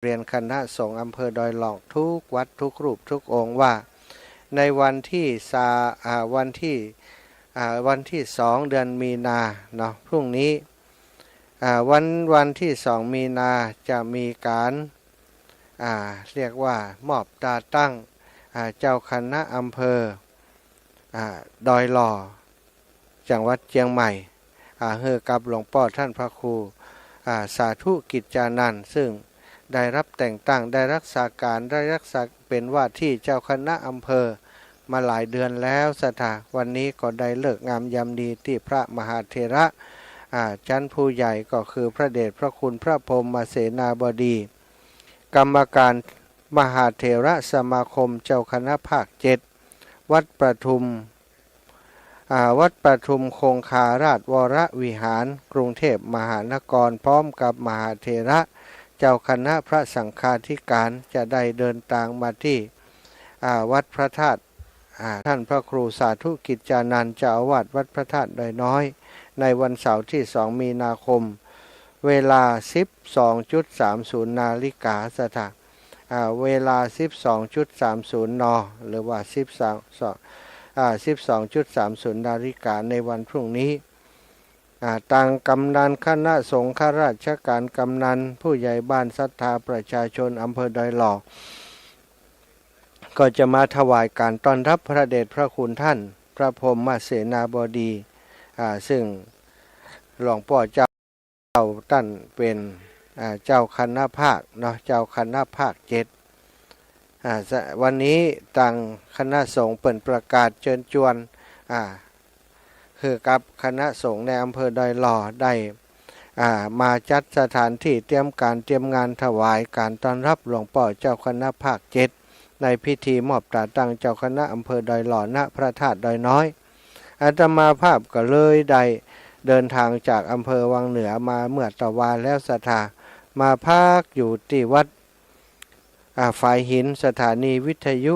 เรียนคณะสงฆ์อำเภอดอยหลอกทุกวัดทุกรูปทุกองค์ว่าในวันที่วันที่2 เดือนมีนาเนาะพรุ่งนี้วันที่2 มีนาจะมีการเรียกว่ามอบตาตั้งเจ้าคณะอำเภอดอยหล่อจังหวัดเชียงใหม่เฮือกับหลวงพ่อท่านพระครูสาธุกิจจานันท์ซึ่งได้รับแต่งตั้งได้รักษาการได้รักษาเป็นว่าที่เจ้าคณะอำเภอมาหลายเดือนแล้วสถาวันนี้ก็ได้เลิกงามยามดีที่พระมหาเถระชั้นผู้ใหญ่ก็คือพระเดชพระคุณพระพรหมเสนาบดีกรรมการมหาเถระสมาคมเจ้าคณะภาค7วัดประทุมคงคาราชวรวิหารกรุงเทพมหานครพร้อมกับมหาเถระเจ้าคณะพระสังฆาธิการจะได้เดินทางมาที่วัดพระธาตุท่านพระครูสาธุกิจจานันท์เจ้าอาวาสวัดพระธาตุดอยน้อยในวันเสาร์ที่2 มีนาคมเวลา 12.30 นาฬิกาสถานเวลา 12.30 น.หรือว่า 12.30 นาฬิกาในวันพรุ่งนี้ต่างกำนันคณะสงฆ์ข้าราชการกำนันผู้ใหญ่บ้านศรัทธาประชาชนอำเภอดอยหล่อก็จะมาถวายการต้อนรับพระเดชพระคุณท่านพระพรหมเสนาบดีซึ่งหลวงพ่อเจ้าท่านเป็นเจ้าคณะภาคเนาะเจ้าคณะภาค7วันนี้ต่างคณะสงฆ์เปิดประกาศเชิญชวนคือกับคณะสงฆ์ในอำเภอดอยหล่อได้มาจัดสถานที่เตรียมงานถวายการต้อนรับหลวงพ่อเจ้าคณะภาค7ในพิธีมอบตาตั้งเจ้าคณะอำเภอดอยหล่อณพระธาตุดอยน้อยอาตมาภาพก็เลยได้เดินทางจากอำเภอวังเหนือมาเมื่อตะวันแล้วศรัทธามาพักอยู่ที่วัดฝ่ายหินสถานีวิทยุ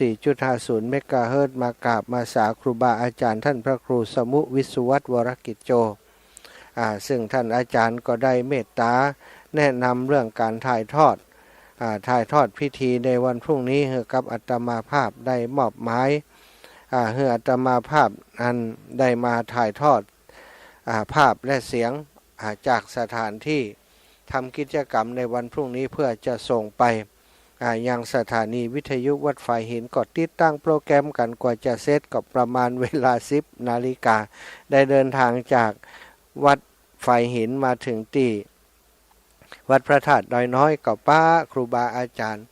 104.50 เมกะเฮิรตซ์มากราบมาสาครูบาอาจารย์ท่านพระครูสมุวิสุวัตรวรกิจโจซึ่งท่านอาจารย์ก็ได้เมตตาแนะนำเรื่องการถ่ายทอดพิธีในวันพรุ่งนี้ให้กับอาตมาภาพได้มอบหมายให้อาตมาภาพนั้นได้มาถ่ายทอดภาพและเสียงจากสถานที่ทำกิจกรรมในวันพรุ่งนี้เพื่อจะส่งไปยังสถานีวิทยุวัดฝ่ายหินก็ติดตั้งโปรแกรมกันกว่าจะเสร็จก็ประมาณเวลา 10 นาฬิกาได้เดินทางจากวัดฝ่ายหินมาถึงที่วัดพระธาตุดอยน้อยกับป้าครูบาอาจารย์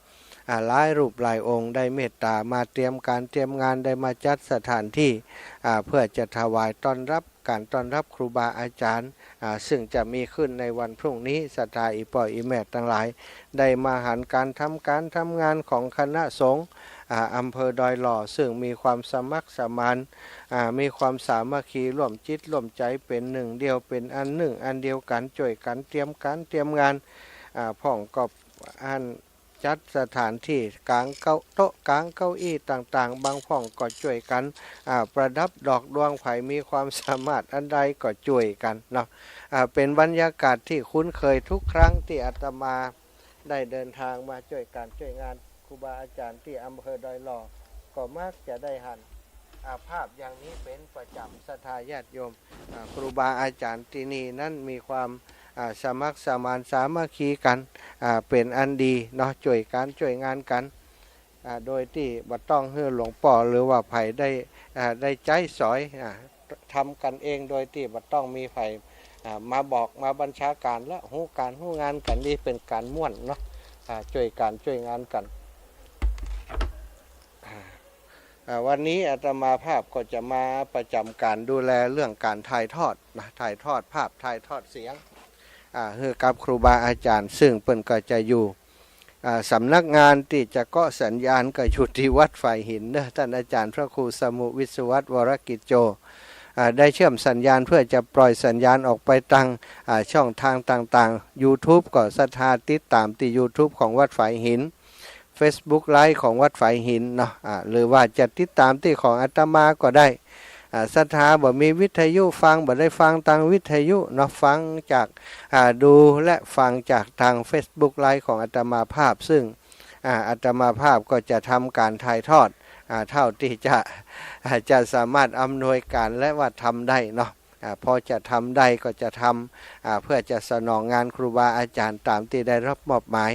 หลายรูปหลายองค์ได้เมตตามาเตรียมงานได้มาจัดสถานที่เพื่อจะถวายต้อนรับครูบาอาจารย์ซึ่งจะมีขึ้นในวันพรุ่งนี้ศรัทธาอีป่ออีแม่ทั้งหลายได้มาหันการทำงานของคณะสงฆ์อำเภอดอยหล่อซึ่งมีความสมัครสมานมีความสามัคคีร่วมจิตร่วมใจเป็นหนึ่งเดียวเป็นอันหนึ่งอันเดียวกันช่วยกันเตรียมงานพ่องกอบอันจัดสถานที่กลางโต๊ะกลางเก้าอี้ต่างๆบางพ่องก็ช่วยกันประดับดอกดวงไผ่มีความสามารถอันใดก็ช่วยกันเนาะเป็นบรรยากาศที่คุ้นเคยทุกครั้งที่อาตมาได้เดินทางมาช่วยงานครูบาอาจารย์ที่อำเภอดอยหล่อก็มักจะได้หันภาพอย่างนี้เป็นประจำศรัทธาญาติโยมครูบาอาจารย์ที่นี่นั้นมีความสมัครสมานสามัคคีกันเป็นอันดีเนาะช่วยงานกันโดยที่บ่ต้องให้หลวงพ่อหรือว่าไผ่ได้ใจสอยทำกันเองโดยที่บ่ต้องมีไผ่มาบัญชาการและหูงานกันนี่เป็นการม่วนเนาะช่วยงานกันวันนี้อาตมาภาพก็จะมาประจำการดูแลเรื่องการถ่ายทอดภาพถ่ายทอดเสียงให้กับครูบาอาจารย์ซึ่งเปิ้นก็จะอยู่สำนักงานที่จะเกาะสัญญาณก็อยู่ที่วัดฝ่ายหินเนอะท่านอาจารย์พระครูสมุวิสุวัตรวรกิจโจได้เชื่อมสัญญาณเพื่อจะปล่อยสัญญาณออกไปทางช่องทางต่างๆ YouTube ก็ศรัทธาติดตามที่ YouTube ของวัดฝ่ายหิน Facebook ไลฟ์ของวัดฝ่ายหินเนาะหรือว่าจะติดตามที่ของอาตมาก็ได้ ศรัทธาบ่มีวิทยุฟังบ่ได้ฟังทางวิทยุเนาะฟังจากดูและฟังจากทาง Facebook ไลฟ์ของอาตมาภาพซึ่งอาตมาภาพก็จะทำการถ่ายทอดเท่าที่จะสามารถอำนวยการและว่าทำได้เนาะพอจะทำได้ก็จะทำเพื่อจะสนองงานครูบาอาจารย์ตามที่ได้รับมอบหมาย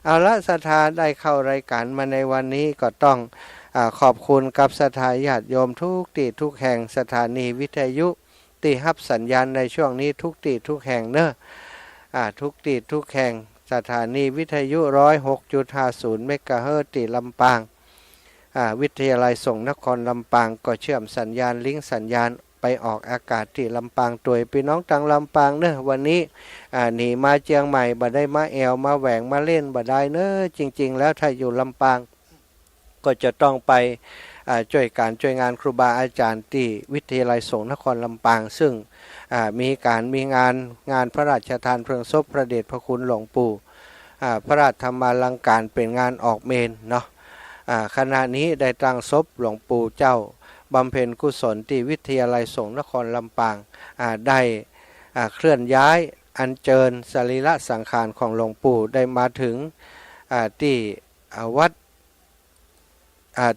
เอาละศรัทธาได้เข้ารายการมาในวันนี้ก็ต้องขอบคุณกับศรัทธาญาติโยมทุกที่ทุกแห่งสถานีวิทยุที่รับสัญญาณในช่วงนี้ทุกที่ทุกแห่งเนอะทุกที่ทุกแห่งสถานีวิทยุ 106.50 เมกะเฮิรตซ์ที่ลำปางวิทยาลัยส่งนครลำปางก็เชื่อมสัญญาณลิงก์สัญญาณไปออกอากาศที่ลำปางตัวพี่น้องทางลำปางเนอะวันนี้หนีมาเชียงใหม่บ่ได้มาแอวมาแหวงมาเล่นบ่ได้เนอะจริงๆแล้วถ้าอยู่ลำปางก็จะต้องไปช่วยงานครูบาอาจารย์ที่วิทยาลัยสงฆ์นครลำปางซึ่งมีงานพระราชทานเพลิงศพพระเดชพระคุณหลวงปู่พระราชธรรมาลังการเป็นงานออกเมนเนาะขณะนี้ได้ตั้งศพหลวงปู่เจ้าบำเพ็ญกุศลที่วิทยาลัยสงฆ์นครลำปางได้เคลื่อนย้ายอัญเชิญสรีระสังขารของหลวงปู่ได้มาถึงที่วัด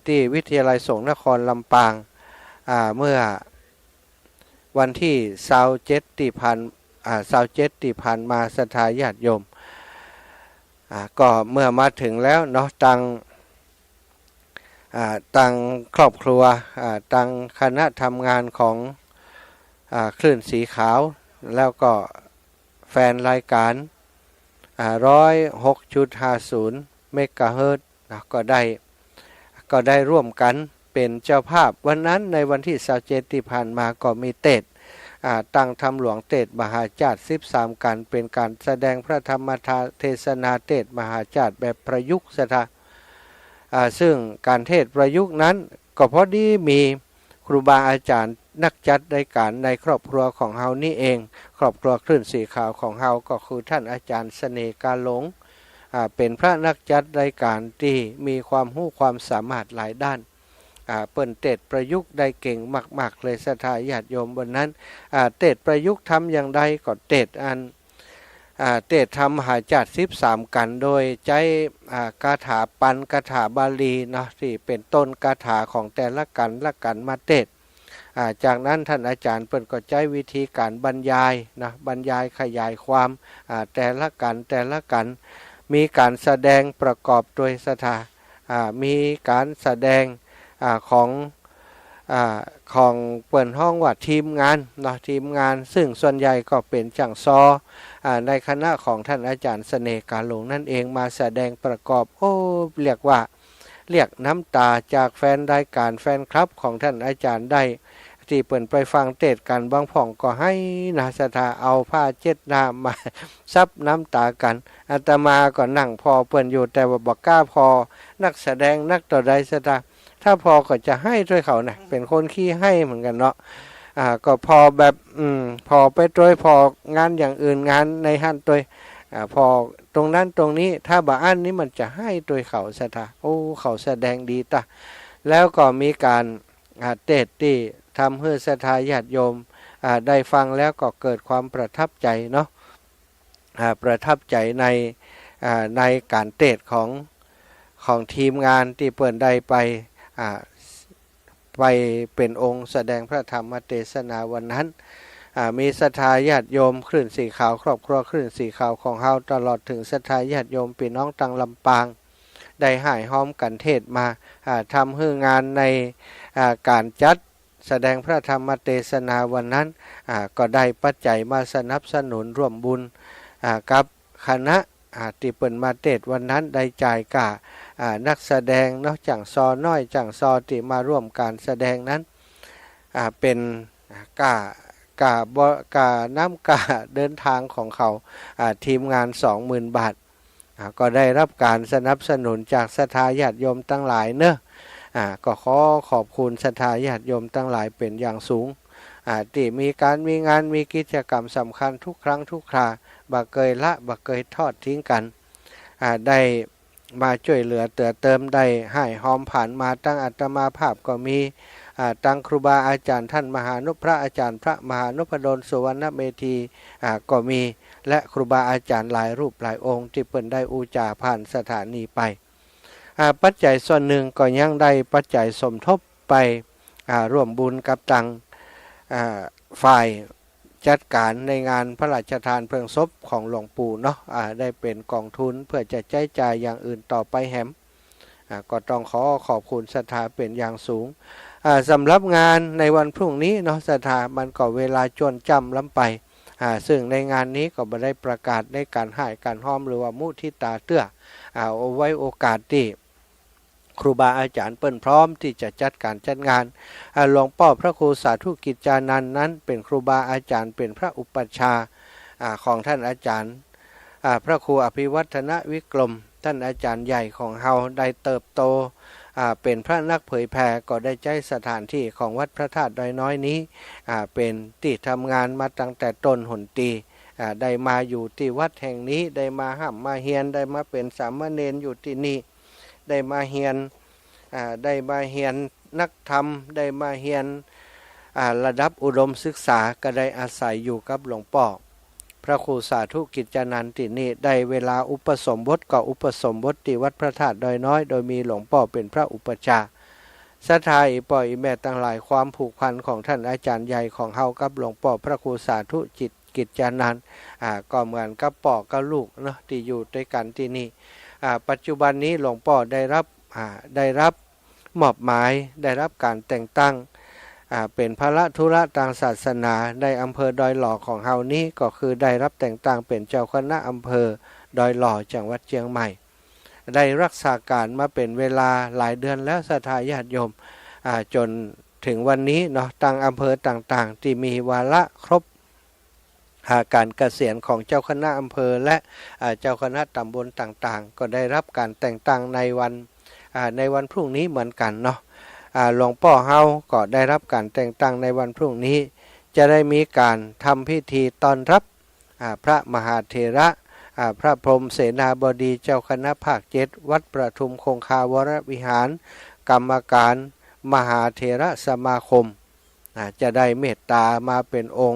ที่วิทยาลัยสงฆ์นครลำปางเมื่อวันที่27ที่ผ่านมาศรัทธาญาติโยมก็เมื่อมาถึงแล้วเนาะตั้งครอบครัวตั้งคณะทำงานของคลื่นสีขาวแล้วก็แฟนรายการ106.50 เมกะเฮิรตซ์ก็ได้ร่วมกันเป็นเจ้าภาพวันนั้นในวันที่27ที่ผ่านมาก็มีเทศตั้งธรรมหลวงเทศมหาจารย์13กันเป็นการแสดงพระธรรมเทศนาเทศมหาจารย์แบบประยุกต์ซึ่งการเทศประยุกต์นั้นก็พอดีมีครูบาอาจารย์นักจัดรายการในครอบครัวของเฮานี่เองครอบครัวคลื่นสีขาวของเฮาก็คือท่านอาจารย์เสน่ห์กาหลงเป็นพระนักจัดรายการที่มีความรู้ความสามารถหลายด้านเปิ้นเทศประยุกต์ได้เก่งมากๆเลยศรัทธาญาติโยมบนนั้นเทศประยุกต์ทำอย่างใดก็เทศเทศทำมหาจารย์13กันโดยใช้คาถาปันคาถาบาลีเนาะที่เป็นต้นคาถาของแต่ละกันมาเทศจากนั้นท่านอาจารย์เปิ้นก็ใช้วิธีการบรรยายนะบรรยายขยายความแต่ละกันมีการแสดงประกอบโดยศรัทธามีการแสดงของเปิ่นห้องว่าทีมงานเนาะทีมงานซึ่งส่วนใหญ่ก็เป็นจังซอในคณะของท่านอาจารย์เสน่ห์กาหลงนั่นเองมาแสดงประกอบเรียกน้ำตาจากแฟนรายการแฟนคลับของท่านอาจารย์ได้ที่เปิ่นไปฟังเทศกันบางผ่องก็ให้นะศรัทธาเอาผ้าเช็ดน้ำมาซับน้ำตากันอาตมาก็นั่งพอเปิ่นอยู่แต่ว่าบ่กล้าพอนักแสดงนักต่อใดศรัทธาถ้าพอก็จะให้ด้วยเขานะเป็นคนขี้ให้เหมือนกันเนาะก็พอแบบพอไปด้วยพองานอย่างอื่นงานในห้านตัวพอตรงนั้นตรงนี้ถ้าบ่อันนี้มันจะให้โดยเขาศรัทธาเขาแสดงดีตะแล้วก็มีการเทศที่ทำให้ศรัทธาญาติโยมได้ฟังแล้วก็เกิดความประทับใจเนาะประทับใจในการเทศของทีมงานที่เปิดได้ไปเป็นองค์แสดงพระธรรมเทศนาวันนั้นมีศรัทธาญาติโยมคลื่นสีขาวครอบครัวคลื่นสีขาวของเฮาตลอดถึงศรัทธาญาติโยมพี่น้องตังลำปางได้หายห้อมกันเทศมาทำให้งานในการจัดแสดงพระธรรมเทศนาวันนั้นก็ได้ปัจจัยมาสนับสนุนร่วมบุญกับคณะที่เปิ่นมาเทศวันนั้นได้จ่ายกะนักแสดงนอกจากซอน้อยจังซอที่มาร่วมการแสดงนั้นเป็นกาน้ำกาเดินทางของเขาทีมงาน 20,000 บาทก็ได้รับการสนับสนุนจากศรัทธาญาติโยมตั้งหลายเนอะก็ขอบคุณศรัทธาญาติโยมตั้งหลายเป็นอย่างสูงที่มีงานมีกิจกรรมสำคัญทุกครั้งทุกคราบ่เคยละบ่เคยทอดทิ้งกันได้มาช่วยเหลือเติมได้ให้หอมผ่านมาตั้งอาตมาภาพก็มี ตั้งครูบาอาจารย์ท่านมหานุพระอาจารย์พระมหานุพดลสุวรรณเมธีก็มีและครูบาอาจารย์หลายรูปหลายองค์ที่เพิ่นได้อุจาผ่านสถานีไปปัจจัยส่วนหนึ่งก็ยังได้ปัจจัยสมทบไปร่วมบุญกับตังฝ่ายจัดการในงานพระราชทานเพลิงศพของหลวงปู่เนาะได้เป็นกองทุนเพื่อจะใช้จ่ายอย่างอื่นต่อไปแฮมก็ต้องขอบคุณศรัทธาเป็นอย่างสูงสำหรับงานในวันพรุ่งนี้เนาะศรัทธามันก็เวลาจวนจำล้ำไปซึ่งในงานนี้ก็ไม่ได้ประกาศในการให้การห้อมหรือว่ามุทิตาเตื้อเอาไว้โอกาสที่ครูบาอาจารย์เปิ้นพร้อมที่จะจัดการจัดงานหลวงพ่อพระครูสาธุกิจจานันท์นั้นเป็นครูบาอาจารย์เป็นพระอุปัชฌาย์ของท่านอาจารย์พระครูอภิวัฒนวิกรมท่านอาจารย์ใหญ่ของเฮาได้เติบโตเป็นพระนักเผยแผ่ก็ได้ใช้สถานที่ของวัดพระธาตุดอยน้อยนี้เป็นที่ทำงานมาตั้งแต่ต้นหนตีได้มาอยู่ที่วัดแห่งนี้ได้มาห้ามมาเฮียนได้มาเป็นสามเณรอยู่ที่นี่ได้มาเฮียนนักธรรมได้มาเฮียนระดับอุดมศึกษาก็ได้อาศัยอยู่กับหลวงพ่อพระครูสาธุกิจจานันท์ที่นี่ได้เวลาอุปสมบทก็อุปสมบทที่วัดพระธาตุดอยน้อยโดยมีหลวงพ่อเป็นพระอุปัชฌาย์ศรัทธาอีป่อยแม่ตั้งหลายความผูกพันของท่านอาจารย์ใหญ่ของเฮากับหลวงพ่อพระครูสาธุกิจจานันท์ก็เหมือนกับพ่อกับลูกเนาะที่อยู่ด้วยกันที่นี่ปัจจุบันนี้หลวงพ่อได้รับมอบหมายได้รับการแต่งตั้งเป็นพระธุระทางศาสนาในอำเภอดอยหล่อของเฮานี้ก็คือได้รับแต่งตั้งเป็นเจ้าคณะอำเภอดอยหล่อจังหวัดเชียงใหม่ได้รักษาการมาเป็นเวลาหลายเดือนแล้วศรัทธาญาติโยมจนถึงวันนี้เนาะต่างอำเภอต่างๆที่มีวาระครบการเกษียณของเจ้าคณะอำเภอและเจ้าคณะตำบลต่างๆก็ได้รับการแต่งตั้งในวันพรุ่งนี้เหมือนกันเนาะหลวงพ่อเฮาก็ได้รับการแต่งตั้งในวันพรุ่งนี้จะได้มีการทำพิธีต้อนรับพระมหาเถระพระพรหมเสนาบดีเจ้าคณะภาค7วัดประทุมคงคาวรวิหารกรรมการมหาเถระสมาคมจะได้เมตตามาเป็นอง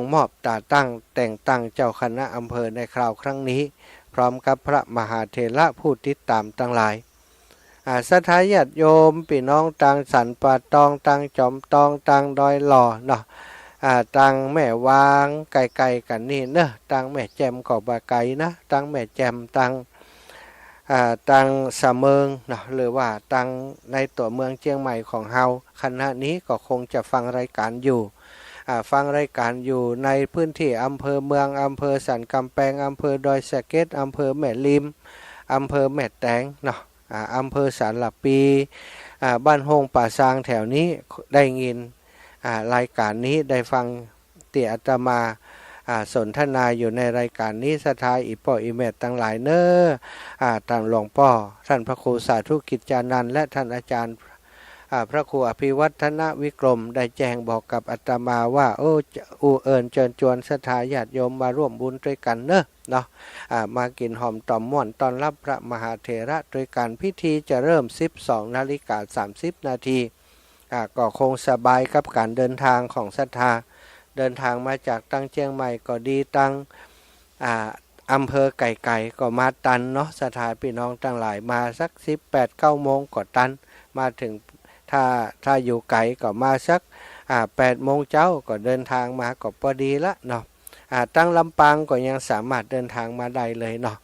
ค์มอบแต่งตั้งเจ้าคณะอำเภอในคราวครั้งนี้พร้อมกับพระมหาเถระผู้ติดตามทั้งหลายศรัทธาญาติโยมพี่น้องตังสันป่าตองตังจอมตองตังดอยหล่อเนาะตังแม่วางไกลๆกันนี่เนอะตังแม่แจมก็บ่ไกลนะตังแม่แจมตังสะเมิงเนาะหรือว่าตังในตัวเมืองเชียงใหม่ของเฮาขณะนี้ก็คงจะฟังรายการอยู่ในพื้นที่อำเภอเมืองอำเภอสันกำแพงอำเภอดอยสะเก็ดอำเภอแม่ริมอำเภอแม่แตงเนาะอำเภอสารปี บ้านโฮงป่าซางแถวนี้ได้ยินรายการนี้ได้ฟังที่อาตมาสนทนาอยู่ในรายการนี้ศรัทธาอีป่ออีเมตตั้งหลายเนอท่านหลวงพ่อท่านพระครูสาธุกิจจานันท์และท่านอาจารย์พระครูอภิวัฒนวิกรมได้แจ้งบอกกับอาตมาว่าอูเอิญเชิญชวนศรัทธาญาติโยมมาร่วมบุญด้วยกันเนาะมากินหอมต่อมม่วนตอนรับพระมหาเถระโดยการพิธีจะเริ่ม 12:30 นาทีก็คงสบายกับการเดินทางของศรัทธาเดินทางมาจากตั้งเชียงใหม่ก็ดีตั้งอำเภอไก่ก็มาตันเนาะศรัทธาพี่น้องทั้งหลายมาสัก 18-9 โมงก็ตันมาถึงถ้าอยู่ไกลก็มาสัก8 โมงเช้าก็เดินทางมาก็พอดีละเนาะตั้งลำปางก็ยังสามารถเดินทางมาได้เลยเนาะ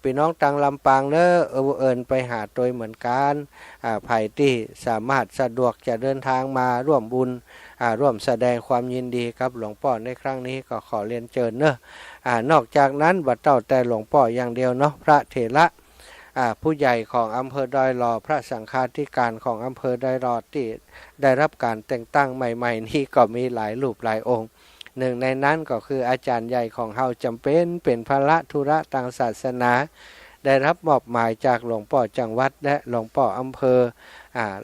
พี่น้องตั้งลำปางเอิญไปหาตัวเหมือนกันไผ่ที่สามารถสะดวกจะเดินทางมาร่วมบุญร่วมแสดงความยินดีกับหลวงพ่อในครั้งนี้ก็ขอเรียนเชิญเนอะนอกจากนั้นบัดเจ้าแต่หลวงพ่ออย่างเดียวเนาะพระเถระผู้ใหญ่ของอำเภอดอยหล่อพระสังฆาธิการของอำเภอดอยหล่อที่ได้รับการแต่งตั้งใหม่ๆนี้ก็มีหลายรูปหลายองค์หนึ่งในนั้นก็คืออาจารย์ใหญ่ของเฮาจำเป็นพระธุระทางศาสนาได้รับมอบหมายจากหลวงพ่อจังหวัดและหลวงพ่ออำเภอ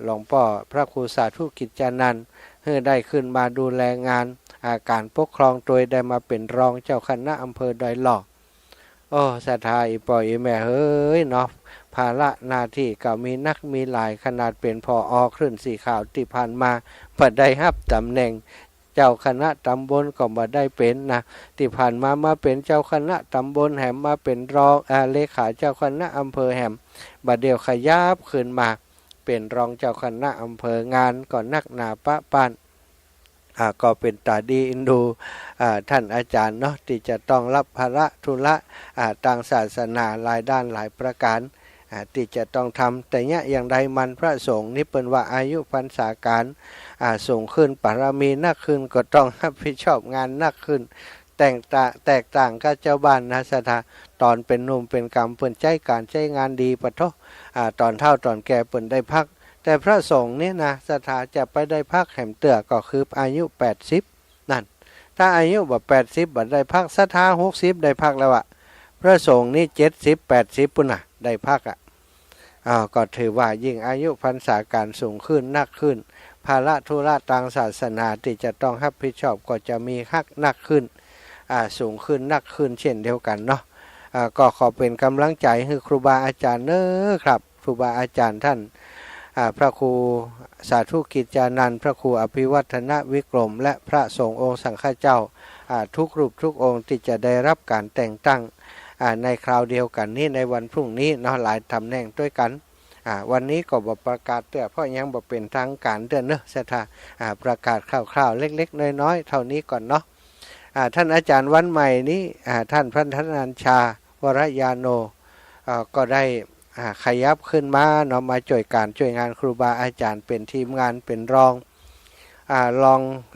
หลวงพ่อพระครูสาธุกิจจานันท์เพื่อได้ขึ้นมาดูแลงานการปกครองโดยได้มาเป็นรองเจ้าคณะอำเภอดอยหล่อศรัทธาอีป่อยอีแม่เฮ้ยเนาะไผ ภาระหน้าที่ก็มีนักมีหลายขนาดเป็นพอคลื่นสีขาวที่ผ่านมาบ่ได้รับตำแหน่งเจ้าคณะตำบลก็บ่ได้เป็นนะที่ผ่านมาเป็นเจ้าคณะตำบลแหมมาเป็นรองเลขาเจ้าคณะอำเภอแหมบัดเดียวขยับขึ้นมาเป็นรองเจ้าคณะอำเภองานก็นักหนาปะปานก็เป็นตาดีอินดูท่านอาจารย์เนาะที่จะต้องรับภาระธุระทางศาสนาหลายด้านหลายประการที่จะต้องทำแต่เนี้ยอย่างใดมันพระสงฆ์นี่เป็นว่าอายุพรรษาการสูงขึ้นปารมีนักขึ้นก็ต้องรับผิดชอบงานนักขึ้นแตกต่างกับเจ้าบ้านนะสถาตอนเป็นหนุ่มเป็นกำเปิ่นใจการใช้งานดีปะทะตอนเฒ่าตอนแก่เปิ่นได้พักแต่พระสงฆ์เนี่ยนะสถาจะไปได้พักแหมเตือก็คืออายุ80นั่นถ้าอายุแบบ80บัดได้พักสถา60ได้พักแล้วพระสงฆ์นี่70-80ปุ่นน่ะได้พักก็ถือว่ายิ่งอายุพรรษาการสูงขึ้นนักขึ้นภาระธุระทางศาสนาที่จะต้องรับผิดชอบก็จะมีฮักนักขึ้นสูงขึ้นนักขึ้นเช่นเดียวกันเนาะก็ขอเป็นกำลังใจให้ครูบาอาจารย์เนอะครับครูบาอาจารย์ท่านพระครูสาธุกิจจานันท์พระครูอภิวัฒนวิกรมและพระสงฆ์องค์สังฆเจ้าทุกรูปทุกองค์ที่จะได้รับการแต่งตั้งในคราวเดียวกันนี้ในวันพรุ่งนี้เนาะหลายตำแหน่งด้วยกันวันนี้ก็บอกประกาศเตือนเพราะยังบอกเป็นทางการเตือนเนอะสถาประกาศคร่าวๆเล็กๆน้อยๆเท่านี้ก่อนเนาะท่านอาจารย์วันใหม่นี้ท่านพระธนัญชาวรยาโนก็ได้ขยับขึ้นมาเนาะมาช่วยงานครูบาอาจารย์เป็นทีมงานเป็นรอง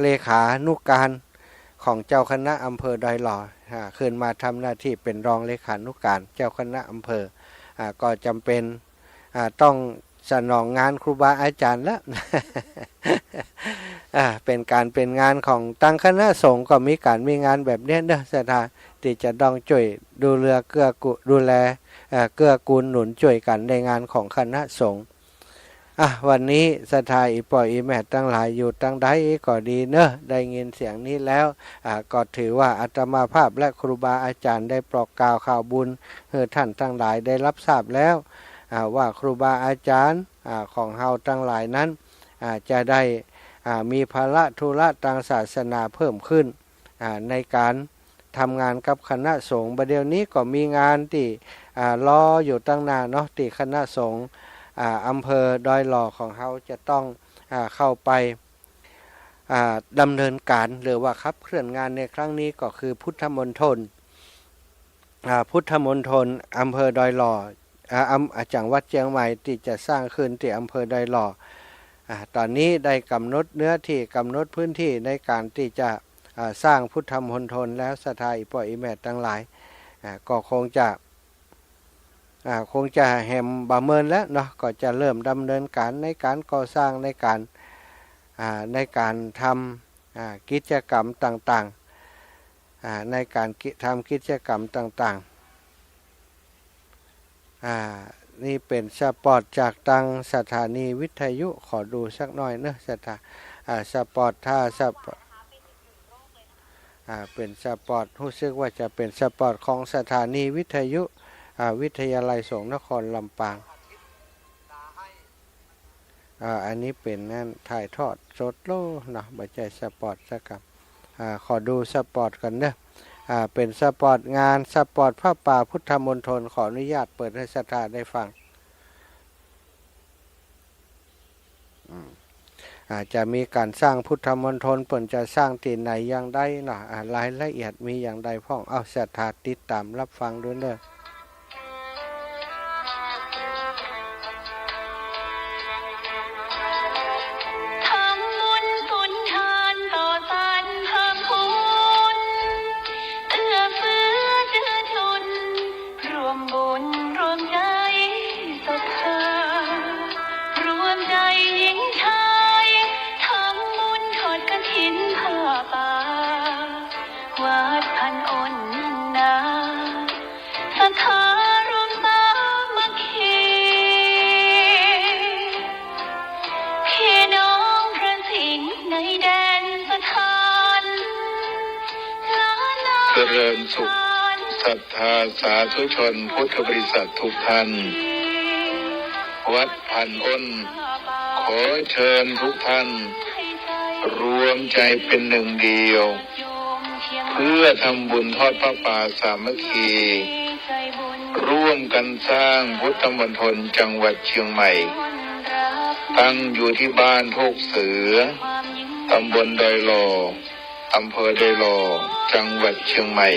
เลขานุการของเจ้าคณะอำเภอดอยหล่อขึ้นมาทำหน้าที่เป็นรองเลขานุการเจ้าคณะอำเภอก็จำเป็นต้องสนองงานครูบาอาจารย์แล้ว เป็นงานของตั้งคณะสงฆ์ก็มีงานแบบนี้เด้อสถานที่จะต้องช่วยดูแลเกื้อกูลหนุนช่วยกันในงานของคณะสงฆ์วันนี้สถาอีปออีแม่ตั้งหลายอยู่ตั้งใดก็ดีเนอะได้ยินเสียงนี้แล้วก็ถือว่าอาตมาภาพและครูบาอาจารย์ได้ปลอกกล่าวข่าวบุญให้ท่านทั้งหลายได้รับทราบแล้วว่าครูบาอาจารย์ของเฮาทั้งหลายนั้นจะได้มีภาระธุระทางศาสนาเพิ่มขึ้นในการทำงานกับคณะสงฆ์ประเดี๋ยวนี้ก็มีงานที่รออยู่ตั้งนานเนาะที่คณะสงฆ์อำเภอดอยหล่อของเฮาจะต้องเข้าไปดำเนินการหรือว่าขับเคลื่อนงานในครั้งนี้ก็คือพุทธมณฑลอำเภอดอยหล่อจังหวัดเชียงใหม่ที่จะสร้างขึ้นที่อำเภอดอยหล่อตอนนี้ได้กำหนดเนื้อที่กำหนดพื้นที่ในการที่จะสร้างพุทธมณฑลแล้วสถาอีปออีแม่ทั้งหลายก็คงจะแหมบะเมินแล้วเนาะก็จะเริ่มดำเนินการในการก่อสร้างในการทำกิจกรรมต่างๆในการทำกิจกรรมต่างๆนี่เป็นสปอร์ตจากทางสถานีวิทยุขอดูสักหน่อยเนอะสปอร์ตเป็นสปอร์ตรู้สึกว่าจะเป็นสปอร์ตของสถานีวิทยุวิทยาลัยสงฆ์นครลำปางอันนี้เป็นนั่นถ่ายทอดสดโลเนาะบัจจัยสปอร์ตสักครับขอดูสปอร์ตกันเนอะเป็นสปอร์ตงานสปอร์ตพระป่าพุทธมณฑลขออนุญาตเปิดให้สถาได้ฟังจะมีการสร้างพุทธมณฑลเปิ่นจะสร้างที่ไหนอย่างใดเนาะรายละเอียดมีอย่างใดพ้องเอาสถาติดตามรับฟังด้วยเนอะเจริญสุขศรัทธาสาธุชนพุทธบริษัททุกท่าน วัดพันอ้นขอเชิญทุกท่านรวมใจเป็นหนึ่งเดียวเพื่อทำบุญทอดพระป่าสามัคคีร่วมกันสร้างพุทธมณฑลจังหวัดเชียงใหม่ตั้งอยู่ที่บ้านโคกเสือตำบลดอยหล่ออำเภอดอยหล่อจังหวัดเชียงใหม่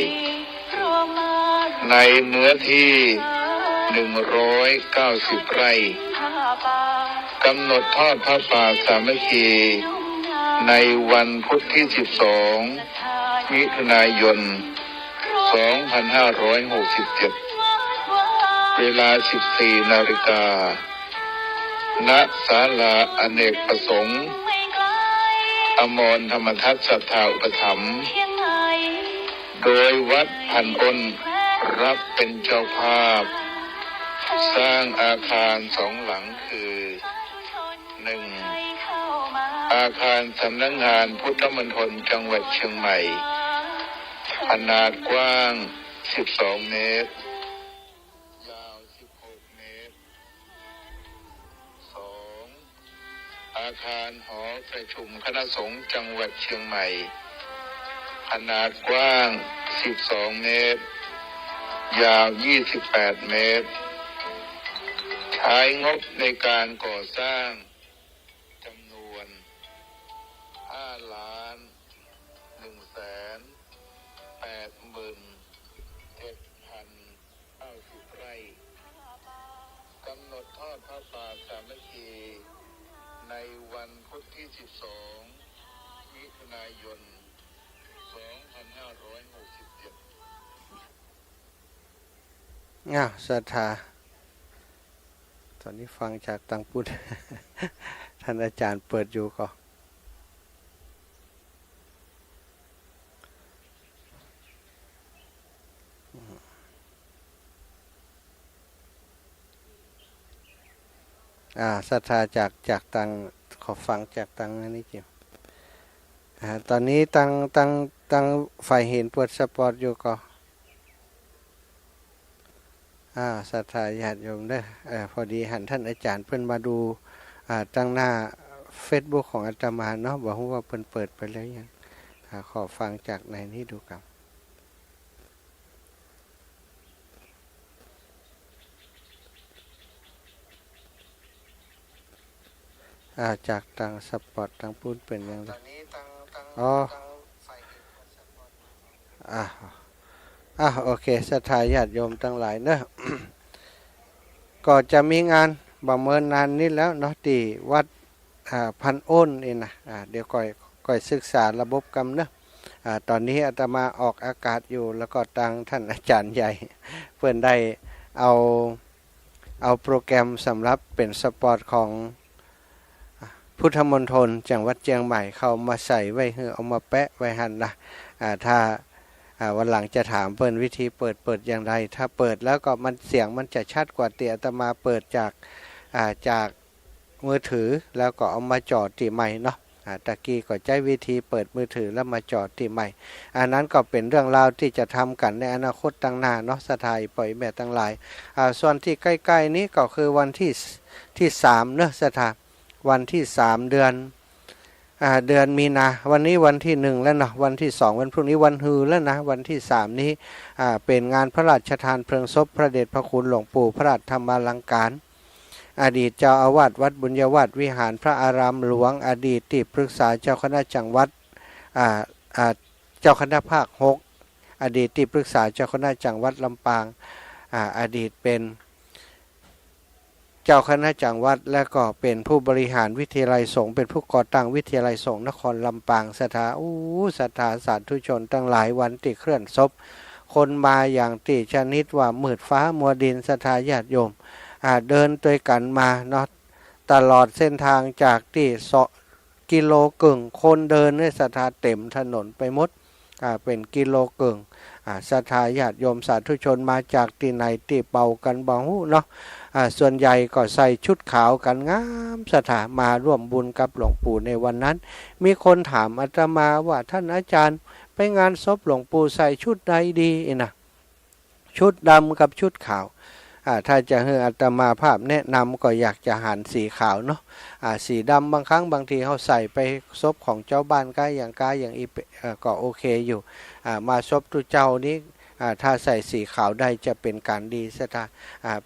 ในเนื้อที่190 ไร่กำหนดทอดพระป่าสามัคคีในวันพุธที่12 มิถุนายน 2567 เวลา 14 นาฬิกา ณ ศาลาอเนกประสงค์ อมรธรรมทัศน์ศรัทธาอุปถัมภ์โดยวัดพันอ้นรับเป็นเจ้าภาพสร้างอาคาร2 หลังคือ 1. อาคารสำนักงานพุทธมณฑลจังหวัดเชียงใหม่ขนาดกว้าง12 เมตรยาว16 เมตร 2. อาคารหอประชุมคณะสงฆ์จังหวัดเชียงใหม่ขนาดกว้าง12 เมตรยาว28 เมตรใช้งบในการก่อสร้างจำนวน5,187,090 ไร่กำหนดทอดพระป่าสามัคคีในวันพุธที่12 มิถุนายน 2567ศรัทธาตอนนี้ฟังจากตังพุทธ ท่านอาจารย์เปิดอยู่ก็ศรัทธาจากตังขอฟังจากตังนี่จิตอนนี้ตังฝ่ายเห็นเปิดสปอร์ตอยู่ก็ศรัทธาญาติโยมเด้อพอดีหันท่านอาจารย์เพิ่นมาดูตั้งหน้า Facebook ของอาตมาเนาะบอกว่าเพิ่นเปิดไปแล้วยังขอฟังจากในนี้ดูครับจากตังสปอร์ตตังพูดเป็นยังไงอ๋อโอเคศรัทธาญาติโยมทั้งหลายเนอะ ก็จะมีงานประเมินนานนี้แล้วเนาะที่วัดพันอ้นนี่นะเดี๋ยวก่อยศึกษาระบบกรรมเนอะตอนนี้อาตมาออกอากาศอยู่แล้วก็ตังท่านอาจารย์ใหญ่เพื่อนได้เอาโปรแกรมสำหรับเป็นสปอร์ตของพุทธมณฑลจังหวัดเชียงใหม่เข้ามาใส่ไว้เอามาแปะไว้หันนะถ้าวันหลังจะถามเปิ้นวิธีเปิดอย่างไรถ้าเปิดแล้วก็มันเสียงมันจะชัดกว่าเตียอาตมาเปิดจากมือถือแล้วก็เอามาจ่อที่ไมค์เนาะตะกี้ก็ใช้วิธีเปิดมือถือแล้วมาจ่อที่ไมค์อันนั้นก็เป็นเรื่องราวที่จะทำกันในอนาคตตั้งหน้าเนาะสถายปล่อยแม่ตั้งหลายส่วนที่ใกล้ๆนี้ก็คือวันที่3เนาะสถาวันที่3เดือนมีนาวันนี้วันที่1แล้วเนาะวันที่2วันพรุ่งนี้วันฮือแล้วนะวันที่3นี้เป็นงานพระราชทานเพลิงศพพระเดชพระคุณหลวงปู่พระราชธรรมาลังการอดีตเจ้าอาวาสวัดบุญยวาสวิหารพระอารามหลวงอดีตที่ปรึกษาเจ้าคณะจังหวัดเจ้าคณะภาค6อดีตที่ปรึกษาเจ้าคณะจังหวัดลำปางอดีตเป็นเจ้าคณะจังหวัดและก็เป็นผู้บริหารวิทยาลัยสงฆ์เป็นผู้ก่อตั้งวิทยาลัยสงฆ์นครลำปางศรัทธาสาธุชนตั้งหลายวันที่เคลื่อนศพคนมาอย่างที่ชนิดว่ามืดฟ้ามัวดินศรัทธาญาติโยมเดินด้วยกันมาเนาะตลอดเส้นทางจากที่กิโลกึ่งคนเดินเนี่ยศรัทธาเต็มถนนไปหมดเป็นกิโลกึ่งศรัทธาญาติโยมสาธุชนมาจากที่ไหนที่เป่ากันบ่ฮู้เนาะส่วนใหญ่ก็ใส่ชุดขาวกันงามศรัทธามาร่วมบุญกับหลวงปู่ในวันนั้นมีคนถามอาตมาว่าท่านอาจารย์ไปงานศพหลวงปู่ใส่ชุดใดดีนะชุดดำกับชุดขาว ถ้าจะให้อาตมาภาพแนะนำก็อยากจะหันสีขาวเนาะสีดำบางครั้งบางทีเขาใส่ไปซบของเจ้าบ้านก้าอย่างอีก็โอเคอยู่มาซบตุเจ้านี้ถ้าใส่สีขาวได้จะเป็นการดีซะ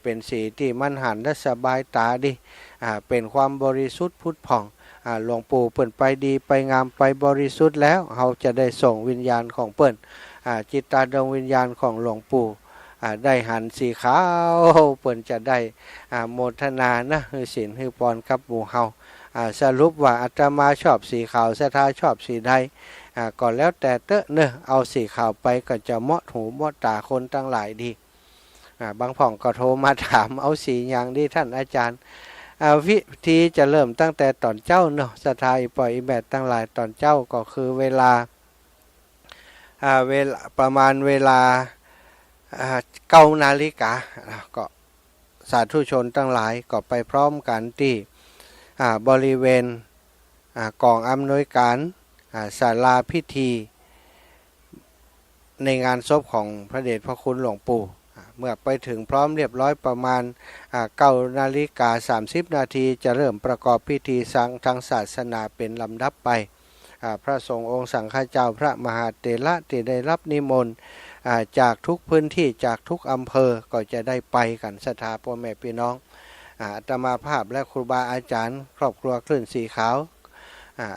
เป็นสีที่มันหันและสบายตาดีเป็นความบริสุทธิ์พุทธผ่องหลวงปู่เปิ่นไปดีไปงามไปบริสุทธิ์แล้วเขาจะได้ส่งวิญญาณของเปิ่นจิตตาดวงวิญญาณของหลวงปู่ได้หันสีขาวเปิ่นจะได้โมทนานะคือศีลคือพรกับหมู่เฮาสรุปว่าอาตมาชอบสีขาวศรัทธาชอบสีใดก็แล้วแต่เตอะเนอะเอาสีขาวไปก็จะเหมาะหูเหมาะตาคนตั้งหลายดีบางผ่องก็โทรมาถามเอาสีอย่างดีท่านอาจารย์วิธีจะเริ่มตั้งแต่ตอนเจ้าเนาะศรัทธาปล่อยแบบตั้งหลายตอนเจ้าก็คือเวลาประมาณเวลา9 นาฬิกาก็สาธุชนตั้งหลายก็ไปพร้อมกันที่บริเวณกองอำนวยการศาลาพิธีในงานศพของพระเดชพระคุณหลวงปู่เมื่อไปถึงพร้อมเรียบร้อยประมาณ9 นาฬิกา 30 นาทีจะเริ่มประกอบพิธีทางศาสนาเป็นลำดับไปพระสงฆ์องค์สังฆเจ้าพระมหาเถระที่ได้รับนิมนต์จากทุกพื้นที่จากทุกอำเภอก็จะได้ไปกันศรัทธาพ่อแม่พี่น้องอาตมาภาพและครูบาอาจารย์ครอบครัวคลื่นสีขาว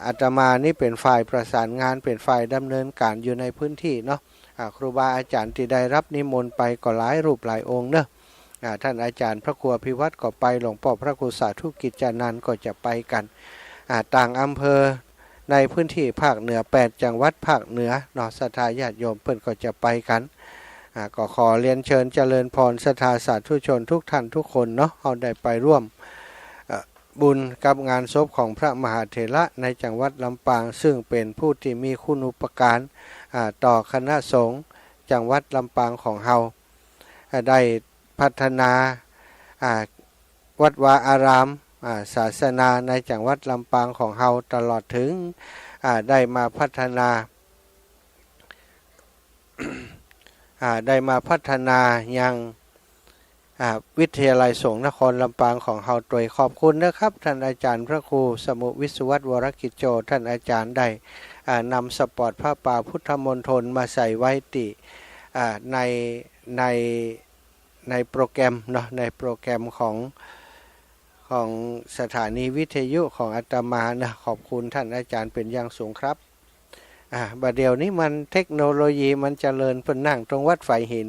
อาตมานี่เป็นฝ่ายประสานงานเป็นฝ่ายดำเนินการอยู่ในพื้นที่เนาะครูบาอาจารย์ที่ได้รับนิมนต์ไปก็หลายรูปหลายองค์เนาะท่านอาจารย์พระครูอภิวัตรก็ไปหลวงพ่อพระครูสาธุกิจจานันท์ก็จะไปกันต่างอำเภอในพื้นที่ภาคเหนือ8 จังหวัดภาคเหนือเนาะศรัทธาญาติโยมเพิ่นก็จะไปกันก็ขอเรียนเชิญเจริญพรศรัทธาสาธุชนทุกท่านทุกคนเนาะเอาได้ไปร่วมบุญกับงานศพของพระมหาเถระในจังหวัดลำปางซึ่งเป็นผู้ที่มีคุณูปการต่อคณะสงฆ์จังหวัดลำปางของเฮาได้พัฒนาวัดวาอารามศาสนาในจังหวัดลำปางของเฮาตลอดถึงได้มาพัฒนา ยังวิทยาลัยสงฆ์นครลำปางของเฮาโดยขอบคุณนะครับท่านอาจารย์พระครูสมุวิศวัตรวรกิจโจท่านอาจารย์ได้นำสปอร์ตผ้าป่าพุทธมณฑลมาใส่ไว้ติในโปรแกรมเนาะในโปรแกรมของสถานีวิทยุของอาตมานะขอบคุณท่านอาจารย์เป็นอย่างสูงครับบัดเดี๋ยวนี้มันเทคโนโลยีมันเจริญเพิ่นนั่งตรงวัดไฟหิน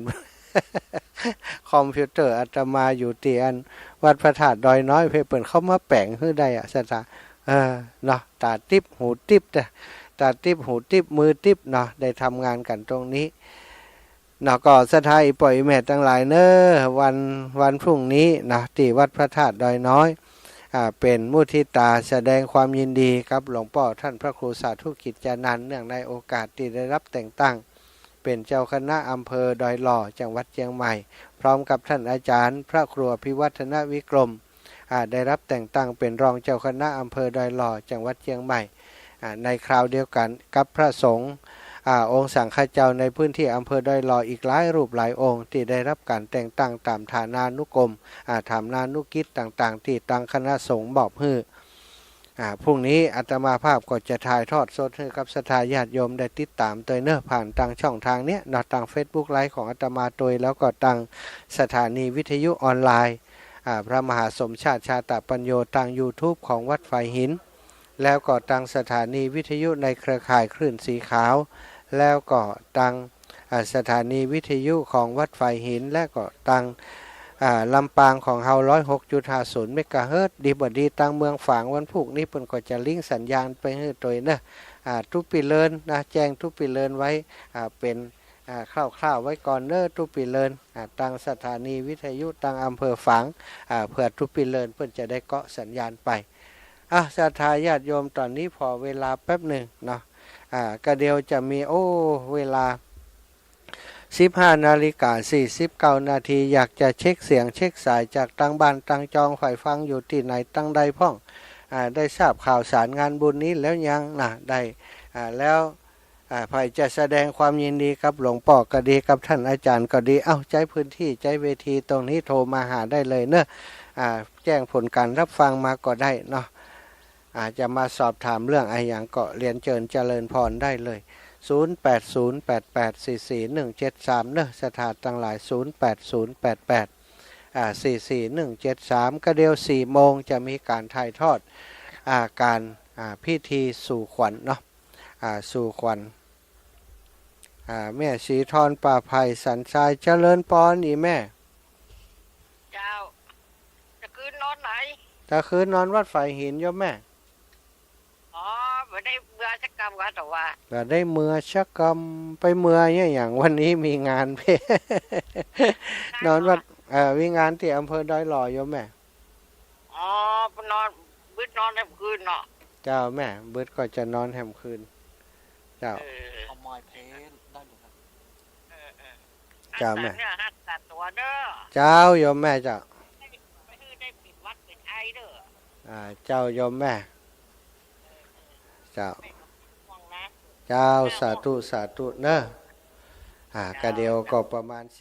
คอมพิวเตอร์อาตมาอยู่ที่อันวัดพระธาตุดอยน้อยเพิ่นเข้ามาแปลงให้ได้ศรัทธาเนาะตาติ๊บหูติ๊บตาติ๊บหูติ๊บมือติ๊บเนาะได้ทำงานกันตรงนี้เนาะก็ศรัทธาปล่อยแม่ทั้งหลายเนวันพรุ่งนี้นะที่วัดพระธาตุดอยน้อยเป็นมุทิตาแสดงความยินดีกับหลวงพ่อท่านพระครูสาธุกิจจานันท์เนื่องในโอกาสที่ได้รับแต่งตั้งเป็นเจ้าคณะอำเภอดอยหล่อจังหวัดเชียงใหม่พร้อมกับท่านอาจารย์พระครูอภิวัฒนวิกรมได้รับแต่งตั้งเป็นรองเจ้าคณะอำเภอดอยหล่อจังหวัดเชียงใหม่ในคราวเดียวกันกับพระสงฆ์องค์สังฆเจ้าในพื้นที่อำเภอดอยหล่ออีกหลายรูปหลายองค์ที่ได้รับการแต่งตั้งตามฐานานุกรมฐานานุกิจต่างๆที่ตั้งคณะสงฆ์บอกฮื้อพรุ่งนี้อาตมาภาพก็จะถ่ายทอดสดให้กับศรัทธาญาติโยมได้ติดตามโดยเนื้อผ่านทางช่องทางเนี้ยนอกทาง Facebook ไลฟ์ของอาตมาโดยแล้วก็ทางสถานีวิทยุออนไลน์พระมหาสมชาติชาตปัญโยทาง YouTube ของวัดไฟหินแล้วก็ทางสถานีวิทยุในเครือข่ายคลื่นสีขาวแล้วก็ทางสถานีวิทยุของวัดไฟหินและก็ทางลำปางของเฮา 106.50 เมกะเฮิรตซ์ดีบดีตั้งเมืองฝางวันพุกนี้เพิ่นก็จะลิงก์สัญญาณไปให้ตัวเนอะทุกปีเลินนะแจ้งทุกปีเลินไว้เป็นคร่าวๆไว้ก่อนเนอะทุกปีเลินตั้งสถานีวิทยุตั้งอำเภอฝางเพื่อทุกปีเลินเพิ่นจะได้เกาะสัญญาณไปศรัทธาญาติโยมตอนนี้พอเวลาแป๊บหนึ่งเนาะก็เดียวจะมีเวลา15 นาฬิกา 49 นาทีอยากจะเช็คเสียงเช็คสายจากตั้งบ้านตั้งจองฝ่ายฟังอยู่ที่ไหนตั้งใดพ่องได้ทราบข่าวสารงานบุญนี้แล้วยังนะได้แล้ว ใครจะแสดงความยินดีกับหลวงพ่อก็ดีกับท่านอาจารย์ก็ดีเอ้าใจพื้นที่ใจเวทีตรงนี้โทรมาหาได้เลยเนอะแจ้งผลการรับฟังมาก็ได้เนาะอาจจะมาสอบถามเรื่องอะไรอย่างก็เรียนเชิญเจริญพรได้เลย0808844173เนอะสถานต่างหลาย0808844173ก็เดียว4 โมงจะมีการถ่ายทอดการพิธีสู่ขวัญเนาะสู่ขวัญแม่ศรีธรป่าไผ่สันทรายเจริญพรอีแม่เจ้าจะคืนนอนไหนจะคืนนอนวัดไฟหินโยมแม่อ๋อไม่ได้เบื่อสักกรรมกันแต่ว่าก็ได้เมื่อชักกรรมไปเมื่อเนี่ยอย่างวันนี้มีงานเพนอนวัดวิงานที่อำเภอดอยหล่อโยมแม่อ๋อนอนบึดนอนแหมคืนเนาะเจ้าแม่บึดก็จะนอนแหมคืนเจ้าเอาไม้เพนได้หมดครับเจ้าแม่เนี่ยหัดตัดตัวเด้อเจ้าโยมแม่เจ้าไม่คือได้ปิดวัดปิดไอเด้อเจ้าโยมแม่เจ้าเจ้าสาธุสาธุเนอะกระเดียวก็ประมาณ4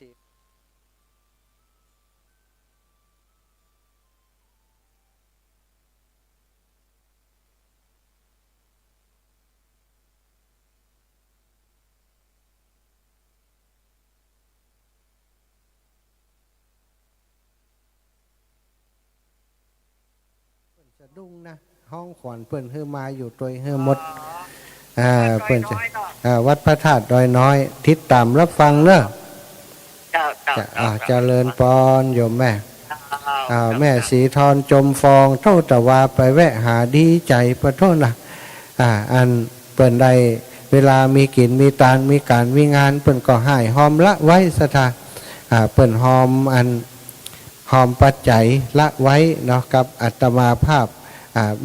จะดุ้งนะห้องขวัญเปิ้นฮือมาอยู่ตัวฮือหมดเปิ้นจะวัดพระธาตุดอยน้อยทิศตามรับฟังเนอะเจริญพรโยมแม่แม่ศรีธรจมฟองเท่าตะวาไปแวะหาดีใจประโทษนะอันเปิ้นได้เวลามีกินมีตานมีการมีงานเปิ้นก็ให้หอมละไว้สถานเปิ้นหอมหอมปัจจัยละไว้เนาะกับอัตมาภาพ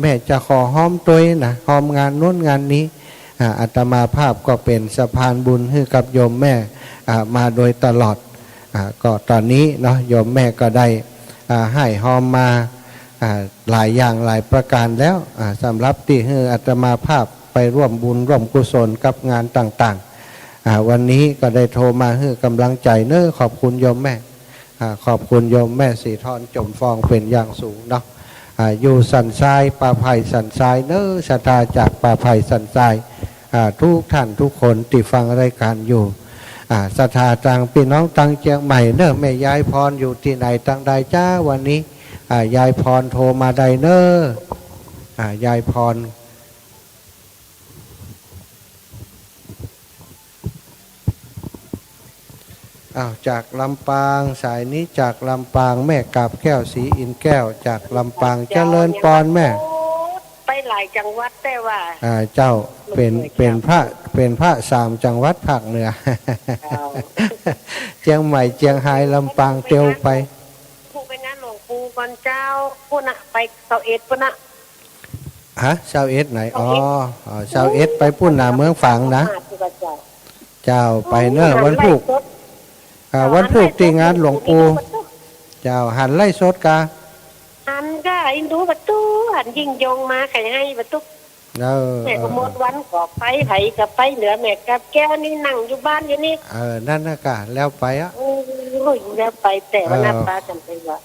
แม่จะขอหอมตัวนะหอมงานนู้นงานนี้อัตมาภาพก็เป็นสะพานบุญให้กับโยมแม่มาโดยตลอดก็ตอนนี้เนาะโยมแม่ก็ได้ให้หอมมาหลายอย่างหลายประการแล้วสำหรับที่ให้อัตมาภาพไปร่วมบุญร่วมกุศลกับงานต่างๆวันนี้ก็ได้โทรมาให้กำลังใจเนอะขอบคุณโยมแม่ขอบคุณโยมแม่ศรีธรจมฟองเป็นอย่างสูงเนาะอยู่สันทรายป่าไผ่สันทรายเนอะศรัทธาจากป่าไผ่สันทรายทุกท่านทุกคนที่ฟังรายการอยู่ศรัทธาต่างพี่น้องต่างเชียงใหม่เนอะแม่ยายพรอยู่ที่ไหนต่างใดจ้าวันนี้ยายพรโทรมาใดเนอะยายพรจากลำปางสายนี้จากลำปางแม่กาบแก้วศรีอินแก้วจากลำปางเจริญพรแม่ไปหลายจังหวัดแต่ว่าเจ้าเป็นพระ3 จังหวัดภาคเหนือเชียงใหม่เชียงรายลำปางเตียวไปผู้ไปงานหลวงปู่ก่อนเจ้าผู้น่ะไป21ปุ่นน่ะ21ไหน21ไปปุ่นน่ะเมืองฝางนะเจ้าไปเนอะวันพุธที่งานหลวงปู่เจ้าหันไล่สดกาหันก็อินดูประตูหันยิ่งยงมาใครให้ประตูแม่ก็หมดวันก็ไปไผกับไปเหนือแม่กับแก้วนี่นั่งอยู่บ้านอยู่นี่นั่นนะกะแล้วไปแล้วไปแต่ว่าหน้าตาจำเป็นว่า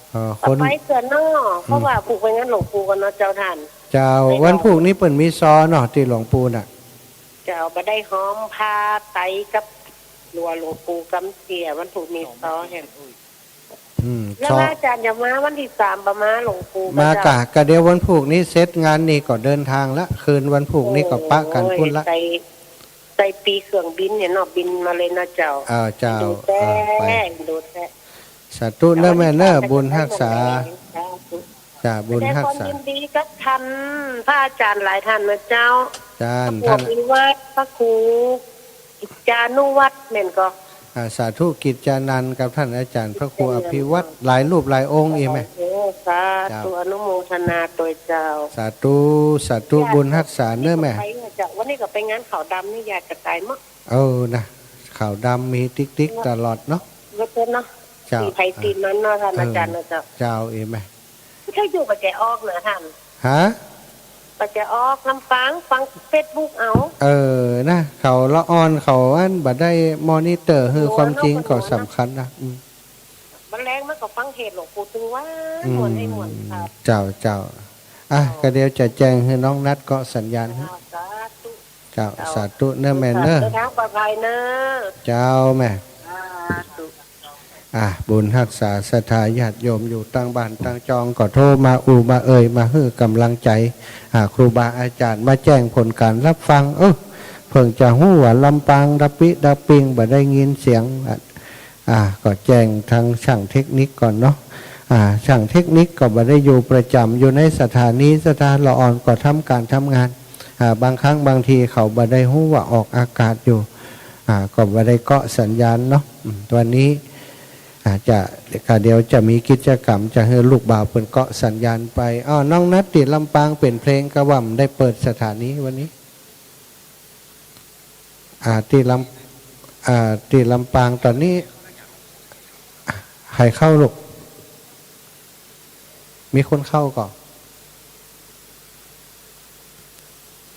ไปเกินนอเพราะว่าผูกไปงั้นหลวงปู่กันเนาะเจ้าท่านเจ้าวันพุธนี้เปิ่นมีซอเนาะที่หลวงปู่น่ะเจ้าบ่ได้หอมพาไตกับหลวงปู่กำเสียวันพุธมีซอเห็นแล้วอาจารย์จะมาวันที่3ประมาณหลวงปู่มากะเดี๋ยววันพุธนี้เสร็จงานนี้ก็เดินทางละคืนวันพุธนี้ก็ปะกันพุ่นละใส่ปีเครื่องบินเนี่ยเนาะบินมาเลยนะเจ้าเจ้าไปดูแท้สาธุเนอะแม่เนอะบุญรักษาจ้าบุญรักษายินดีกับท่านพระอาจารย์หลายท่านนะเจ้าท่านวิวัฒน์พระครูกิจจานุวัฒน์แม่นก็สาธุกิจจานันท์กับท่านอาจารย์พระครูอภิวัตรหลายรูปหลายองค์อีไหมสาธุอนุโมทนาตัวเจ้าสาธุบุญรักษาเนื้อแม่วันนี้ก็ไปงานข่าวดำนี่อยากกระจายมั้งนะข่าวดำมีติ๊กตลอดเนาะก็เป็นเนาะตีไผ่ตีนั้นเนาะท่านอาจารย์นะเจ้าอีไหมไม่ใช่อยู่กับแกออกนะท่านฮะ ก็จะออกน้ำฟังเฟซบุ๊กเอา นะเขาละอ่อนเขาอันบัดได้มอนิเตอร์คือความจริงก็สำคัญนะมันแรงมันก็ฟังเหตุหลวงปู่ถึงว่าหมวนให้หมวนครับเจ้าก็เดี๋ยวจะแจ้งให้น้องนัดก็สัญญาณให้เจ้าสาธุเนื้อแม่เนื้อทางปลอดภัยเนื้อเจ้าแม่บุญรักษาศรัทธาญาติโยมอยู่ตั้งบ้านตั้งจองก็โทรมามามาฮื้อกำลังใจครูบาอาจารย์มาแจ้งผลการรับฟังเพิ่งจะหู้ว่าลำปางดับปิงบ่ได้ยินเสียงก็แจ้งทางช่างเทคนิคก่อนเนาะช่างเทคนิคก็บ่ได้อยู่ประจำอยู่ในสถานีสถานละอ่อนก็ทำการทำงานบางครั้งบางทีเขาบ่ได้หู้ว่าออกอากาศอยู่ก็บ่ได้เกาะสัญญาณเนาะวันนี้จะเดี๋ยวจะมีกิจกรรมจะให้ลูกบ่าวเปิดเกาะสัญญาณไปน้องนัดติดลำปางเป็นเพลงกระหว่ำได้เปิดสถานีวันนี้ที่ลำปางตอนนี้ให้เข้าลูกมีคนเข้าก่อน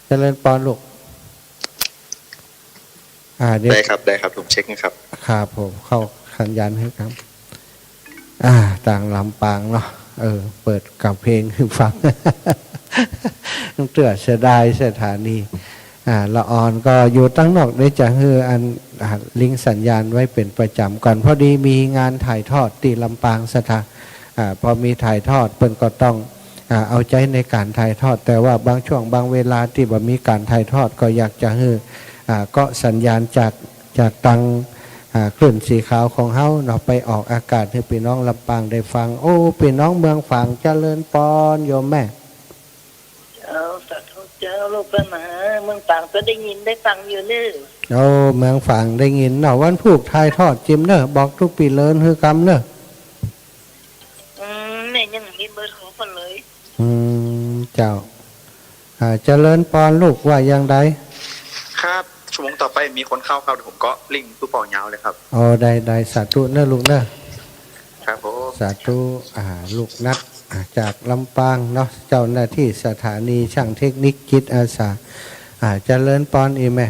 เจริญปอนลูกได้ครับผมเช็คนะครับครับผมเข้าสัญญาณให้ครับต่างลำปางเนาะเปิดกับเพลงให้ฟังต้องเตือนเสียดายสถานีละอ่อนก็อยู่ตั้งนอกได้จะอันลิงก์สัญญาณไว้เป็นประจำก่อนพอดีมีงานถ่ายทอดที่ลำปางสถานพอมีถ่ายทอดเปิ้นก็ต้องเอาใจในการถ่ายทอดแต่ว่าบางช่วงบางเวลาที่บ่มีการถ่ายทอดก็อยากจะก็สัญญาณจากตังคลื่นสีขาวของเฮาเนาะไปออกอากาศให้พี่น้องลำปางได้ฟังพี่น้องเมืองฝางเจริญปอนโยมแม่สาธุเจ้าลูกเป็นมหาเมืองฝางก็ได้ยินได้ฟังอยู่เน้อเมืองฝางได้ยินเนาะวันผูกถ่ายทอดจิมเนอะบอกทุกปีเลินคือกำเนอะแม่ยังมีเบอร์โทรคนเลยเจ้าเจริญปอนลูกว่าอย่างไรครับชั่วโมงต่อไปมีคนเข้าครับเดี๋ยวผมก็ลิงก์ผู้ปองยาวเลยครับได้สาธุเนอะลูกเนอะครับผมสาธุลูกนัดจากลำปางเนาะเจ้าหน้าที่สถานีช่างเทคนิคจิตอาสาเจริญปอนอีแม่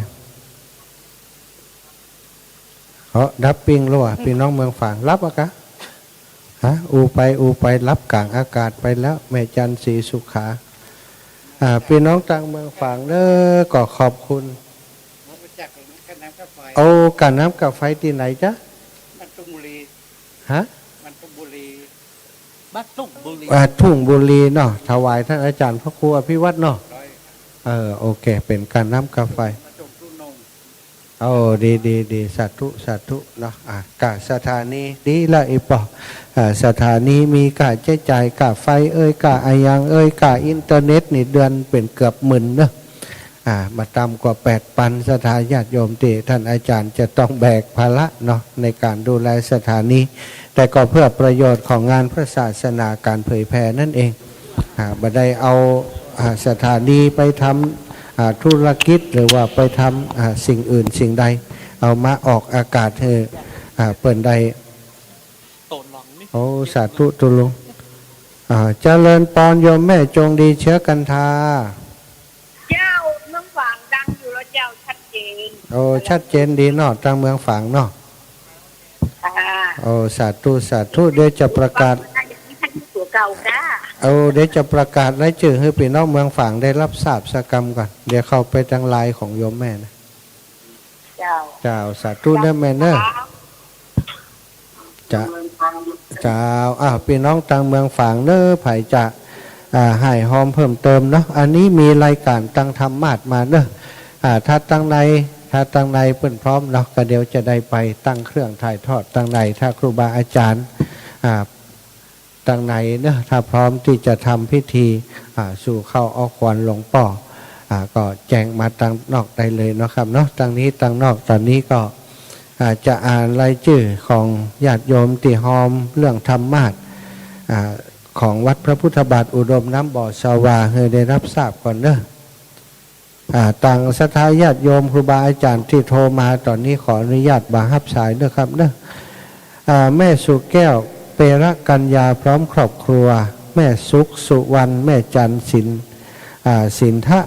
ดับปิงรั่วพี่น้องเมืองฝางรับอะกะอูไปรับกลางอากาศไปแล้วแม่จันทร์ศรีสุขาพี่น้องต่างเมืองฝางเด้อก็ขอบคุณการน้ำกับไฟที่ไหนจ๊ะบ้านทุ่งบุรีบ้านทุ่งบุรีทุ่งบุรีเนาะถวายท่านอาจารย์พระครูอภิวัตรเนาะโอเคเป็นการน้ำกับไฟดีสาธุเนาะกะสถานีดีละอีปสถานีมีกะใช้จ่ายกะไฟกะอายังกะอินเทอร์เน็ตนี่เดือนเป็นเกือบหมื่นเนาะมาต่ำกว่า8,000สถานญาติโยมที่ท่านอาจารย์จะต้องแบกภาระเนาะในการดูแลสถานีแต่ก็เพื่อประโยชน์ของงานพระศาสนาการเผยแผ่นั่นเองบ่ได้เอาสถานีไปทำธุรกิจหรือว่าไปทำสิ่งอื่นสิ่งใดเอามาออกอากาศเธอเปิดใดสาธุตุลุงเจริญปอนโยมแม่จงดีเชื้อกันทาเจ้าเมืองฝางดังอยู่แล้วเจ้าชัดเจนชัดเจนดีเนาะทางเมืองฝางเนาะสาธุเดี๋ยวจะประกาศเดี๋ยวจะประกาศรายชื่อให้พี่น้องเมืองฝางได้รับทราบสักกรรมก่อนเดี๋ยวเข้าไปทางไลน์ของโยมแม่นะเจ้าสาธุเด้อแม่เนอะเจ้าพี่น้องทางเมืองฝางเนอะไผ่จะให้หอมเพิ่มเติมเนาะอันนี้มีรายการตั้งธรรมาสมาเนอะถ้าตั้งในเพิ่นพร้อมเนาะก็เดี๋ยวจะได้ไปตั้งเครื่องถ่ายทอดตั้งในถ้าครูบาอาจารย์ตั้งในเนอะถ้าพร้อมที่จะทำพิธีสู่เข้าออกควันหลวงป่อก็แจ้งมาตั้งนอกได้เลยเนาะครับเนาะตั้งนี้ตั้งนอกตอนนี้ก็จะอ่านรายชื่อของญาติโยมที่หอมเรื่องธรรมาสของวัดพระพุทธบาทอุดมน้ำบ่อสวาให้ได้รับทราบก่อนเนอะต่างศรัทธาญาติโยมครูบาอาจารย์ที่โทรมาตอนนี้ขออนุญาตบาฮับสายเนอะครับเนอะแม่สุแก้วเปรกัญญาพร้อมครอบครัวแม่สุขสุวรรณแม่จันทร์ศิลป์ สินทะ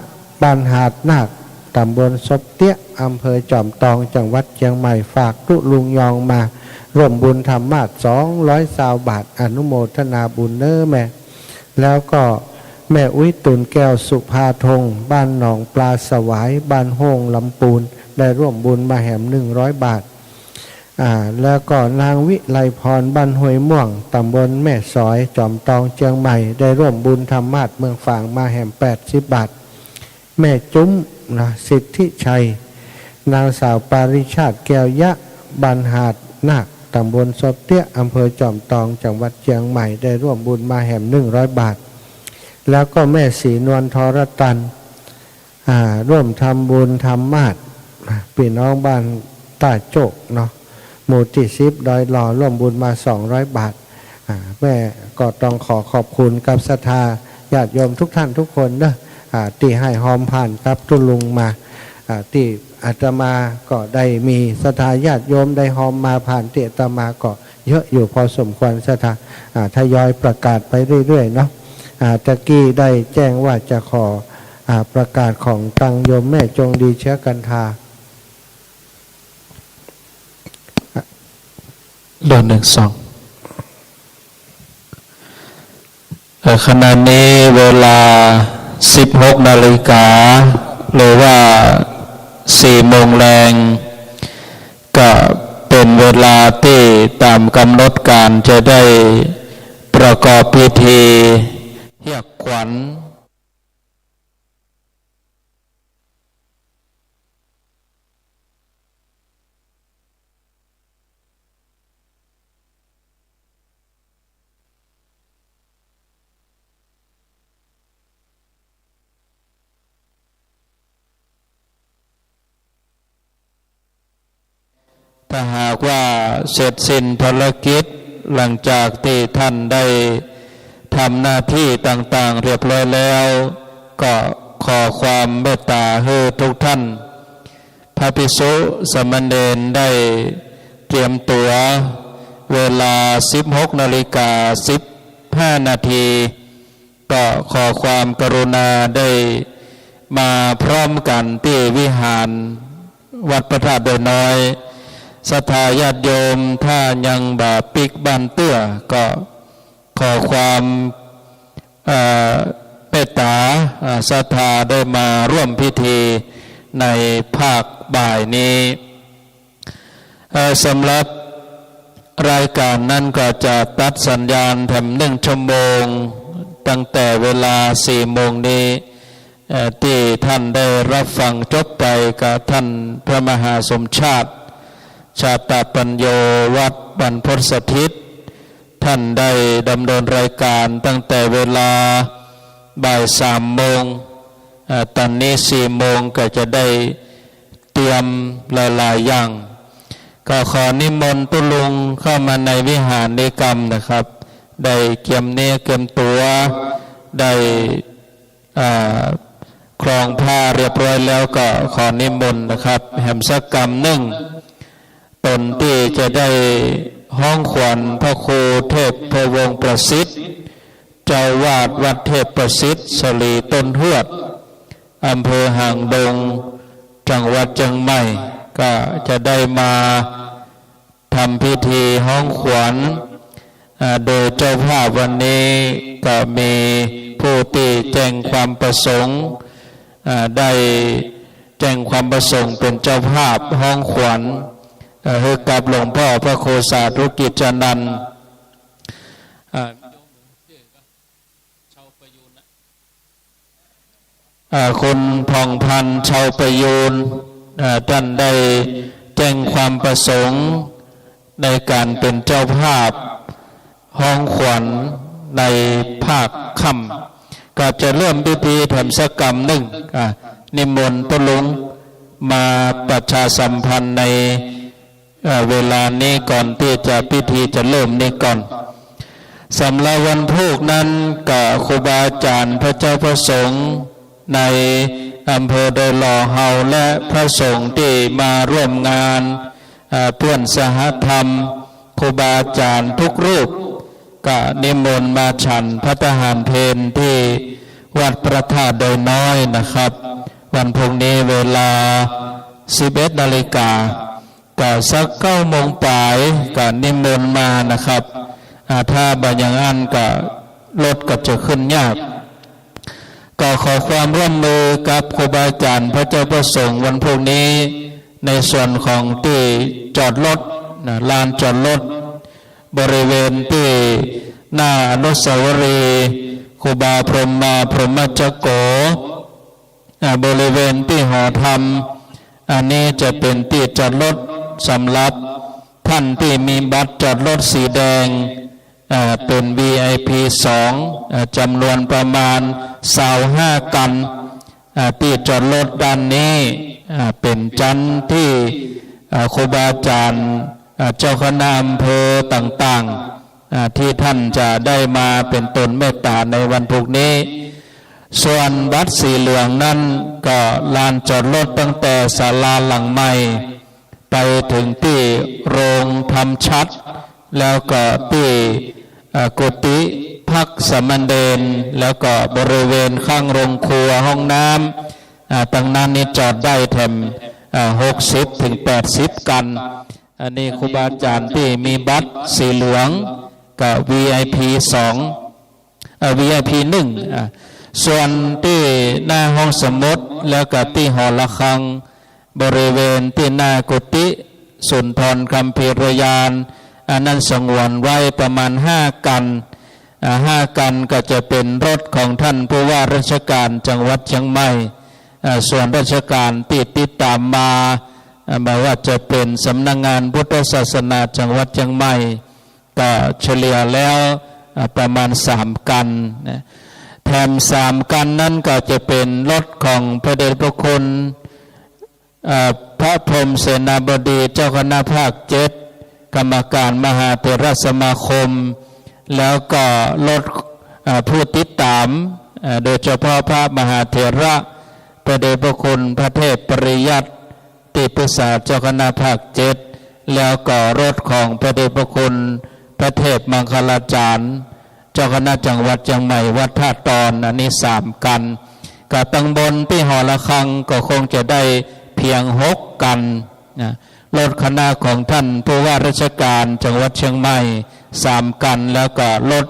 บ้านหาดนาคตำบลซบเตี้ยอำเภอจอมตองจังหวัดเชียงใหม่ฝากตุลุงยองมาร่วมบุญธรรมาส200 บาทอนุโมทนาบุญเน้อแม่แล้วก็แม่อุ้ยตุนแก้วสุภาธงบ้านหนองปลาสวายบ้านโฮงลำปูนได้ร่วมบุญมาแหม100 บาทแล้วก็นางวิไลพรบ้านห้วยม่วงตำบลแม่สอยจอมตองเชียงใหม่ได้ร่วมบุญธรรมาสเมืองฝางมาแหม80 บาทแม่จุ้มนะสิทธิชัยนางสาวปาริชาติแก้วยะบ้านหาดนาคตำบลซบเตี้ยอำเภอจอมตองจังหวัดเชียงใหม่ได้ร่วมบุญมาแหม100 บาทแล้วก็แม่ศรีนวลทรตันร่วมทำบุญธรรมาสพี่น้องบ้านตาโจกเนาะหมู่ที่10ดอยหล่อร่วมบุญมา200 บาทแม่ก็ต้องขอบคุณกับศรัทธาญาติโยมทุกท่านทุกคนเนอะที่ให้หอมผ่านครับตุลุงมาที่อาตมาก็ได้มีศรัทธาญาติโยมได้หอมมาผ่านที่อาตมาก็เยอะอยู่พอสมควรศรัทธาทยอยประกาศไปเรื่อยๆเนาะตะกี้ได้แจ้งว่าจะขอประกาศของตังโยมแม่จงดีเชื้อกันทาเดิน1 2ขณะนี้เวลา16 นาฬิกาหรือว่า4 โมงแรงก็เป็นเวลาที่ตามกำหนดการจะได้ประกอบพิธีเรียกขวัญถ้าหากว่าเสร็จสิ้นภารกิจหลังจากที่ท่านได้ทำหน้าที่ต่างๆเรียบร้อยแล้วก็ขอความเมตตาให้ทุกท่านพระภิกษุสามเณรได้เตรียมตัวเวลา 16:15 นาทีก็ขอความกรุณาได้มาพร้อมกันที่วิหารวัดพระธาตุดอยน้อยศรัทธาญาติโยมถ้ายังบ่ปิกบ้านเตื้อก็ขอความเมตตาศรัทธาได้มาร่วมพิธีในภาคบ่ายนี้สำหรับรายการนั้นก็จะตัดสัญญาณแถม1 ชั่วโมงตั้งแต่เวลา4 โมงนี้ที่ท่านได้รับฟังจบไปกับท่านพระมหาสมชาติชาตปัญโยวัดบรรพตสถิตท่านได้ดำเนินรายการตั้งแต่เวลาบ่าย 3 โมงตอนนี้4 โมงก็จะได้เตรียมหลายๆอย่างก็ขอนิมนต์ตุลุงเข้ามาในวิหารนิกรรมนะครับได้เกียมเนื้อเกียมตัวได้ครองผ้าเรียบร้อยแล้วก็ขอนิมนต์นะครับแห่มสักกรรม1ตนที่จะได้ห้องขวัญพระครูเทพพวงประสิทธิ์เจ้าวาดวัดเทพประสิทธิ์สลีต้นหวดอำเภอหางดงจังหวัดเชียงใหม่ก็จะได้มาทำพิธีห้องขวัญโดยเจ้าภาพวันนี้ก็มีผู้ที่แจ้งความประสงค์ได้แจ้งความประสงค์เป็นเจ้าภาพห้องขวัญให้กับหลวงพ่อพระโคสาธุกิจจนันท์คุณพองพันธ์ชาวประยูนท่านได้แจ้งความประสงค์ในการเป็นเจ้าภาพห้องขวัญในภาคค่ำก็จะเริ่มพิธีทำสักกรรม1นิมนต์ตุลุงมาประชาสัมพันธ์ในเวลานี้ก่อนที่จะพิธีจะเริ่มนี้ก่อนสำหรับวันพุธนั้นก็ครูบาอาจารย์พระเจ้าพระสงฆ์ในอำเภอดอยหล่อเฮาและพระสงฆ์ที่มาร่วมงานเพื่อนสหธรรมครูบาอาจารย์ทุกรูปก็นิมนต์มาฉันพระทหารเพลที่ วัดพระธาตุดอยน้อยนะครับ วันพรุ่งนี้เวลา 11 นาฬิกาก็สัก9 โมงปลายก็นิมนต์มานะครับถ้าบัญญัติอันก็รถก็จะขึ้นยากก็ขอความร่วมมือกับครูบาอาจารย์พระเจ้าประสงค์วันพรุ่งนี้ในส่วนของที่จอดรถลานจอดรถบริเวณที่หน้าอนุสาวรีย์ครูบาพรหมาพรหมจักโกบริเวณที่หอธรรมอันนี้จะเป็นที่จอดรถสำหรับท่านที่มีบัตรจอดรถสีแดงเป็น VIP 2จำนวนประมาณ25 กันที่จอดรถด้านนี้เป็นจันที่ครูบาอาจารย์เจ้าคณะอำเภอต่างๆที่ท่านจะได้มาเป็นตนเมตตาในวันพรุ่งนี้ส่วนบัตรสีเหลืองนั้นก็ลานจอดรถตั้งแต่ศาลาหลังใหม่ไปถึงที่โรงธรรมชัดแล้วก็ที่กุฏิพักสมณเณรแล้วก็บริเวณข้างโรงครัวห้องน้ำตั้งนั้นนี่จอดได้แถม60 ถึง 80 กันอันนี้ครูบาอาจารย์ที่มีบัตรสีเหลืองกับ VIP 2 VIP 1ส่วนที่หน้าห้องสมุดแล้วก็ที่หอระฆังบริเวณที่หน้ากุฏิสุนทรคัมภีรยานอันนั้นสงวนไว้ประมาณ5 กัน5 กันก็จะเป็นรถของท่านผู้ว่าราชการจังหวัดเชียงใหม่ส่วนราชการติดตามมาไม่ว่าจะเป็นสำนักงานพุทธศาสนาจังหวัดเชียงใหม่ก็เฉลี่ยแล้วประมาณ3 กันแถม3 กันนั้นก็จะเป็นรถของพระเดชพระคุณพระพรหมเสนาบดีเจ้าคณะภาค7กรรมการมหาเถรสมาคมแล้วก็รถผู้ติดตามโดยเฉพาะพระมหาเถระพระเดชพระคุณพระเทพปริยัติติปรึกษาเจ้าคณะภาค7แล้วก็รถของพระเดชพระคุณพระเทพมังคลาจารย์เจ้าคณะจังหวัดเชียงใหม่วัดท่าตอนอันนี้3 กันกับตังบนที่หอระฆังก็คงจะได้เพียง6 กันรถคณะของท่านผู้ว่าราชการจังหวัดเชียงใหม่3 กันแล้วก็รถ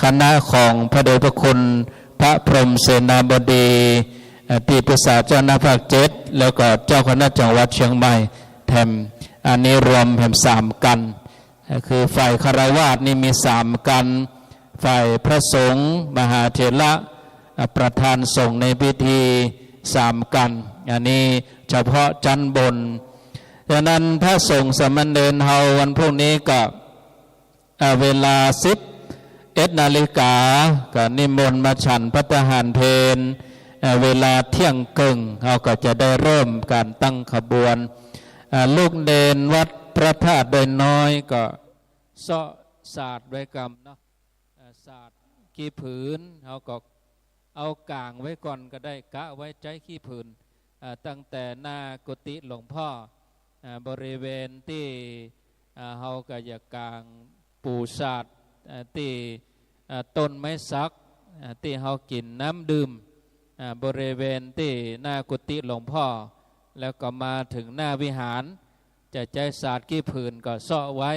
คณะของพระเดชพระคุณพระพรหมเสนาบดีที่ปรึกษาเจ้าคณะภาค7แล้วก็เจ้าคณะจังหวัดเชียงใหม่แถมอันนี้รวมแถม3 กันคือฝ่ายคฤหัสถ์นี่มี3 กันฝ่ายพระสงฆ์มหาเถระประธานสงฆ์ในพิธี3 กันอันนี้เฉพาะชั้นบนดังนั้นพระสงฆ์สมณเณรเฮาวันพรุ่งนี้ก็เวลา11 นาฬิกาก็นิมนต์มาฉันภัตตาหารเพลเวลาเที่ยงครึ่งเราก็จะได้เริ่มการตั้งขบวนลูกเนนวัดพระธาตุดอยน้อยก็เสาะศาสตร์ไว้กรรมเนาะศาสตร์ขี้ผืนเราก็เอากลางไว้ก่อนก็ได้กะไว้ใจขี้ผืนตั้งแต่หน้ากุฏิหลวงพ่อบริเวณที่เฮาก็อยากกลางปูศาสตร์ที่ต้นไม้สักที่เฮากินน้ำดื่มบริเวณที่หน้ากุฏิหลวงพ่อแล้วก็มาถึงหน้าวิหารจะใจศาสตร์ขี้ผืนก็เสาะไว้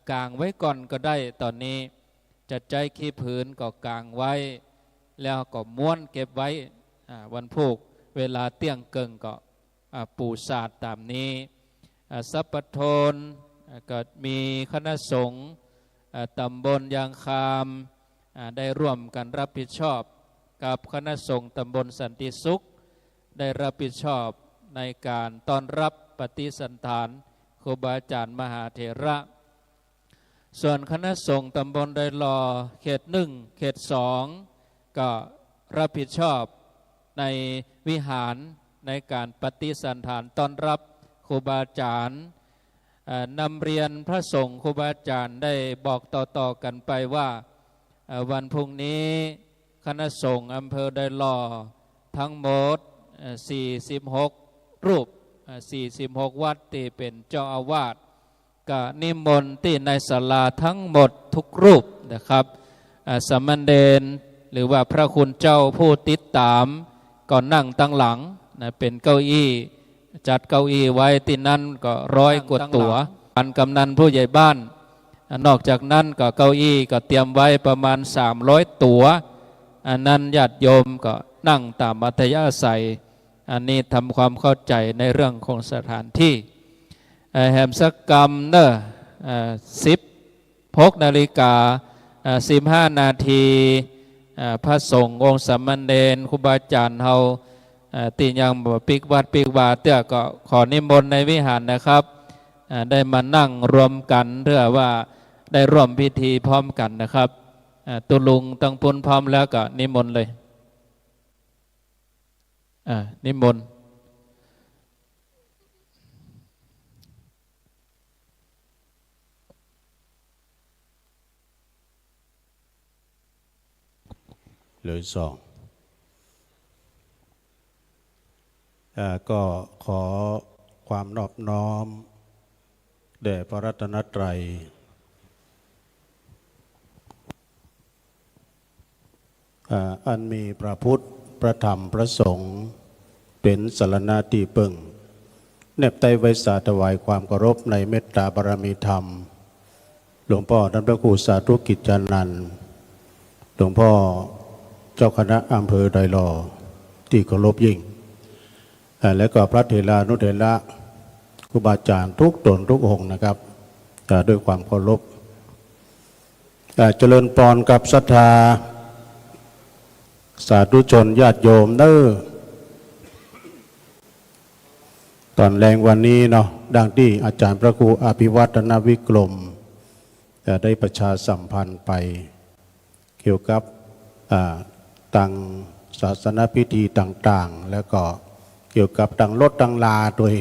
กลางไว้ก่อนก็ได้ตอนนี้จะใจขี้ผืนก็กลางไว้แล้วก็ม้วนเก็บไว้วันพุธเวลาเที่ยงเกิงก็ปูศาสตร์ตามนี้สัพพโทนก็มีคณะสงฆ์ตำบลยางคามได้ร่วมกันรับผิดชอบกับคณะสงฆ์ตำบลสันติสุขได้รับผิดชอบในการต้อนรับปฏิสันถานครูบาอาจารย์มหาเถระส่วนคณะสงฆ์ตำบลดอยหล่อเขต1 เขต 2ก็รับผิดชอบในวิหารในการปฏิสันถานต้อนรับครูบาอาจารย์นำเรียนพระสงฆ์ครูบาอาจารย์ได้บอกต่อๆกันไปว่าวันพรุ่งนี้คณะสงฆ์อำเภอดอยหล่อทั้งหมด46 รูป46 วัดที่เป็นเจ้าอาวาสก็นิมนต์ที่ในศาลาทั้งหมดทุกรูปนะครับสามเณร หรือว่าพระคุณเจ้าผู้ติดตามก็นั่งตั้งหลังนะเป็นเก้าอี้จัดเก้าอี้ไว้ที่นั่นก็100 กว่าตั๋วอันกำนันผู้ใหญ่บ้านนอกจากนั้นก็เก้าอี้ก็เตรียมไว้ประมาณ300 ตั๋วอันนั้นญาติโยมก็นั่งตามอัธยาศัยอันนี้ทำความเข้าใจในเรื่องของสถานที่แหมสักกรรมเนอะ16 นาฬิกา15 นาทีพระสงฆ์องค์สามเณรครูบาอาจารย์เฮาตียังปิกวัดปิกวาเตื้อก็ขอนิมนต์ในวิหารนะครับได้มานั่งรวมกันเพื่อว่าได้ร่วมพิธีพร้อมกันนะครับตุลุงตั้งปุนพร้อมแล้วก็นิมนต์เลยนิมนต์เลยสองก็ขอความนอบน้อมแด่พระรัตนตรัยอันมีพระพุทธพระธรรมพระสงฆ์เป็นสรณะที่พึ่งเนบไตรไว้สาถวายความเคารพในเมตตาบารมีธรรมหลวงพ่อท่านพระครูสาธุกิจจานันท์หลวงพ่อเจ้าคณะอำเภอดอยหล่อที่เคารพยิ่งและก็พระเถรานุเถระครูบาอาจารย์ทุกตนทุกองค์นะครับด้วยความเคารพเจริญพรกับศรัทธาสาธุชนญาติโยมเด้อตอนแรงวันนี้เนาะดังที่อาจารย์พระครูอภิวัฒนวิกรมได้ประชาสัมพันธ์ไปเกี่ยวกับต่างศาสนพิธีต่างๆแล้วก็เกี่ยวกับต่างรถต่างลาโดย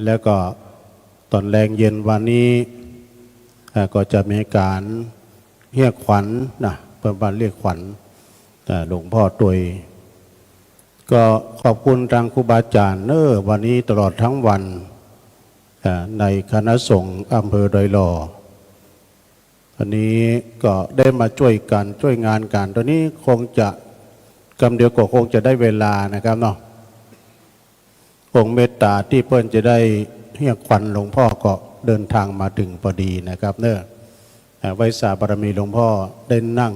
แล้วก็ตอนแรงเย็นวันนี้ก็จะมีการเรียกขวัญนะเพิ่มการเรียกขวัญหลวงพ่อตัวยก็ขอบคุณทางครูบาอาจารย์วันนี้ตลอดทั้งวันในคณะสงฆ์อำเภอดอยหล่ออันนี้ก็ได้มาช่วยกันช่วยงานกันตอนนี้คงจะกำเดียวก็คงจะได้เวลานะครับเนาะองค์เมตตาที่เพิ่นจะได้เรียกขวัญหลวงพ่อก็เดินทางมาถึงพอดีนะครับเนอะไว้สาบารมีหลวงพ่อได้นั่ง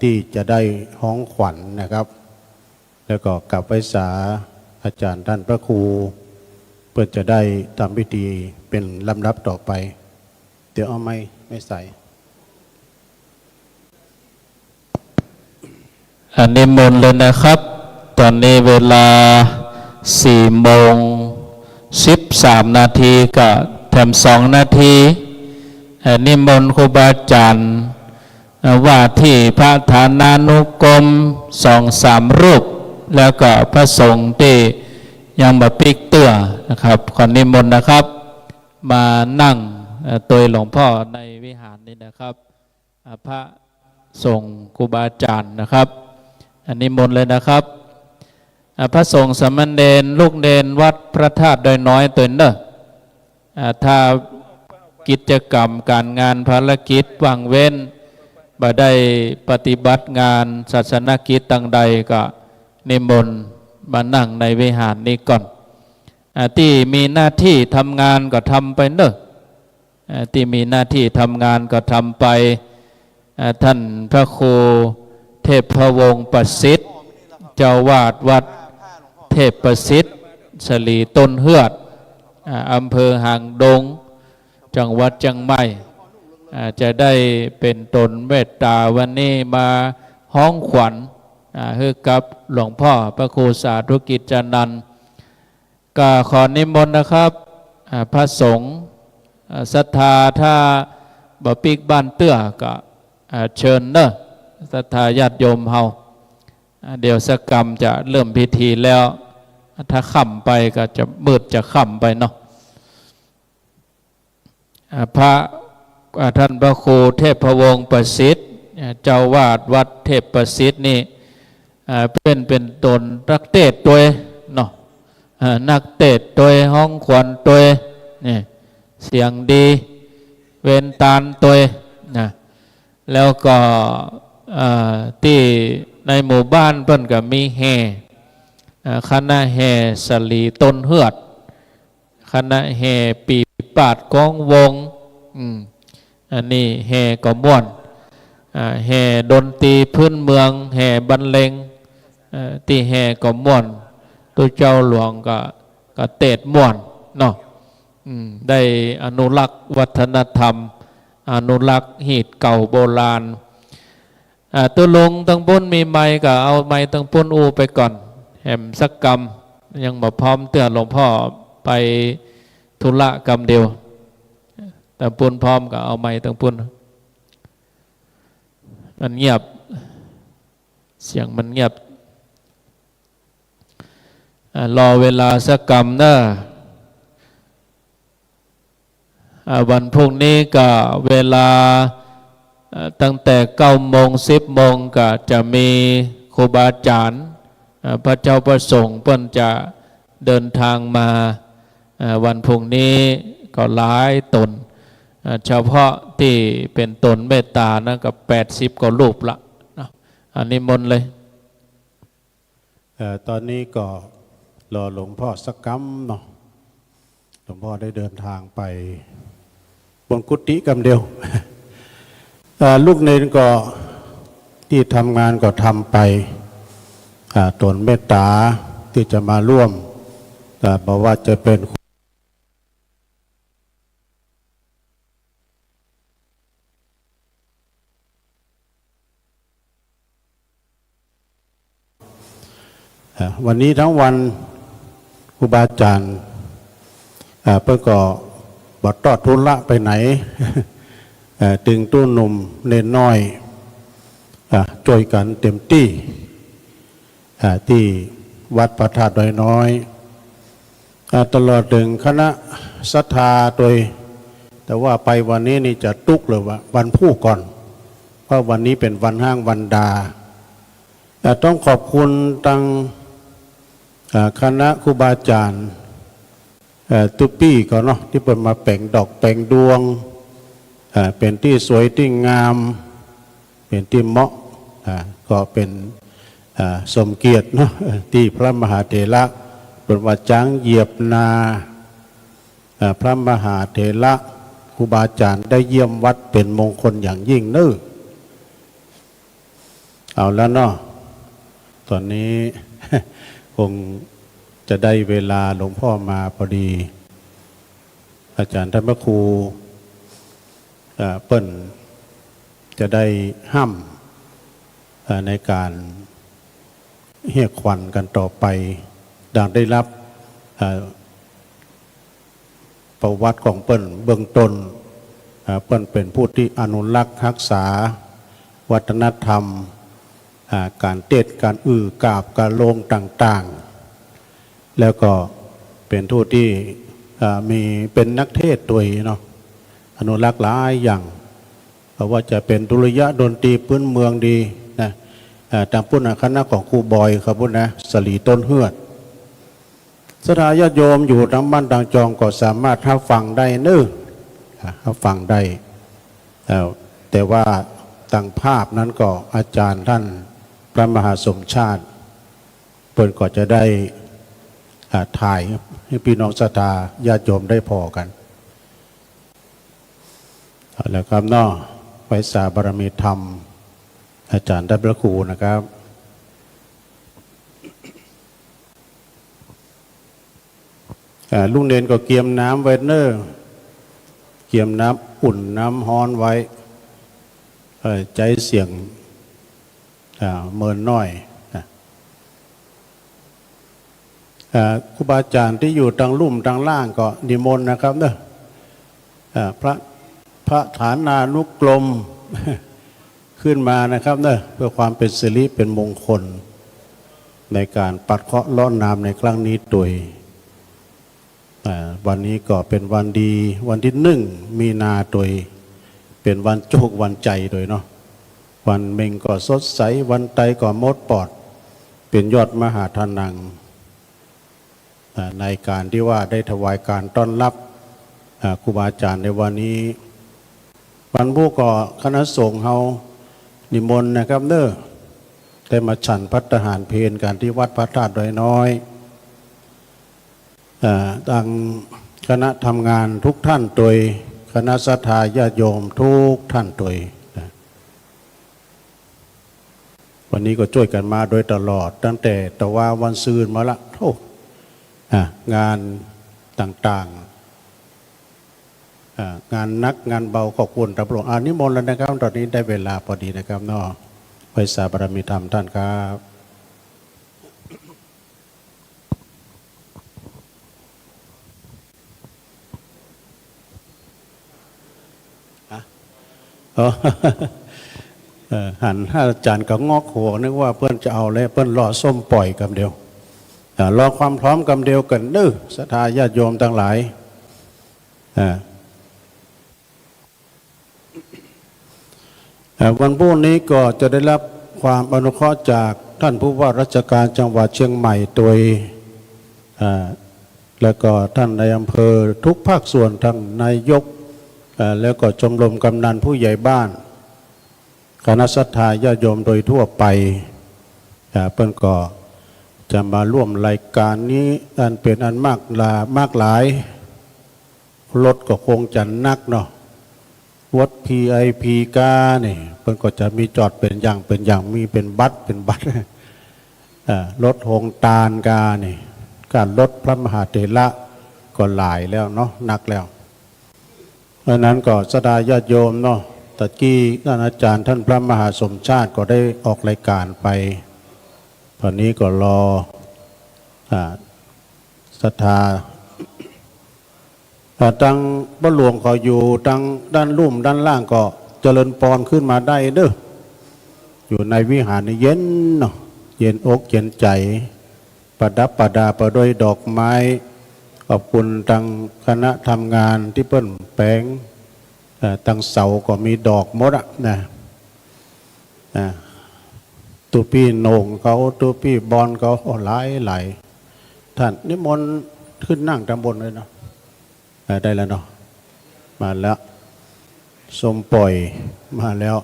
ที่จะได้ห้องขวัญนะครับแล้วก็กลับไว้สาอาจารย์ท่านพระครูเพื่อจะได้ทำพิธีเป็นลำดับต่อไปเดี๋ยวเอาไม่ใส่นิมนต์เลยนะครับตอนนี้เวลา4:13 นาทีกับแถม2 นาทีนิมนต์ครูบาอาจารย์ว่าที่พระฐานานุกรม2-3 รูปแล้วก็พระสงฆ์ที่ยังมาปิกเตื้อนะครับขอนิมนต์นะครับมานั่งตัวหลวงพ่อในวิหารนี้นะครับพระสงฆ์ครูบาอาจารย์นะครับนิมนต์เลยนะครับพระสงฆ์สามเณรลูกเณรวัดพระธาตุดอยน้อยตัวเนอะถ้ากิจกรรมการงานภารกิจว่างเว้นบ่ได้ปฏิบัติงานศาสนกิจต่างใดก็นิมนต์มานั่งในวิหารนี้ก่อนที่มีหน้าที่ทำงานก็ทำไปเนอะที่มีหน้าที่ทำงานก็ทำไปท่านพระครูเทพพวงศ์ประสิทธิ์เจ้าวาดวัดเทพประสิทธิ์สลีต้นเฮือดอำเภอหางดงจังหวัดเชียงใหม่จะได้เป็นตนเมตตาวันนี้มาห้องขวัญให้กับหลวงพ่อพระครูสาธุกิจจานันท์ก็ขอนิมนต์นะครับพระสงฆ์ศรัทธาถ้าบ่ปิกบ้านเตื้อก็เชิญเนอะศรัทธาญาติโยมเฮาเดี๋ยวสักกรรมจะเริ่มพิธีแล้วถ้าค่ำไปก็จะมืดจะค่ำไปเนาะพระท่านพระครูเทพพวงศ์ประสิทธิ์เจ้าวาดวัดเทพประสิทธิ์นี่เป็นตนนักเตะตัวเนาะนักเตะตัวห้องขวัญตัวนี่เสียงดีเวนตานตัวนะ แล้วก็ที่ในหมู่บ้านเพิ่นก็มีแห่คณะแห่สลีต้นเฮือดคณะแห่ปีปาดกองวงอันนี้แห่ก็ม่วนแห่ดนตรีพื้นเมืองแห่บรรเลงที่แห่ก็ม่วนตัวเจ้าหลวงก็เตดม่วนเนาะได้อนุรักษ์วัฒนธรรมอนุรักษ์หีดเก่าโบราณตัวลงตั้งปุ้นมีไม้ก็เอาไม้ตั้งปุ้นอูไปก่อนแหมสักกรรมยังบ่พร้อมเตือนหลวงพ่อไปธุระกรรมเดียวแต่ปุ้นพร้อมก็เอาไม้ตั้งปุ้นมันเงียบเสียงมันเงียบรอเวลาสักกรรมนะวันพรุ่งนี้ก็เวลาตั้งแต่9 โมง 10 โมงก็จะมีครูบาอาจารย์พระเจ้าประสงค์เพิ่นจะเดินทางมาวันพรุ่งนี้ก็หลายตนเฉพาะที่เป็นตนเมตตานะก็80 กว่ารูปละอันนี้มนเลยตอนนี้ก็รอหลวงพ่อสักกำเนาะหลวงพ่อได้เดินทางไปบนกุฏิกำเดียว ลูกเนรก็ที่ทำงานก็ทำไปตนเมตตาที่จะมาร่วมบอกว่าจะเป็นวันนี้ทั้งวันครูบาอาจารย์เพื่อก็บอดตอดทุนละไปไหน ตึงตู้หนุ่มเน้นน้อยช่วยกันเต็มที่ที่วัดพระธาตุดอยน้อยตลอดถึงคณะศรัทธาโดยแต่ว่าไปวันนี้นี่จะตุกเลยว่าวันผู้ก่อนเพราะวันนี้เป็นวันห้างวันดาต้องขอบคุณตั้งคณะครูบาอาจารย์ตุปี้ก็เนาะที่เปิดมาแป่งดอกแป่งดวงเป็นที่สวยที่งามเป็นที่เหมาะก็เป็นสมเกียรติเนาะที่พระมหาเถระเป็นว่าจ้างเหยียบนาพระมหาเถระครูบาอาจารย์ได้เยี่ยมวัดเป็นมงคลอย่างยิ่งเน้อเอาแล้วเนาะตอนนี้ คงจะได้เวลาหลวงพ่อมาพอดีอาจารย์ท่านพระครูเปิ้นจะได้ห้ามในการเฮียขวัญกันต่อไปดังได้รับประวัติของเปิ้นเบื้องต้นเปิ้นเป็นผู้ที่อนุรักษ์รักษาวัฒนธรรมการเต้นการกาบการโลงต่างๆแล้วก็เป็นผู้ที่มีเป็นนักเทศตัวเนาะอนุรักษ์หลายอย่างเพราะว่าจะเป็นดุริยะดนตรีพื้นเมืองดีนะตามพุทธคณะของครูบอยครับพุทธนะสลีต้นเฮือดสถาญาติโยมอยู่ทั้งบ้านต่างจองก็สามารถรับฟังได้เนื้อรับฟังได้แต่ว่าต่างภาพนั้นก็อาจารย์ท่านพระมหาสมชาติเปิดก็จะได้ถ่ายให้พี่น้องศรัทธาญาติโยมได้พอกันแล้วครับน้อไว้สาบารมีธรรมอาจารย์ได้พระครูนะครับลุงเนนก็เกียมน้ำไว้เนอร์เกียมน้ำอุ่นน้ำฮ้อนไว้ใจเสียงเมินน้อยครูบาอาจารย์ที่อยู่ทางลุ่มทางล่างก็นิมนต์นะครับเนอะพระฐานานุกรม ขึ้นมานะครับเนอะเพื่อความเป็นสิริเป็นมงคลในการปัดเคราะห์ล้อนนามในครั้งนี้โดยวันนี้ก็เป็นวันดีวันที่1 มีนาโดยเป็นวันโชควันใจโดยเนาะวันเมงก็สดใสวันไตก็มดปอดเป็นยอดมหาทานังในการที่ว่าได้ถวายการต้อนรับครูบาอาจารย์ในวันนี้ วันผู้ก่อคณะสงฆ์เฮานิมนต์นะครับเด้อได้มาฉันภัตตาหารเพลกันที่วัดพระธาตุดอยน้อยดังคณะทำงานทุกท่านโดยคณะศรัทธาญาติโยมทุกท่านโดยวันนี้ก็ช่วยกันมาโดยตลอดตั้งแต่แต่ว่าวันซืนมาละโอ้งานต่างๆงานนักงานเบาขอบคุณรับรองนิมนต์แล้วนะครับตอนนี้ได้เวลาพอดีนะครับเนาะไปสาบารมีธรรมท่านครับหันถ้าอาจารย์ก็งอกหัวนึกว่าเพื่อนจะเอาเลยเพื่อนรอส้มปล่อยกำเดียวรอความพร้อมกำเดียวกันเด้อศรัทธาญาติโยมทั้งหลายวันพรุ่งนี้ก็จะได้รับความอนุเคราะห์จากท่านผู้ว่าราชการจังหวัดเชียงใหม่โดยแล้วก็ท่านในอำเภอทุกภาคส่วนทั้งนายกแล้วก็ชมรมกำนันผู้ใหญ่บ้านคณะศรัทธาญาติโยมโดยทั่วไปเพิ่นก็จะมาร่วมรายการนี้อันเป็นอันมากหลายรถก็คงจะนักเนาะวัด PIP กาเนี่ยเพิ่นก็จะมีจอดเป็นอย่างมีเป็นบัสรถหงตาลกาเนี่ยการรถพระมหาเถระก็หลายแล้วเนาะนักแล้วเพราะนั้นก็ศรัทธาญาติโยมเนาะตะกี้ท่านอาจารย์ท่านพระมหาสมชาติก็ได้ออกรายการไปตอนนี้ก็รอศรัทธาตั้งพระหลวงเขาอยู่ตั้งด้านลุ่มด้านล่างก็เจริญปอนขึ้นมาได้เด้ออยู่ในวิหารนี่เย็นเนาะเย็นอกเย็นใจประดับประดาประด้วยดอกไม้ขอบคุณทางคณะทำงานที่เปิ้นแปลงตั้งเสาก็มีดอกมดนะตัวพี่โหน่งเขาตัวพี่บอลเขาหลายท่านนิมนต์ขึ้นนั่งตำบลเลยเนาะได้แล้วเนาะมาแล้วสมปล่อยมาแล้ว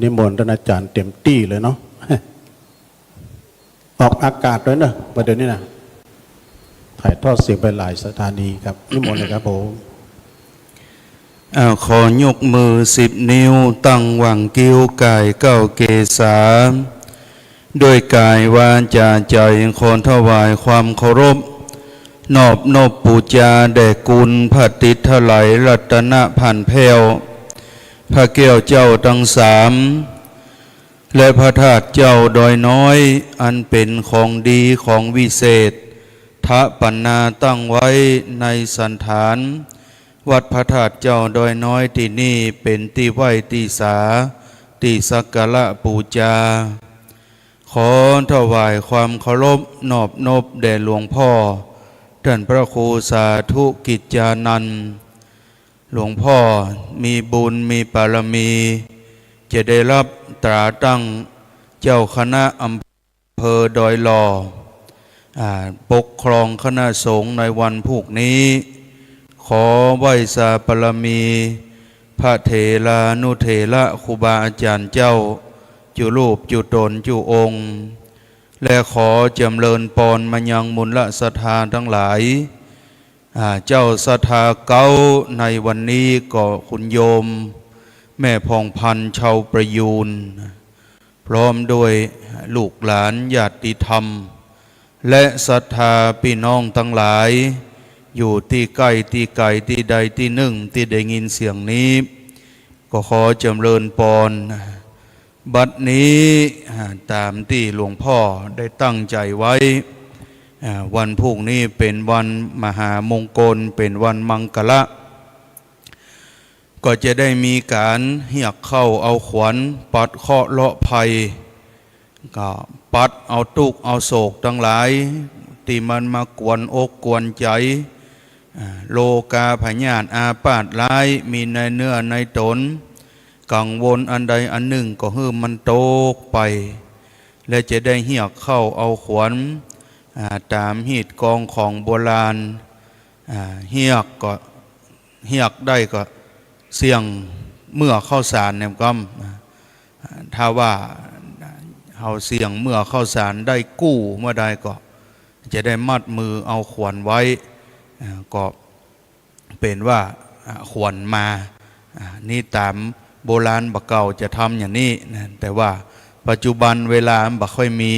นิมนต์ท่านอาจารย์เต็มที่เลยเนาะออกอากาศด้วยเนอะประเดี๋ยวนี้นะถ่ายทอดเสียงไปหลายสถานีครับนิมนต์เลยครับผมขอยกมือ10 นิ้วตั้งหวังกิ้วกายเก้าเกษาด้วยกายวาจาใจขอถวายความเคารพนอบปูจาแด่คุณพระติถไหลรัตนพันแพ้วพระแก้วเจ้าทั้งสามและพระธาตุเจ้าดอยน้อยอันเป็นของดีของวิเศษทะปันนาตั้งไว้ในสันฐานวัดพระธาตุเจ้าดอยน้อยที่นี่เป็นที่ไหว้ที่สาที่สักการะปูจาขอถวายความเคารพนอบแด่หลวงพ่อท่านพระครูสาธุกิจจานันท์หลวงพ่อมีบุญมีบารมีจะได้รับตราตั้งเจ้าคณะอำเภอดอยหล่อปกครองคณะสงฆ์ในวันพรุ่งนี้ขอไหว้สาบารมีพระเถรานุเถระครูบาอาจารย์เจ้าจุรูปจุตนจุองค์และขอจำเริญปอนมายังมูลศรัทธาทั้งหลายเจ้าศรัทธาเก้าในวันนี้ก็คุณโยมแม่พองพันธ์ชาวประยูนพร้อมด้วยลูกหลานญาติธรรมและศรัทธาพี่น้องทั้งหลายอยู่ที่ใกล้ที่ไกลที่ใดที่หนึ่งที่ได้ยินเสียงนี้ก็ขอจำเริญปอนบัดนี้ตามที่หลวงพ่อได้ตั้งใจไว้วันพรุ่งนี้เป็นวันมหามงคลเป็นวันมังกละก็จะได้มีการเรียกเข้าเอาขวัญปัดเคราะห์เลาะภัยก็ปัดเอาทุกข์เอาโศกทั้งหลายที่มันมากวนอกกวนใจโลกาพยาธิอาพาธร้ายมีในเนื้อในตนกังวลอันใดอันหนึ่งก็ให้มันตกไปและจะได้เรียกเข้าเอาขวัญ ตามหีดกองของโบราณเฮียกได้ก็เสี่ยงเมื่อเข้าสารเนี่ยก็ถ้าว่าเฮาเสี่ยงเมื่อเข้าสารได้กู้เมื่อใดก็จะได้มัดมือเอาขวัญไว้ก็เป็นว่าขวัญมานี่ตามโบราณบักเก่าจะทำอย่างนี้นะแต่ว่าปัจจุบันเวลาบักค่อยมี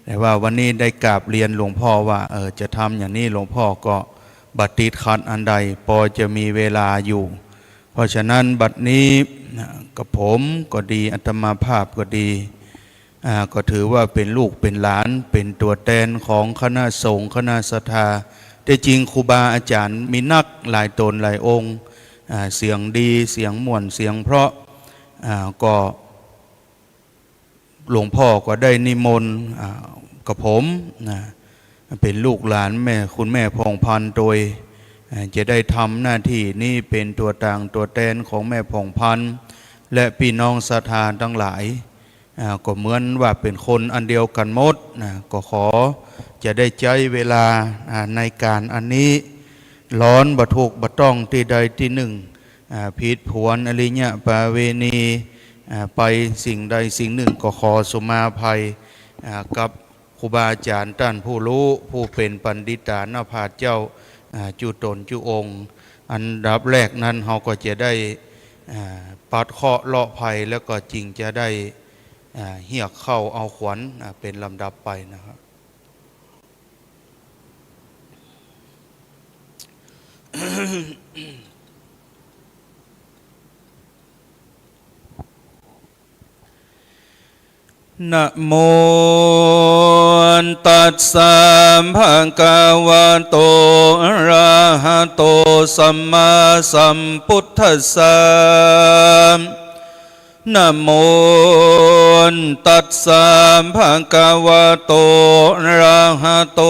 แต่ว่าวันนี้ได้กราบเรียนหลวงพ่อว่าจะทำอย่างนี้หลวงพ่อก็บัดติดขัดอันใดพอจะมีเวลาอยู่เพราะฉะนั้นบัดนี้กับผมก็ดีอาตมาภาพก็ดีก็ถือว่าเป็นลูกเป็นหลานเป็นตัวแทนของคณะสงฆ์คณะศรัทธาแต่จริงครูบาอาจารย์มีนักหลายตนหลายองค์เสียงดีเสียงม่วนเสียงเพราะก็หลวงพ่อก็ได้นิมนต์กับผมเป็นลูกหลานแม่คุณแม่พงพันธ์โดยจะได้ทำหน้าที่นี้เป็นตัวต่างตัวแทนของแม่พงพันธ์และพี่น้องศรัทธาทั้งหลายก็เหมือนว่าเป็นคนอันเดียวกันหมดก็ขอจะได้ใจเวลาในการอันนี้ร้อนบะทุกบะต้องที่ใดที่หนึ่งผิดผวนอริยะปาเวณีไปสิ่งใดสิ่งหนึ่งก็ขอสุมาภัยกับครูบาอาจารย์ท่านผู้รู้ผู้เป็นปัณฑิตานาภาเจ้าจุตนจุองค์อันดับแรกนั้นเราก็จะได้ปัดเคราะห์เลาะภัยแล้วก็จริงจะได้เหี่ยเข้าเอาขวัญเป็นลำดับไปนะครับ นะโมตัสสะภะคะวะโตอะระหะโตสัมมาสัมพุทธัสสะนะโมตัสสะภะคะวะโตอะระหะโต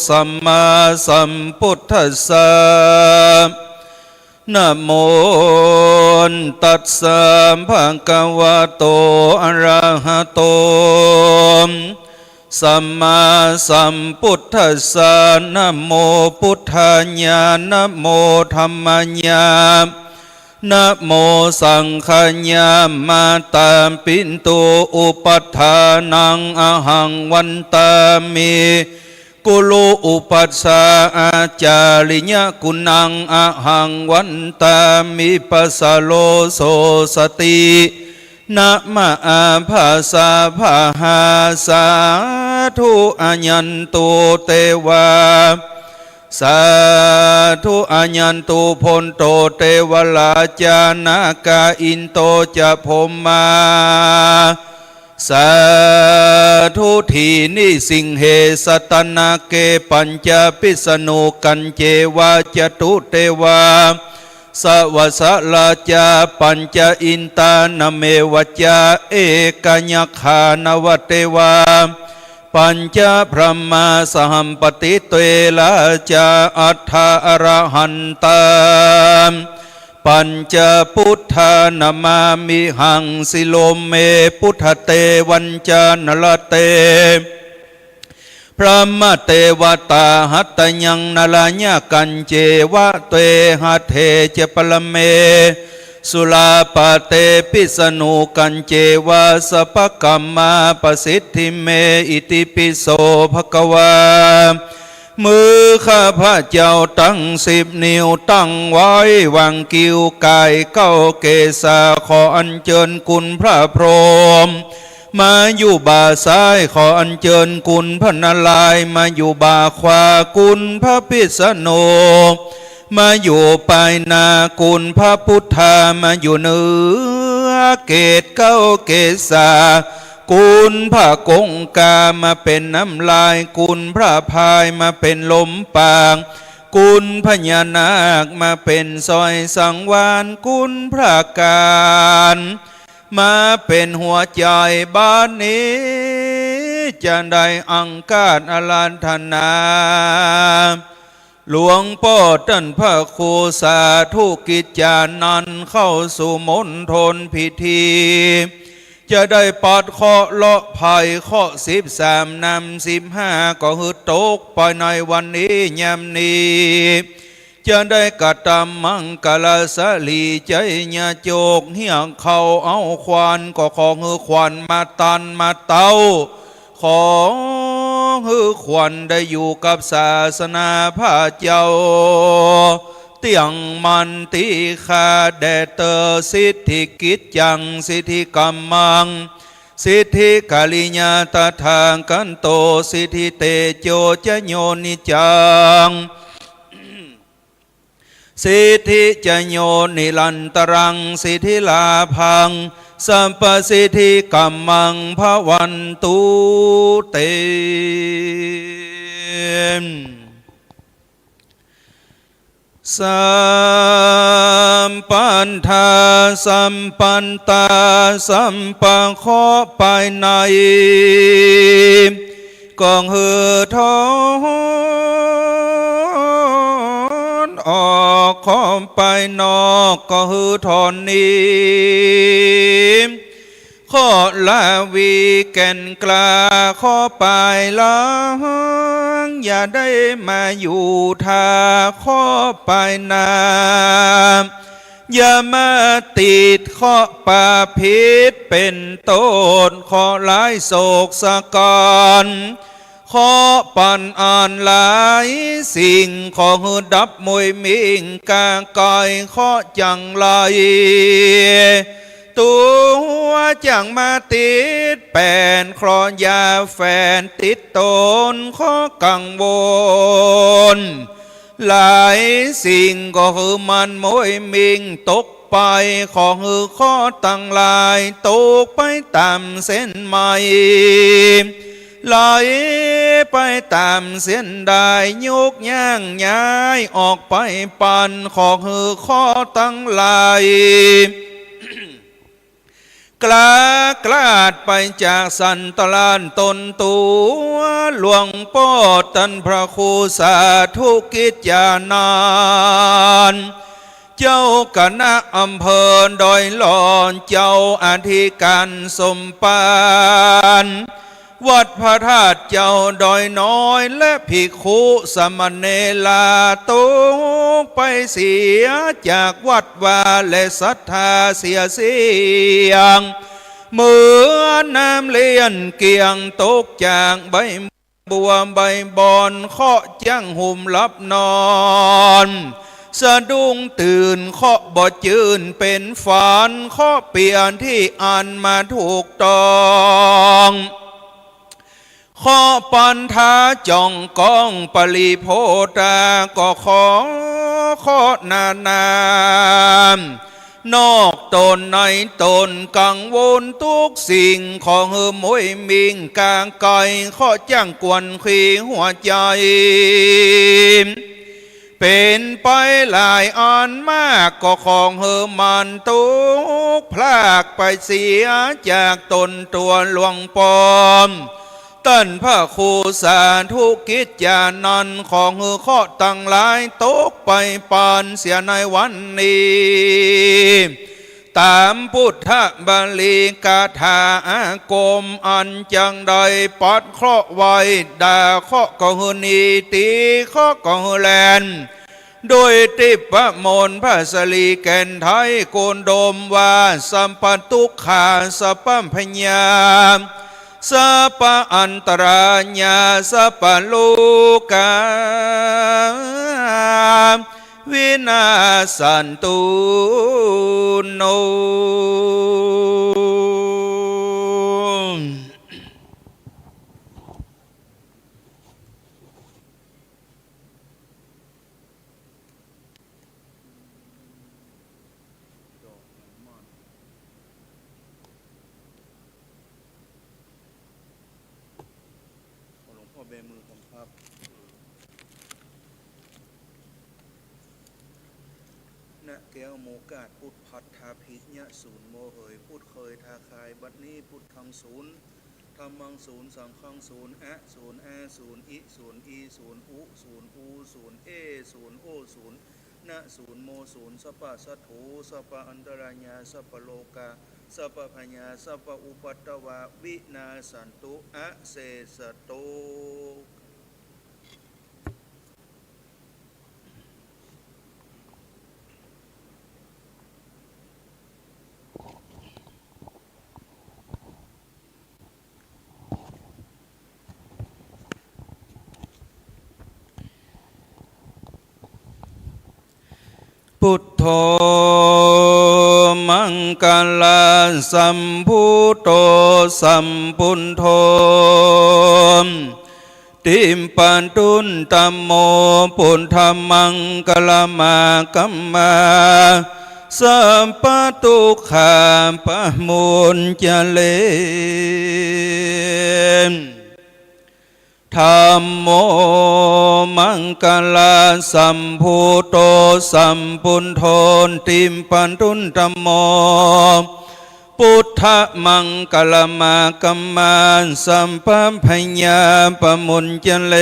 สัมมาสัมพุทธัสสะนะโมตัสสะภะคะวะโตอะระหะโตสัมมาสัมพุทธัสสะนะโมพุทธาญานะโมธัมมาญานะโมสังฆาญามาตาปินโตอุปัฏฐานังอหังวันตามิกุโลอุปัสสะอาจาริยกุณังอหังวันตามิปัสสะโลโสสตินะมะอาภาสาภาหาสาธุอัญญันตุเตวาสาธุอัญญันตุพนโตเตวลาจานากาอินโตจะพมมาสาธุทีนิสิงเหสตนาเกปัญจปิสนุกันเจวาจตุเตวาสวัสลาจาปัญจอินตานเมวจาเอกัญญคานวเตวาปัญจพระมาสหัมปติเตลาจาอัฏฐอรหันตาปัญจพุทธานามามิหังสิโลเมพุทธเตวัญจานลเตพระมเตวตาหัตยังนลาญกันเจวะเตหัตเทเจปลเมสุลาปเตปิสนุกันเจวะสปกัมมาปสิทธิเมอิติปิโสภความือข้าพระเจ้าตั้ง10 นิ้วตั้งไว้วางกิ้วกายเก้าเกศาขออัญเชิญคุณพระพรหมมาอยู่บ่าซ้ายขออัญเชิญคุณพระนารายณ์มาอยู่บ่าขวาคุณพระพิษณุมาอยู่ปลายนาคุณพระพุทธามาอยู่เหนือเกศเก้าเกศาคุณพระกงกามาเป็นน้ำลายคุณพระพายมาเป็นลมปางคุณพญานาคมาเป็นซอยสังวานคุณพระการมาเป็นหัวใจบ้านนี้จะได้อังคาดอลันธนาหลวงพ่อท่านพระครูสาธุกิจจานันเข้าสู่มณฑลพิธี จะได้ปัดเคราะห์เลาะภัยข้อ13นำ15ก็หือตกไปในวันนี้ยามนี้จะได้กระทำมังกลสลีใจญาโจกเหี่ยงเขาเอาควันก็ขอหือควันมาตันมาเต้าขอหือควันได้อยู่กับศาสนาพระเจ้าเตียงมันติคาแดเตอสิทธิกิจจังสิทธิกรรมังสิทธิกาลิญาตทางกันโตสิทธิเตโจจโยนิจังสิทธิจโยนิลันตรังสิทธิลาพังสัมปสิทธิกัมมังภวันตุเตสัมปันธาสัมปันตาสัมปังขอไปในกองหือทอนออกขอไปนอกก็หือทอนนี้ข้อลาวีแก่นกลาข้อไปล้างอย่าได้มาอยู่ทาข้อไปนาอย่ามาติดข้อปาพิษเป็นต้นข้อหลายโศกสะกอนข้อปันอ่านหลายสิ่งข้อหือดับมวยมิงกางกายข้อจังไรตัวจังมาติดแป่นครอยาแฟนติดตนข้อกังวลหลายสิ่งก็คือมันมวยมิงตกไปขอหือข้อตั้งลายตกไปตามเส้นใหม่ไหลไปตามเส้นได้ยุกย่างย้ายออกไปปันขอหือข้อตั้งลายกลาดไปจากสันตลานตนตัวหลวงพ่อตันพระครูสาธุกิจญานานเจ้าคณะอำเภอดอยหลอนเจ้าอธิการสมปานวัดพระธาตุเจ้าดอยน้อยและภิกขุสมณเณลาตกไปเสียจากวัดวาและศรัทธาเสียเสียงเหมือนน้ำเลี้ยนเกียงตกจากใบบัวใบบอนเคาะจังหุ่มลับนอนสะดุ้งตื่นเคาะบ่จืนเป็นฝันเคาะเปลี่ยนที่อันมาถูกต้องข้อปันธาจ่องกองปลีโพตาก็ขอข้อนานนอกตนในตนกังวลทุกสิ่งของเฮมวยมิงกลางไก่ข้อจ้างกวนขี้หัวใจเป็นไปหลายอันมากก็ของเฮมันทุกพลากไปเสียจากตนตัวหลวงปอมต้นพระครูสาธุกิจญานันของหือข้อตั้งหลายตกไปปานเสียในวันนี้ตามพุทธบาลีกาถาอากมอันจังใดปัดเคราะห์ไว้ด่าข้อก็หือนีตีข้อก็หือแลนโดยติปมนพระสลีแก่นไทยโกนดมว่าสัมปตุขาสัพพัมพญาสัพพะอันตรายาสัพพะโลกาวินาสันตุโนแก้วโมกาดพุทธพัฒนาพิญญะศูนย์โมเหยพุทธเคยทาคายบัดนี้พุทธทางศูนย์ธรรมังศูนย์สังฆังศูนย์อะศูนย์แอศูนย์อิศูนย์อีศูนย์อุศูนย์อูศูนย์เอศูนย์โอศูนย์ นะศูนย์โมศูนย์สัพพะสัตถุสัพพะอันตรายาสัพพะโลกาสัพพะพญาสัพพะอุปัตตวะวินาสันตุอะเสสโตพุทโธมังคลาสัมพุทโธสัมปุณโธติมปันตุนตัมโมปุณธรรมังคลามากัมมาสัมปตุขาปะมุญจเลธัมโมมังคลาสัมพุทโธสัมปุณโธติมปันตุนธัมโมพุทธมังคลามากัมมาสัมปพัญญาปะมุญจเล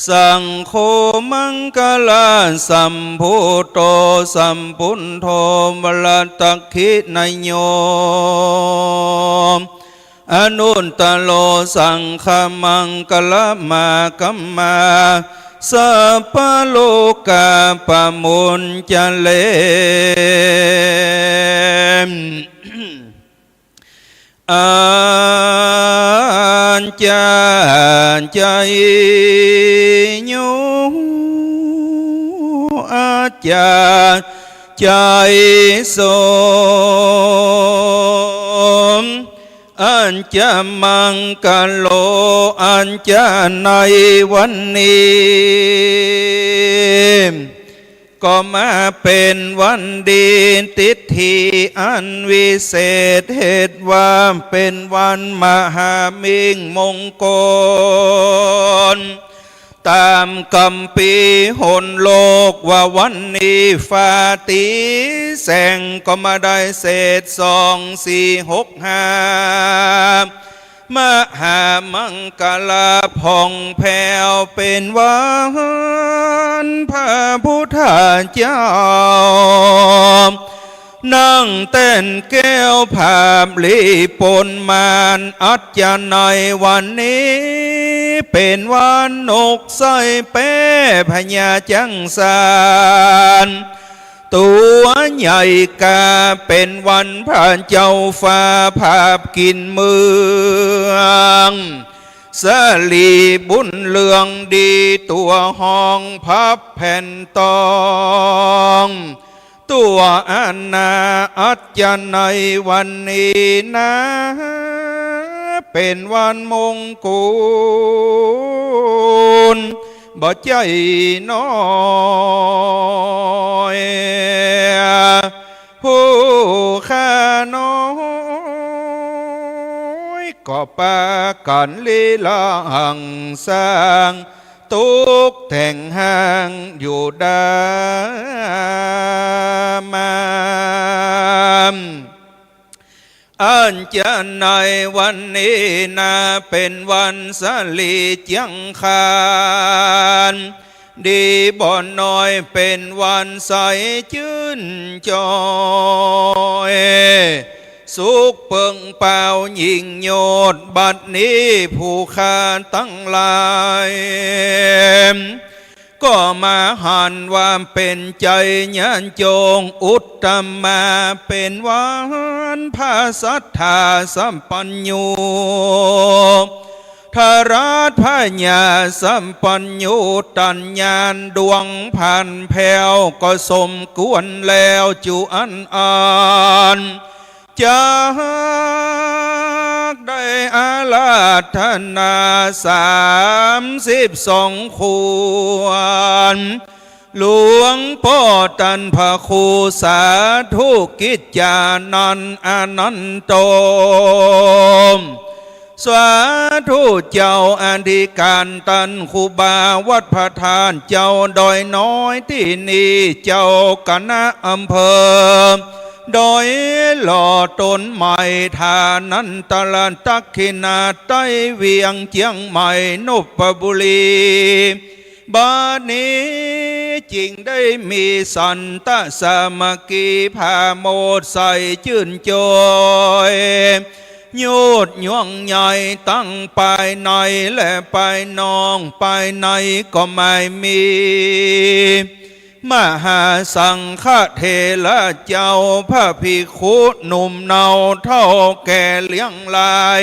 สังโฆมังคลาสัมพุทโธสัมปุณโธวรตักขินายโยอนุตตโลสังฆมังคลามากัมมาสัพพะโลกาปะมุญจเลอัญจจายโยอาจาใจสมอัญจมังคโลอัญจในวันนี้ก็มาเป็นวันดีติทธิอันวิเศษเหตุว่าเป็นวันมหามิงมงคลตามคำปีหนโลกว่าวันนี้ฟ้าตีแสงก็มาได้เศษ2465มหามังคลาผ่องแผ้วเป็นวันพระพุทธเจ้านั่งเต้นแก้วภาพลีปนมานอัจฉริในวันนี้เป็นวันนกไส้เป้พญาจังสารตัวใหญ่กาเป็นวันพระเจ้าฟ้าภาพกินเมืองสลีบุญเลืองดีตัวห้องพับแผ่นตองตัวอันนาอัจฉริในวันนี้นะเป็นวันมงกุลบ่ใจน้อยผู้ข้าน้อยก็ปากันลีลาหังสร้างตุกแต่งห่างอยู่ดามามอันจะในวันนี้นาเป็นวันสลีจังคารดีบ่อนน้อยเป็นวันใสชื่นจอยสุขเปิงเป่ายิ่งโยดบัดนี้ผู้ข้าตั้งหลายก็มาหันว่าเป็นใจญาณจงอุตตมมาเป็นวันพระสัทธาสัมปัญโยทาราชพญาสัมปัญโยตัญญาณดวงผ่านแผ่วก็สมควรแล้วจุอันอ่านจากได้อาลาธนา32 ควรหลวงพ่อตันพระครูสาธุกิจจานันอนันโตสาธุเจ้าอธิการตันครูบาวัดพระธานเจ้าดอยน้อยที่นี่เจ้าคณะอำเภอโดยหล่อต้นใหม่ทานันตลันตักขินาใต้เวียงเจียงใหม่นพบุรี บัดนี้จริงได้มีสันตสามัคคีพาโมดใส่ชื่นจอยโยดย่วงใหญ่ตั้งไปในและไปนองไปในก็ไม่มีมหาสังฆเทระเจ้าพระภิกขุหนุ่มเนาเท่าแก่เลี้ยงลาย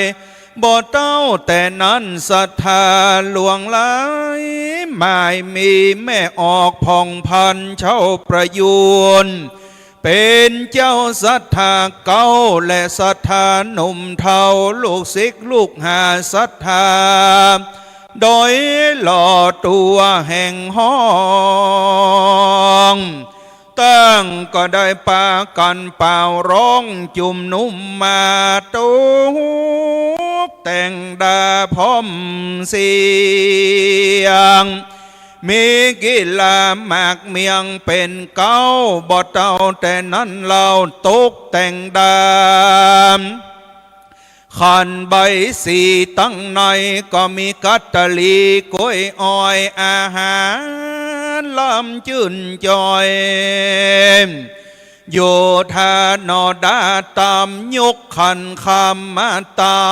บ่เต้าแต่นั้นศรัทธาหลวงหลายไม่มีแม่ออกผ่องพันเช่าประยุนเป็นเจ้าศรัทธาเก่าและศรัทธาหนุ่มเทาลูกศิษย์ลูกหาศรัทธาโดยหล่อตัวแห่งห้องตั้งก็ได้ปากันเป่าร้องจุ่มนุ่มมาตุกแต่งดาพร้อมเสียงมีกีฬาหมากเมียงเป็นเก้าบ่เต่าแต่นั้นเราตกแต่งดามขันใบสีตั้งในก็มีกัตตะลีกล้วยอ้อยอาหารลำจื่นจอยโยธานอดาตามยกขันคำมาตั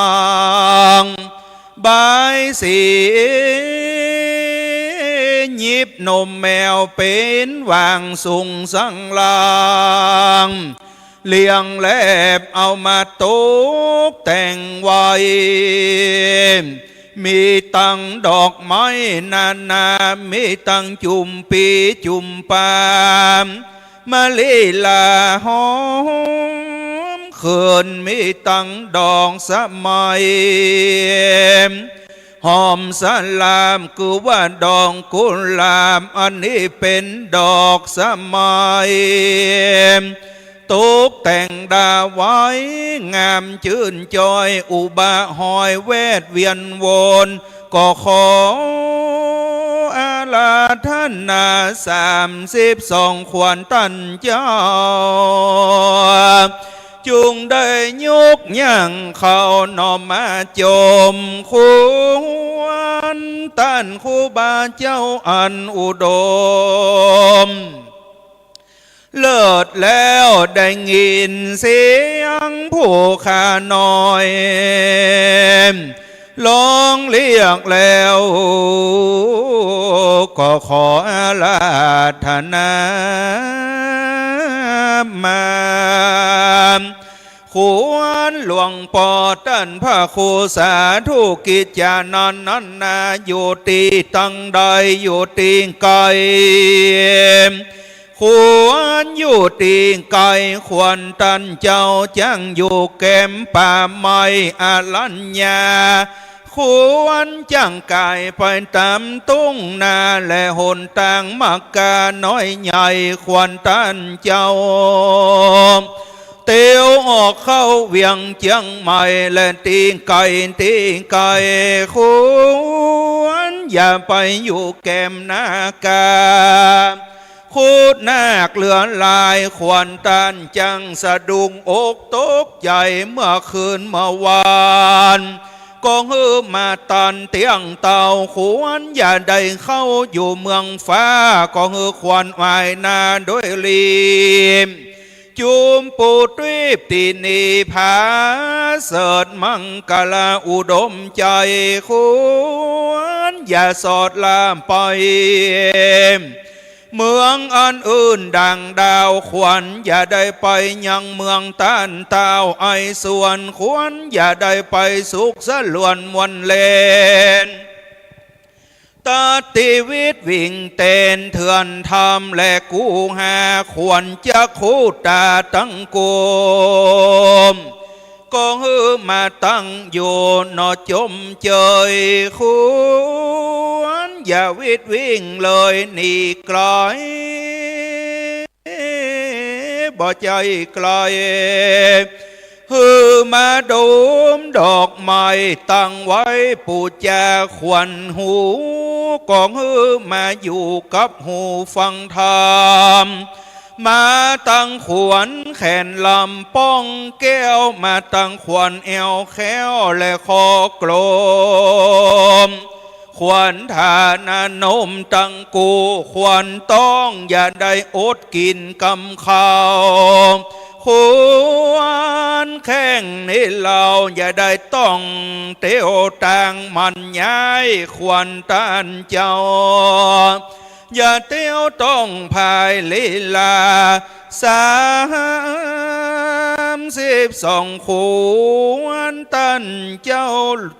งใบสีหยิบนมแมวเป็นวางสุงสังลางเลี้ยงแลบเอามาตกแต่งไว้มีตั้งดอกไม้นานามีตั้งจุ่มปีจุ่มปามมะลิลาหอมเขินมีตั้งดอกสมัยหอมสลามคือว่าดอกกุหลาบอันนี้เป็นดอกสมัยตกแต่งดาไว้งามชื่นจอยอุบะหอยเวทเวียนวนก็ขออาลาท่านนา32ขวัญตันเจ้าจุงได้ยกย่างเข้านอมมาจมควรตันครูบาเจ้าอันอุดมเลิศแล้วได้ยินเสียงผู้ขาน้อยร้องเรียกแล้วก็ขออาราธนามาควรหลวงปอตันพระครูสาธุกิจจานันนันนาอยู่ตีตั้งใดอยู่ตีไกลควรอยู่ตีไกลควรตันเจ้าจังอยู่แก้มป่าไม้อรัญญาควรจังกายไปตามตุ้งนาและหนต่างมักกาน้อยใหญ่ควรตันเจ้าเตียวออกเข้าเวียงเจียงใหม่และตีไก่ควรอย่าไปอยู่แก้มนากาคูดนาคเลือนลายขวัญตันจังสะดุ้งอกตกใจเมื่อคืนเมื่อวานก็ฮือมาตันเตียงเต่าควรอย่าได้เข้าอยู่เมืองฟ้าก็ฮือควันวายนาด้วยลีมจุมปูตรีบตีนีผาเสดมังกลาอุดมใจควรอย่าสอดลามไปเมืองอันอื่นดังดาวขวัญอย่าได้ไปยังเมืองต้านเต้าไอส่วนควรอย่าได้ไปสุขสลวนมวลเลนตาติวิตวิ่งเต้นเถื่อนทำและกูหาควรจะคูตาตั้งกุมก็ฮือมาตั้งอยู่นอจมเจยควรอย่าวิดวิ่งเลยหนีไกลบ่ใจไกลฮือมาดมดอกไม้ตั้งไว้ปูจาขวัญหูกองฮือมาอยู่กับหูฟังธรรมมาตั้งขวนแขนลำป้องแก้วมาตั้งขวนเอวแค้วและคอกลมข ควรทานนมตังกูควรต้องอย่าได้อดกินกำข้าวควรแข่งนี่เราอย่าได้ต้องเตียวต่างมันย้ายควรตันเจ้าอย่าเตียวต้องภายลีลา32ควรตันเจ้า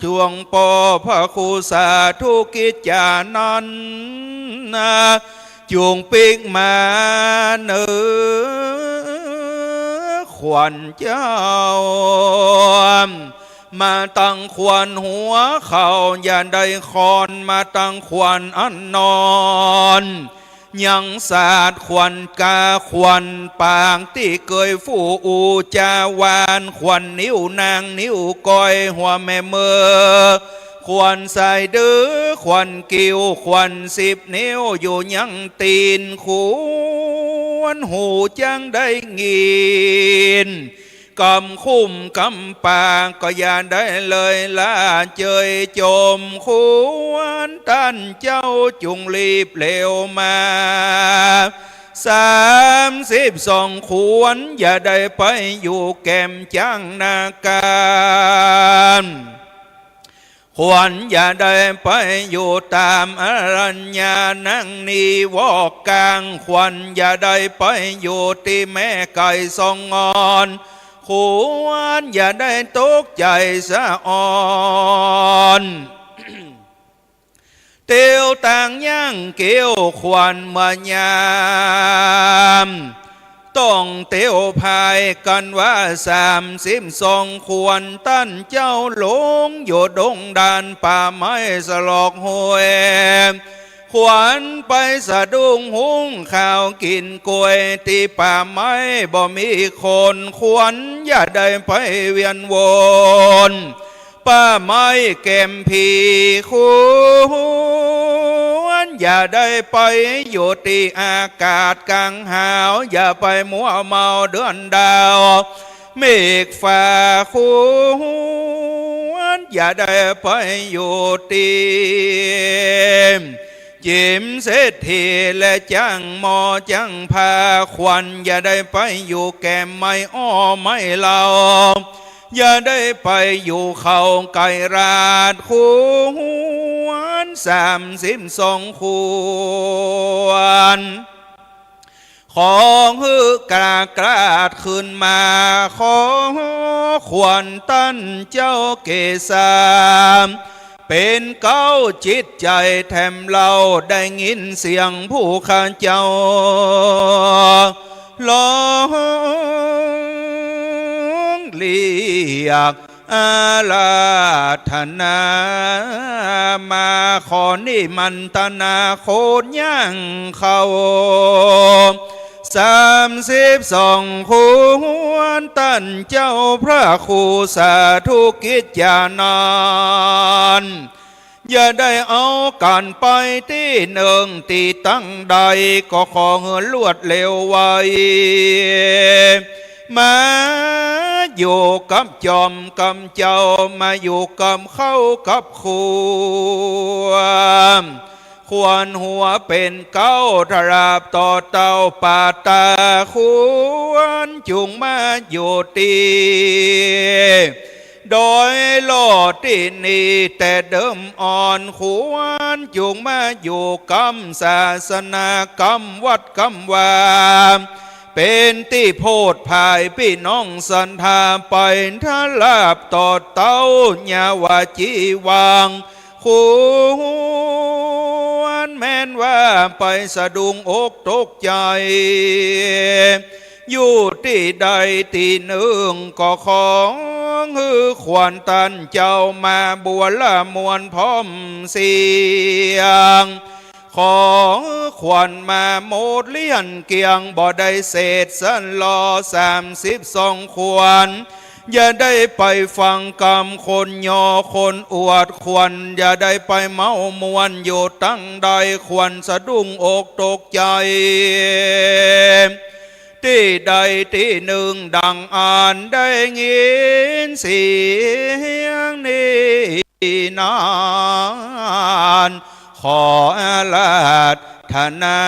จวงปอพระครูสาธุกิจจานันจวงปิกมาเนื้อขวัญเจ้ามาตั้งขวัญหัวเขาอย่าได้คอนมาตั้งขวัญอันนอนยังศาสตร์ขวัญกาขวัญปางที่เกยฟูอูจาวานขวัญนิ้วนางนิ้วก้อยหัวแม่เมือขวัญใส่ดื้อขวัญกิ้วขวัญ10 นิ้วอยู่ยังตีนขวนหูจังได้ยินกำคุ้มกำปางก็อย่าได้เลยละเจยจมควรตันเจ้าจุงรีบเร็วมา32ควรอย่าได้ไปอยู่แก้มจังนาการควรอย่าได้ไปอยู่ตามอรัญญานังนีวอกกลางควรอย่าได้ไปอยู่ที่แม่ไก่ทรงงอนควรอย่าได้ตกใจสะอ่อนเตียวต่างย่างเกี่ยวควันมายามต้องเตียวพายกันว่า32ควรตั้นเจ้าหลงอยู่ดงดานป่าไม้สลอกหวยขวัญไปสะดุ้งหุงข้าวกินกล้วยตีป่าไม้บ่มีคนขวัญอย่าได้ไปเวียนวนป่าไม้แก้มพีขวัญอย่าได้ไปอยู่ที่อากาศกลางหาวอย่าไปมัวเมาเดือนดาวเมฆฟ้าขวัญอย่าได้ไปอยู่ที่จิมเศรษฐีและจังหมอจังพาขวัญอย่าได้ไปอยู่แก้มไม่อ้อไม่เล่าอย่าได้ไปอยู่เขาไก่ราดควร32ควรของฮือกลากราดขึ้นมาขอขวัญตั้นเจ้าเกศามเป็นเก้าจิตใจแถมเราได้ยินเสียงผู้ข้าเจ้าร้องเรียกอาลาธนามาขอนิมันตนาโคดย่างเขา32ควรตั้นเจ้าพระครูสาธุกิจจานันอย่าได้เอาการไปที่หนึ่งที่ตั้งใดก็ขอเงินลวดเร็วไวมาอยู่กับจอมกับเจ้ามาอยู่กับเข้ากับควรหัวเป็นเก้าทราบต่อเต่าป่าตาควรจุงมาอยู่ตีโดยโลดที่นี่แต่เดิมอ่อนควรจุงมาอยู่กำศาสนากำวัดกำวาเป็นที่โพดภายพี่น้องสันทาไปถ้าลาบต่อเต้าญาวาจีวังควรแม้นว่าไปสะดุ้งอกตกใจอยู่ที่ใดที่หนึ่งก็ของฮือขวัญตันเจ้ามาบัวละมวลพร้อมเสียงขอขวัญมาโมดเลี้ยนเกียงบ่ได้เศษสันลอ32ควรอย่าได้ไปฟังกรรมคนยอคนอวดควรอย่าได้ไปเมามวนอยู่ตั้งใดควรสะดุ้งอกตกใจที่ใดที่หนึ่งดังอ่านได้ยินเสียงนี้ นานขออาลาธนา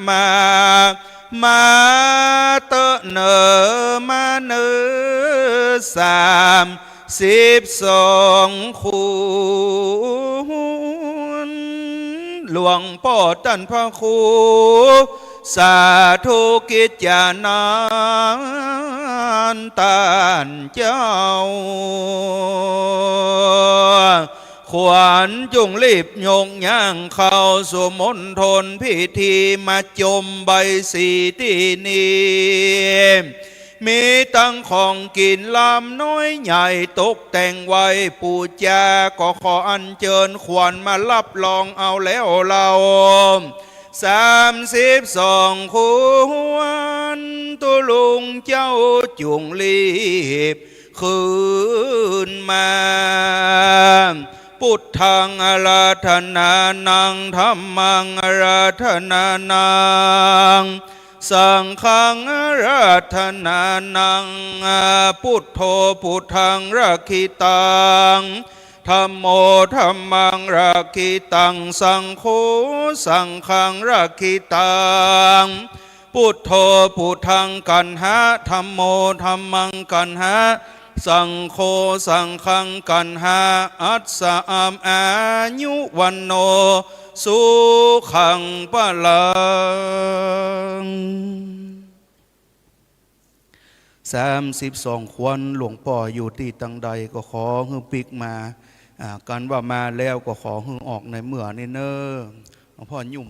มาเตเนอมาเนอ32คุณหลวงพ่อท่านพระครูสาธุกิจญาณานตานเจ้าขวัญจุงรีบโยงย่างเข้าสู่มณฑลพิธีมาจมใบสีที่นี่มีตั้งของกินลำน้อยใหญ่ตกแต่งไว้ปูจาก็ขออัญเชิญขวัญมารับรองเอาแล้วเรา32คุณตุลุงเจ้าจุงรีบคืนมาพุทธังอาราธนานังธัมมังอาราธนานังสังฆังอาราธนานังพุทโธพุทธังรักขิตังธัมโมธัมมังรักขิตังสังโฆสังฆังรักขิตังพุทโธพุทธังกันหะธัมโมธัมมังกันหะสังโฆสังฆังกันหาอัสสะอามอายุวันโนสุขังปะลัง32คนหลวงพ่ออยู่ที่ตังใดก็ขอฮือปิกมากันว่ามาแล้วก็ขอฮือออกในเมื่อนี่เนอหลวงพ่อยุ่ม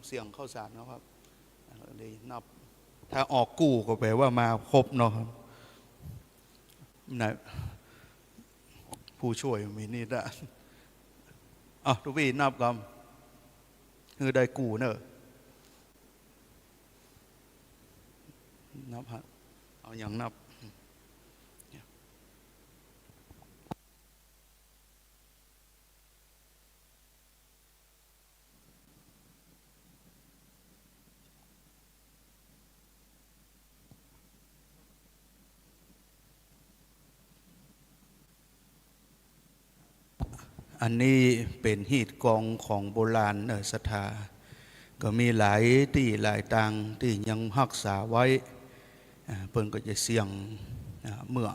เสียงเข้าสารนะครับเลยนับถ้าออกกู้ก็แปลว่ามาครบเนาะนะผู้ช่วยมีนี่ได้ทุกพี่นับกำคือได้กูเนอะนับฮะเอาอย่างนับอันนี้เป็นหีดกองของโบราณศรัทธาก็มีหลายที่หลายต่างที่ยังรักษาไว้เพิ่นก็จะเสี่ยงเมื่อ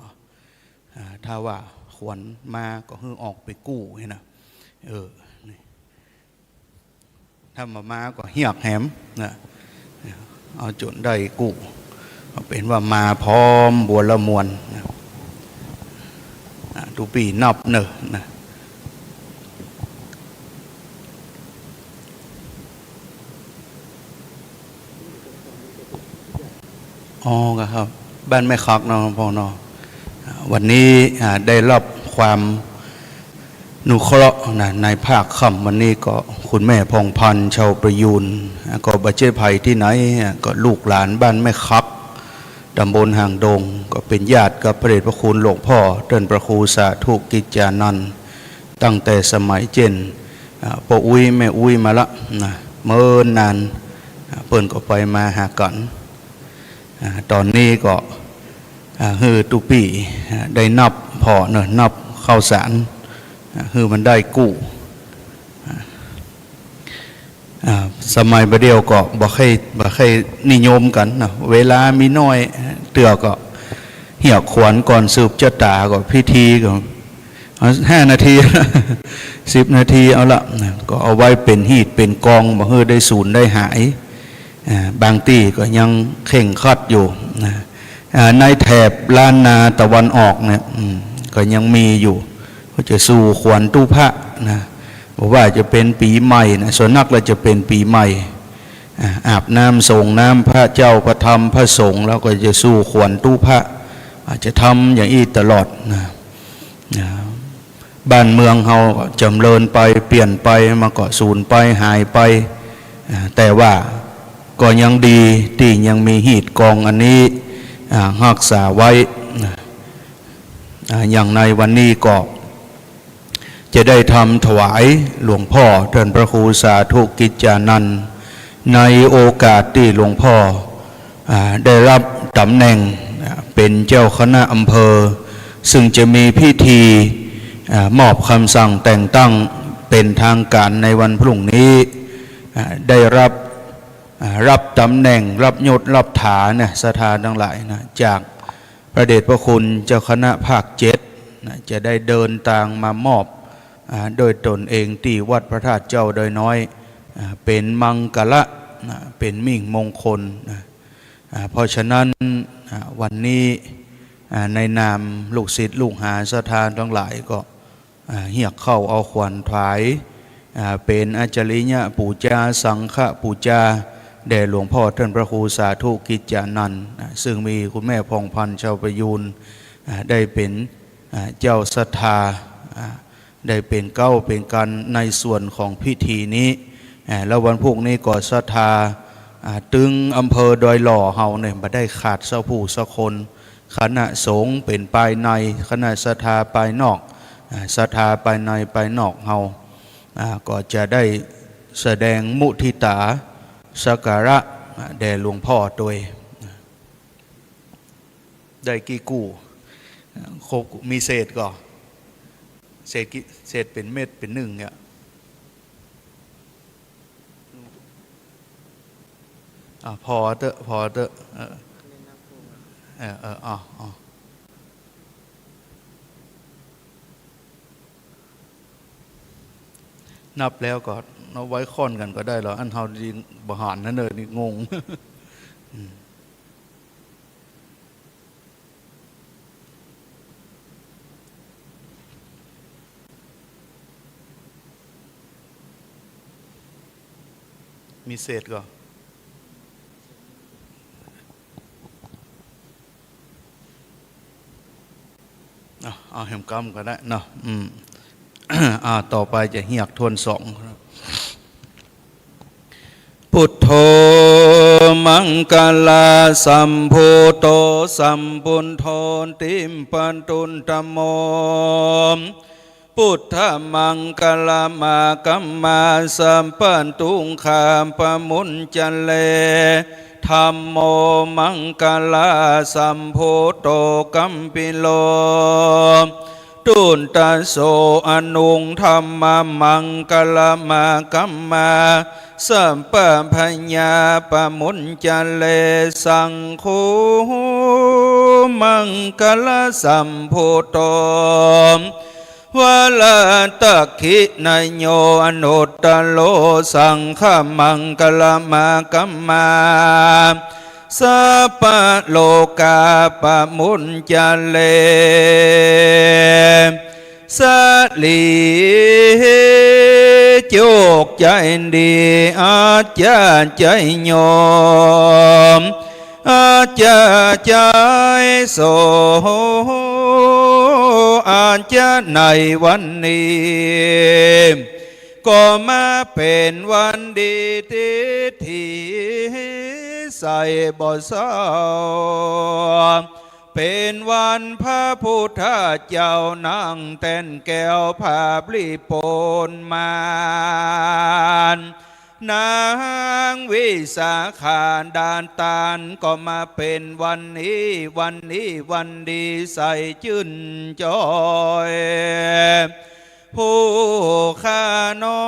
ถ้าว่าขวัญมาก็คือออกไปกู้นะถ้ามาก็เหียกแหมนะเอาจนได้กู้เป็นว่ามาพร้อมบัวละมวลทุกปีนับเนอะนะครับบ้านแม่คักเนาะพ่อเนาะวันนี้ได้รับความนุเคราะห์ในภาคค่ำวันนี้ก็คุณแม่พองพันธ์ชาวประยูนก็บาดเจ็บภัยที่ไหนก็ลูกหลานบ้านแม่คักตำบลห่างดงก็เป็นญาติกับพระเดชพระคุณหลวงพ่อเดินประครูสาธุกิจจานันท์ตั้งแต่สมัยเจนพ่ออุ้ยแม่อุ้ยมาละเมื่อนานเปิ้นก็ไปมาหากันตอนนี้ก็คือตุปีได้นับพอเนอะนับข้าวสารคือมันได้กู้สมัยประเดียวก็บ่ค่อยนิยมกันนะเวลามีน้อยเตือก็เหี่ยวขวัญก่อนสืบชะตาก็พิธีก็5 นาที 10 นาทีเอาละก็เอาไว้เป็นหีดเป็นกองบ่เฮือได้สูญได้หายบางที่ก็ยังเข่งคัดอยู่ในแถบล้านนาตะวันออกเนี่ยก็ยังมีอยู่ก็จะสู่ขวัญตู้พระนะบอกว่าจะเป็นปีใหม่นะส่วนนักเราจะเป็นปีใหม่อาบน้ำส่งน้ำพระเจ้าพระธรรมพระสงฆ์แล้วก็จะสู่ขวัญตู้พระอาจจะทำอย่างนี้ตลอดนะบ้านเมืองเราจำเริญไปเปลี่ยนไปมาก็สูญไปหายไปแต่ว่าก็ยังดีที่ยังมีหีดกองอันนี้รักษาไว้อย่างในวันนี้ก็จะได้ทำถวายหลวงพ่อท่านพระครูสาธุกิจจานันท์ในโอกาสที่หลวงพ่อได้รับตำแหน่งเป็นเจ้าคณะอำเภอ ซึ่งจะมีพิธีมอบคำสั่งแต่งตั้งเป็นทางการในวันพรุ่งนี้ได้รับตำแหน่งรับยศรับฐานนะสถานทั้งหลายนะจากพระเดชพระคุณเจ้าคณะภาค7นะจะได้เดินทางมามอบโดยตนเองที่วัดพระธาตุเจ้าโดยน้อยเป็นมังกละนะเป็นมิ่งมงคลนะเพราะฉะนั้นวันนี้ในนามลูกศิษย์ลูกหาสถานทั้งหลายก็เหียกเข้าเอาขวัญถวายเป็นอาจาริยะปูจาสังฆปูจาแด่หลวงพ่อท่านพระครูสาธุกิจจานันท์ซึ่งมีคุณแม่พองพันธ์ชาวประยูนได้เป็นเจ้าศรัทธาได้เป็นเก้าเป็นกันในส่วนของพิธีนี้แล้ววันพวกนี้ก็ศรัทธาตึงอำเภอดอยหล่อเฮาเนี่ยมาได้ขาดเสาผู้สักคนคณะสงฆ์เป็นภายในคณะศรัทธาภายนอกศรัทธาภายในภายนอกเฮาก็จะได้แสดงมุทิตาสักการะแด่หลวงพ่อโดยได้กี่กู้ครบมีเศษก็เศษเป็นเม็ดเป็นหนึ่งเนี่ยพอเตอะนับแล้วก็เอาไว้ค่อนกันก็ได้หรออันเฮาดีบหารนั่นเลยนี่งง มีเศษก็เอาแหมกำก็ได้เนาะต่อไปจะเหียกทวนสองครับพุทโธมังกลาสัมโพโตสัมปุณโธติมปันตุนตโมพุทธมังกลามากัมมาสัมปันตุงคามปมุญจันเลธัมโมมังกลาสัมโพโตกัมปิโลตุนตะโสอนุงธรรมมังกลมากัมมาสัมปะพญาปมุญจันเลสังโฆมังกลสัมโพโตวะลาตะคินายโยอนุตตโลสังฆมังกลมากัมมาสัพพะโลกาปมุญจันเลสลีโจกใจดีอาจารย์ใจโยมอาจารย์ใจโสอาจารย์ในวันนี้ก็มาเป็นวันดีที่ใส่บ่เศร้าเป็นวันพระพุทธเจ้านั่งเต้นแก้วภาพลิโปนมานนางวิสาขาดานตานก็มาเป็นวันนี้วันดีใส่ชื่นจอยผู้ข้าน้อ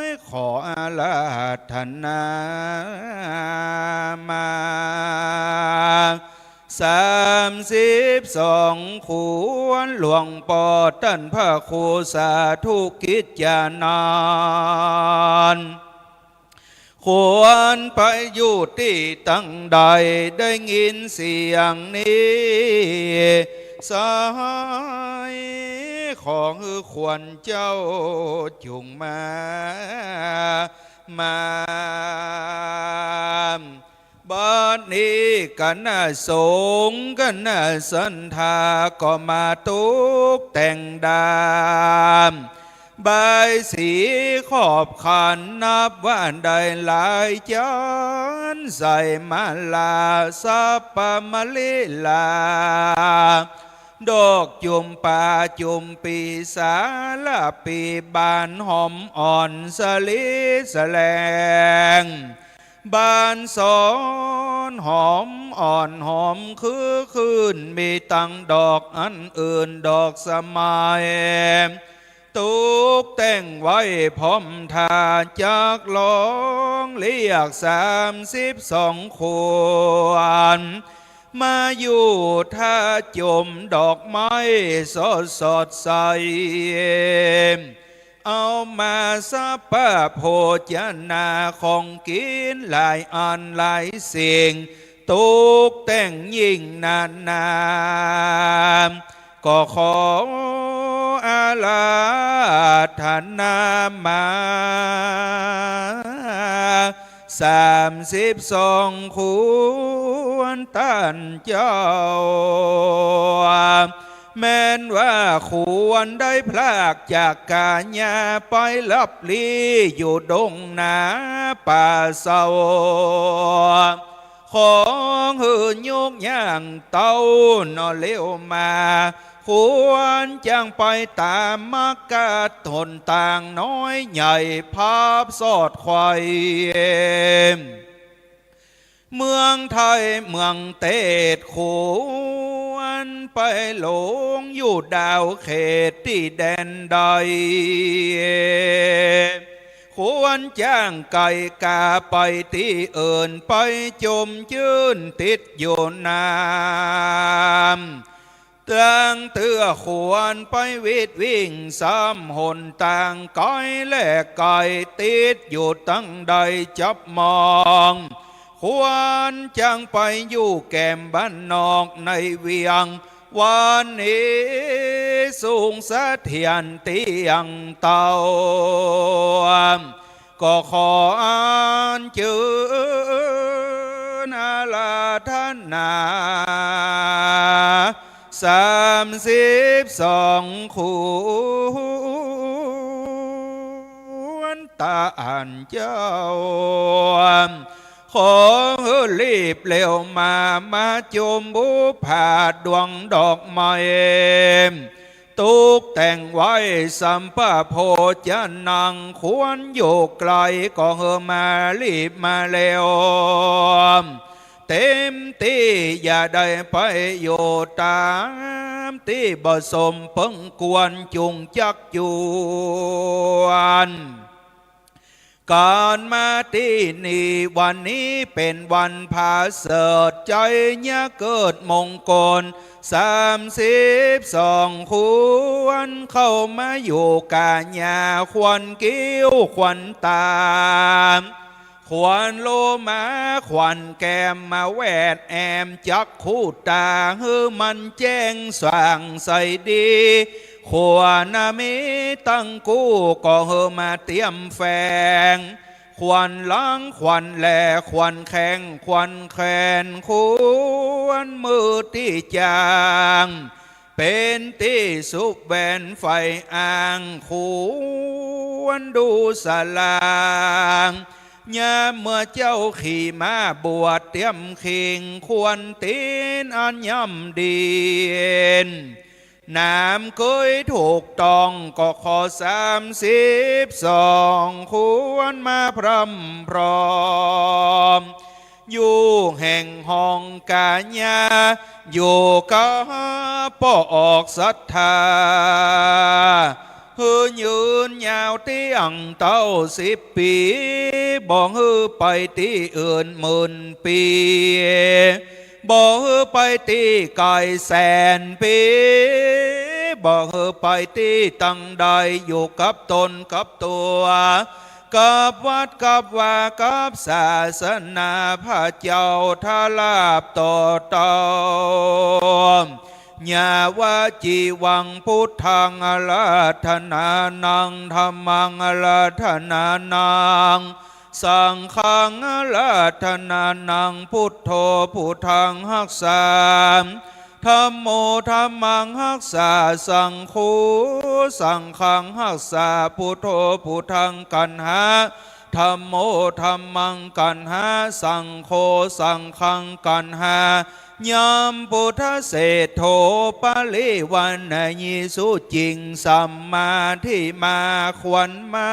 ยขออาราธนามา32ควรหลวงปอท่านพระครูสาธุกิจจานันท์ควรไปอยู่ที่ตั้งใดได้ยินเสียงนี้สายของควรเจ้าจุงมาบัดนี้กันน่ะสงกันน่ะสันทาก็มาตุกแต่งดามใบสีขอบขันนับว่าได้หลายจานใส่มาลาสัปปะมะลิลาดอกจุมป่าจุมปีสาลาปีบานหอมอ่อนสลิแสลงบานสอน หอมอ่อนหอมคือคืนมีตังดอกอันอื่นดอกสมัยตุกแต่งไว้พร้อมทาจากลองเรียก32 คนมาอยู่ท่าจมดอกไม้สดใสเอามาสับปะโภชนาของกินหลายอันหลายสิ่งตุกแต่งยิ่งนานก็ขออาลาธนามา32 ควรท่านเจ้าแม้นว่าควรได้พลากจากกาญาไปลับลีอยู่ดงนาป่าเศร้าของหืนยกย่างเต้านอเลี้ยวมาควรจังไปตามมักกะทนต่างน้อยใหญ่ภาพสอดควายเมืองไทยเมืองเตดควรไปหลงอยู่ดาวเขตที่แดนใดควรจ้างไก่กาไปที่เอินไปจมจื้นติดอยู่น้ำต่างเตือควรไปวิดวิ่ง3 หนต่างก้อยและไก่ติดอยู่ตั้งใดจับมองควรจังไปอยู่แก้มบ้านนอกในเวียงวันนี้สูงสะเทียนเตียงเตาก็ขออ่านจื่อนาลาธนา32 ควรตาอ่านเจ้าขอรีบเร็วมาจมบุผาดวงดอกไม้ตุกแต่งไว้สัมภโพชนังควรอยู่ไกลก็มารีบมาเร็วเต็มที่อย่าได้ไปอยู่ตามที่บ่สมเพิ่งกวนจุงจักจวนการมาที่นี่วันนี้เป็นวันพาเสดใจเนี้ยเกิดมงคล32 ควรเข้ามาอยู่กาญาควันกิ้วควันตามควันโลมาควันแกมมาแวดแอมจักคู่ตาฮือมันแจ้งสว่างใสดีขวนามิตั้งกู้ก็เฮมาเตรียมแฝงควันล้างควันแหล่ควันแข็งควันแขนควรมือที่จางเป็นที่สุบแวนไฟอ่างควรดูสลางยามเมื่อเจ้าขี่มาบวชเตรียมขิงควรตีนอันย่ำดีนน้ำเคยถูกต้องก็ขอ32 ควรมาพรำพร้อมอยู่แห่งห้องกาญาอยู่กับป่อออกศรัทธาฮือยืนยาวเตียงเต้า10 ปีบอกฮือไปที่อื่น10,000 ปีบอกฮือไปที่ไกล100,000 ปีบอกฮือไปที่ตั้งใดอยู่กับตนกับตัวกับวัดกับว่ากับศาสนาพระเจ้าทาลาบต่อเตญาวาจีวังพุทธังอลาธนานังธรรมังอลาธนานังสังฆังอลาธนานังพุทโธพุทธังรักษาธัมโมธัมมังรักษาสังโฆสังฆังรักษาพุทโธพุทธังกันหา ธัมโมธัมมังกันหาสังโฆสังฆังกันหายามพุทธเศธโธปะลิวันยิสุจิงสัมมาทิมาขวัญมา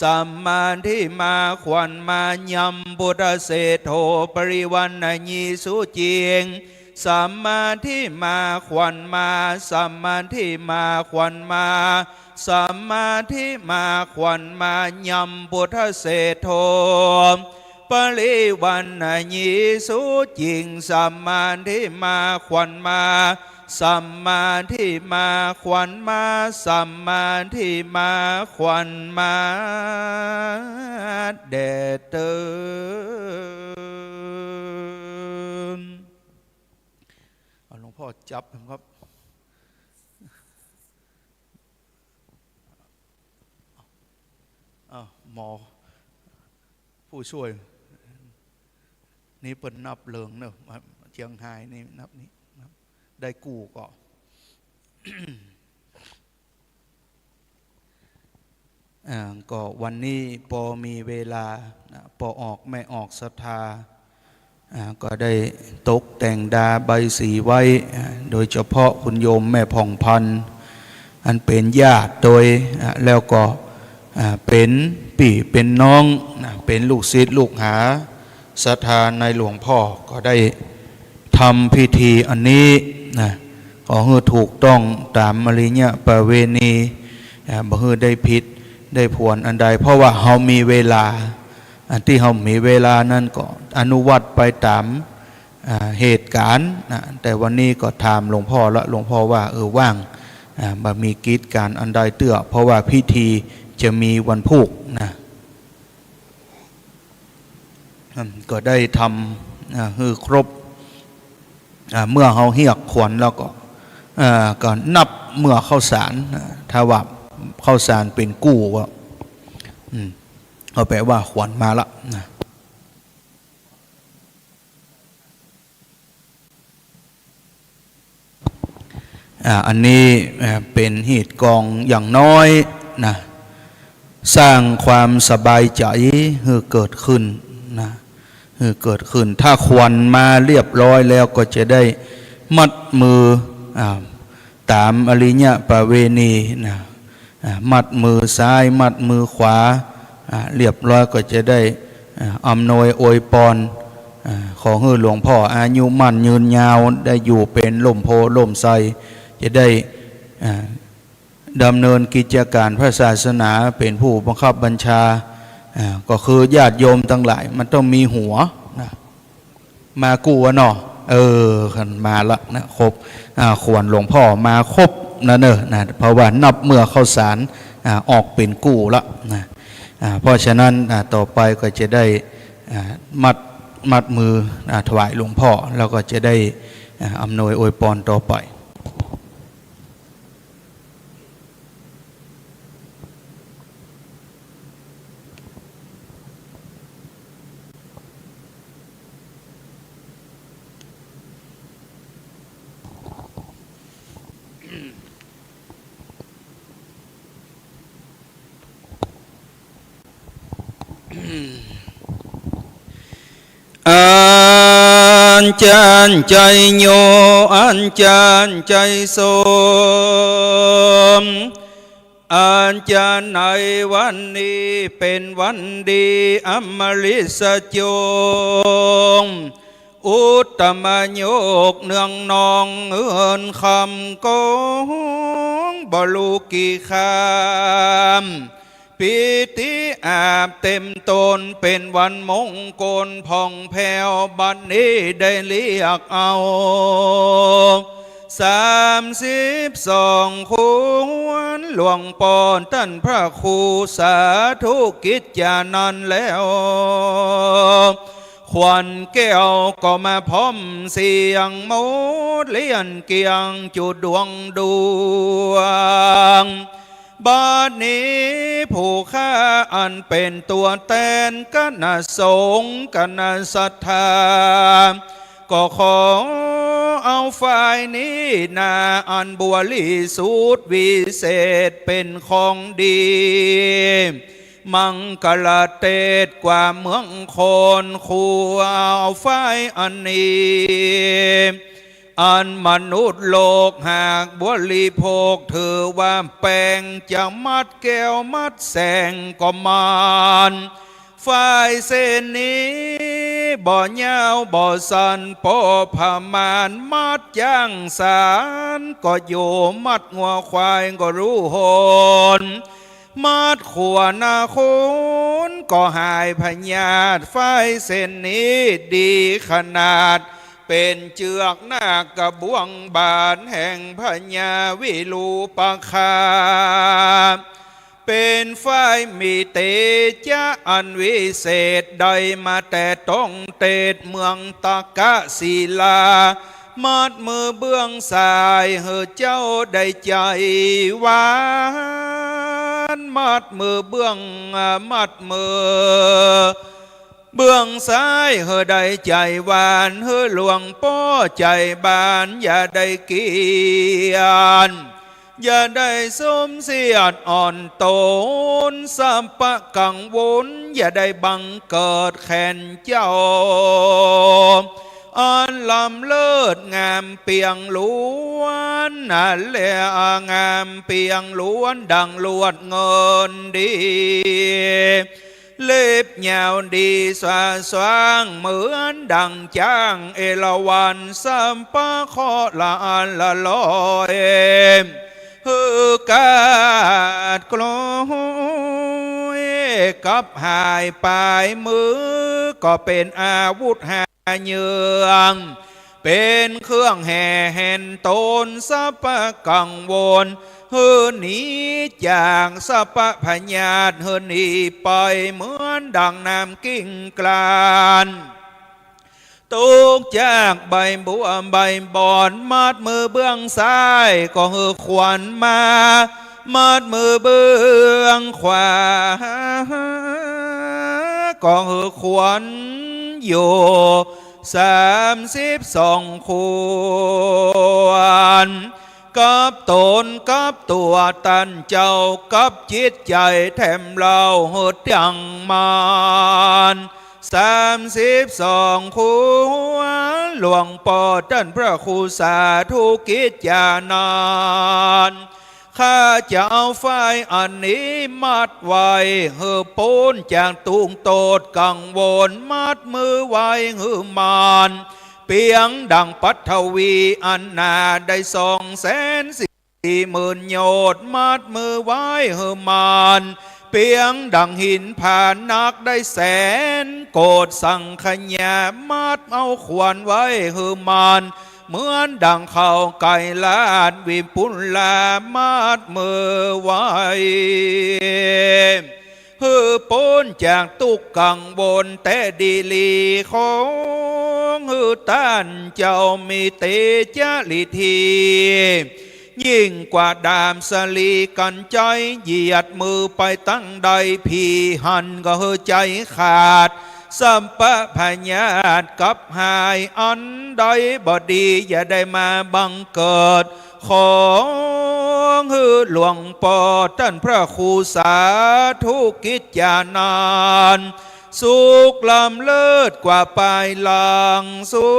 สัมมาทิมาขวัญมายามพุทธเศธโธปริวันยิสุจิงสัมมาทิมาขวัญมาสัมมาทิมาขวัญมาสัมมาทิมาขวัญมายามพุทธเศธโธปริวันยิสุจิงสัมมาทิมาขวัญมาสัมมาทิมาขวัญมาสัมมาทิมาขวัญมาเดชเถิดหลวงพ่อจับครับหมอผู้ช่วยนี่เป็นนับเลิงเนอะเชียงไฮ้นี่นับนี้ได้กู้ก็ ก็วันนี้พอมีเวลาพอออกไม่ออกศรัทธาก็ได้ตกแต่งดาใบสีไว้โดยเฉพาะคุณโยมแม่ผ่องพันธุ์อันเป็นญาติโดยแล้วก็เป็นพี่เป็นน้องเป็นลูกศิษย์ลูกหาศรัทธาในหลวงพ่อก็ได้ทำพิธีอันนี้ขอให้ถูกต้องตามมริญญะประเวณีบ่ให้ได้ผิดได้ผวนอันใดเพราะว่าเรามีเวลาอันที่เรามีเวลานั้นก็อนุวัตไปตามเหตุการณ์แต่วันนี้ก็ถามหลวงพ่อละหลวงพ่อว่าว่างบ่มีกิจการอันใดเตื้อเพราะว่าพิธีจะมีวันพุธก็ได้ทำคือครบเมื่อเขาเฮียกขวัญแล้วก็นับเมื่อเข้าสารถ้าว่าเข้าสารเป็นกู้ก็เขาแปลว่าขวัญมาละอันนี้เป็นเหตุกองอย่างน้อยนะสร้างความสบายใจให้เกิดขึ้นนะเกิดขึ้นถ้าควันมาเรียบร้อยแล้วก็จะได้มัดมือตามอริยประเวณีนะมัดมือซ้ายมัดมือขวาเรียบร้อยก็จะได้อำนวยอวยพรขอให้หลวงพ่ออายุมั่นยืนยาวได้อยู่เป็นล่มโพล่มไทรจะได้ดำเนินกิจการพระศาสนาเป็นผู้บังคับบัญชาก็คือญาติโยมทั้งหลายมันต้องมีหัวนะมากู้เนาะขันมาละนะครบขวัญหลวงพ่อมาครบนะเนอะนะเพราะว่านับเมื่อเข้าสารออกเป็นกู้ละนะเพราะฉะนั้นต่อไปก็จะได้มัดมือถวายหลวงพ่อแล้วก็จะได้อำนวยอวยพรต่อไปอันจานใจโยอันจานใจสมอันจานในวันนี้เป็นวันดีอมฤสจงอุตตมโยกเนืองนองเอินคำกงบลูกีคามปิติอาบเต็มตนเป็นวันมงคลผ่องแผ้วบัดนี้ได้เรียกเอา32ควรหลวงปอนท่านพระครูสาธุกิจจานันแล้วขวัญแก้วก็มาพร้อมเสียงโมดเลียนเกียงจุดดวงดวงบัดนี้ผู้ข้าอันเป็นตัวแทนคณะสงฆ์คณะศรัทธาก็ขอเอาฝ่ายนี้นาอันบริสุทธิ์วิเศษเป็นของดี มังกลเตศกว่าเมืองโคนคูเอาไฟอันนี้อันมนุษย์โลกหากบริโภคถือว่าแป้งจะมัดแก้วมัดแสงก็มานฝ่ายเส้นนี้บ่ยาวบ่สันโปพมานมัดย่างสารก็อยู่มัดงัวควายก็รู้หนมัดขวนาคุณก็หายพญาตฝ่ายเส้นนี้ดีขนาดเป็นเจือกหน้ากระบวงบานแห่งพญาวิรูปคาเป็นฝ่ายมีเตจาอันวิเศษใดมาแต่ต้องเตดเมืองตะกะศิลามัดมือเบื้องสายเฮอเจ้าได้ใจหวานมัดมือเบื้องเบื้องซ้ายเฮอได้ใจหวานเฮอหลวงป้อใจบานอย่าได้เกียนอย่าได้สมเสียดอ่อนโตนสัมปะกังวลอย่าได้บังเกิดแข่นเจ้าอันลำเลิศงามเปียงล้วนนั่นแหละงามเปียงล้วนดังลวดเงินดีเล็บยาวดีสว่างสว่างเหมือนดังจ้างเอราวัณสัมปะขอละอันละลอยฮือกาดกลอยกับหายปลายมือก็เป็นอาวุธหาเยืองเป็นเครื่องแห่แห่นตนสัพพะกังวลเฮือหนีจากสัพพะพญาตเฮือหนีไปเหมือนดังน้ำกิ่งกลานตุกจากใบบัวใบบอนมัดมือเบื้องซ้ายก็เฮือขวัญมามัดมือเบื้องขวาก็เฮือขวัญอยู่32 ควรกับตนกับตัวตันเจ้ากับจิตใจแถมเราหดยังมาน32 ควรหลวงพ่อท่านพระครูสาธุกิจญาณานข้าจะเอาไฟอันนี้มัดไว้เฮือปูนจากตุงโตดกังวลมัดมือไว้เฮือมานเปียงดังปัทวีอันนาได้240,000 โยชน์มัดมือไว้เฮือมานเปียงดังหินผ่านนักได้100,000 โกฏสังขยามัดเอาขวานไว้เฮือมานเหมือนดังเขาไก่ลาดวิปุลลามัดมือไว้ฮือปูนจากตุกกังบนแต่ดีลีของฮือต้านเจ้ามีเตจลิทียิ่งกว่าดามสลีกันใจเหยียดมือไปตั้งใดพีหันก็ฮือใจขาดสัมปะพญาตกับหายอันใดบดีอย่าได้มาบังเกิดของฮือหลวงพ่อท่านพระครูสาธุกิจญาณานสุขลำเลิศกว่าปลายหลังสุ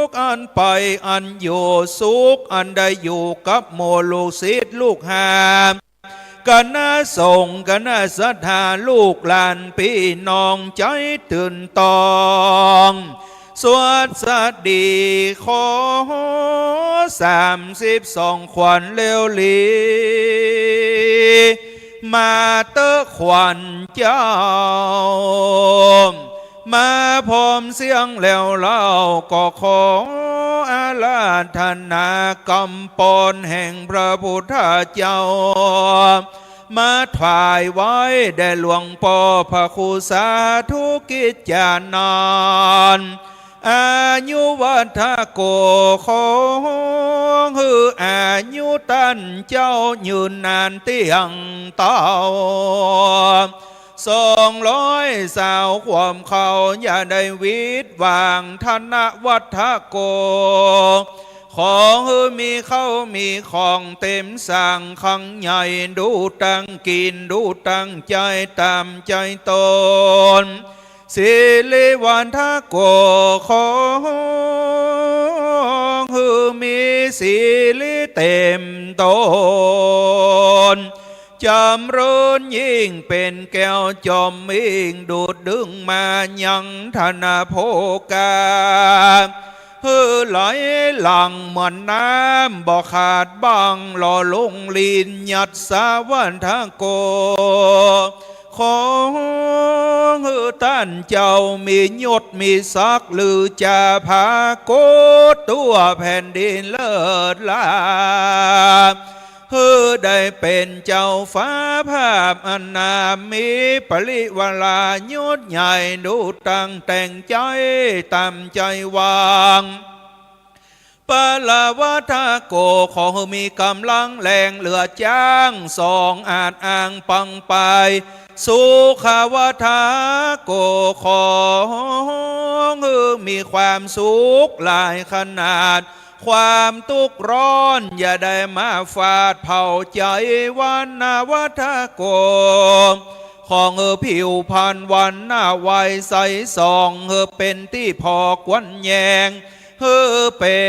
ขอันไปอันอยู่สุขอันได้อยู่กับโมลูกศิษย์ลูกหามกันนาส่งกันนาศรัทธาลูกหลานพี่น้องใจตื่นตองสวัสดีขอ32 ขวัญเลวลีมาเตอขวัญเจ้ามาพร้อมเสียงแล้วเล่าก็ขออาราธนากำปนแห่งพระพุทธเจ้ามาถ่ายไว้แด่หลวงพ่อพระครูสาธุกิจญาณานอายุวัฒโกของฮืออายุตันเจ้ายืนนานเตียงเต้า200 สาวความเขาอย่าได้วิตวางธนวัฒโกข ขอให้มีเข้ามีของเต็มสั่งขังใหญ่ดูตั้งกินดูตั้งใจตามใจตนสิริวันทโกขอให้มีสิริเต็มตนจำเริญยิ่งเป็นแก้วจอมมิ่งดูดดึงมายังธนาโภกาไหลหลังเหมือนน้ำบ่ขาดบังหล่อลงลีนหยัดสาวันทางโกขอท่านเจ้ามียศมีศักดิ์หรือจะพาโกตัวแผ่นดินเลิศลาได้เป็นเจ้าฟ้าภาพอันนามีปริวลายศใหญ่ดูตั้งแต่งใจตามใจวางปาลาวะทาโกขอมีกำลังแรงเหลือจ้างสองอาจอ้างปังไปสุขาวทาโกขอมีความสุขหลายขนาดความทุกข์ร้อนอย่าได้มาฟาดเผาใจวันนาวัฏโกของผิวพันวันหน้าไวใสสองเป็นที่พอกวันแยงเป็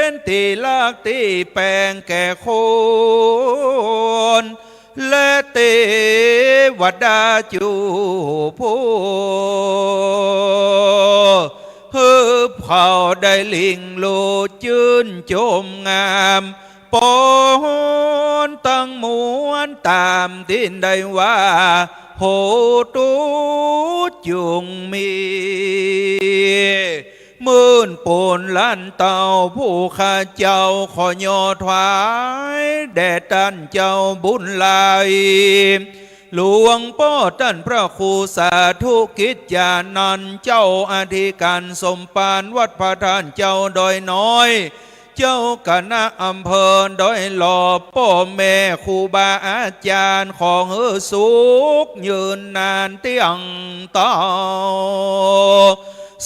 นที่ลากที่แปลงแก่คนและเทวดาจูผู้เผาได้ลิงโลจื่นโจมงามปนตั้งมวนตามดินได้ว่าโหตูจุงมีมื่นปนลั่นเต่าผู้ข้าเจ้าขอยอถวายแด่ท่านเจ้าบุญหลายหลวงพ่อท่านพระครูสาธุกิจจานันท์เจ้าอธิการสมภารวัดพระท่านเจ้าดอยน้อยเจ้าคณะอำเภอดอยหล่อพ่อแม่ครูบาอาจารย์ของสุขยืนนานเตียงต่อ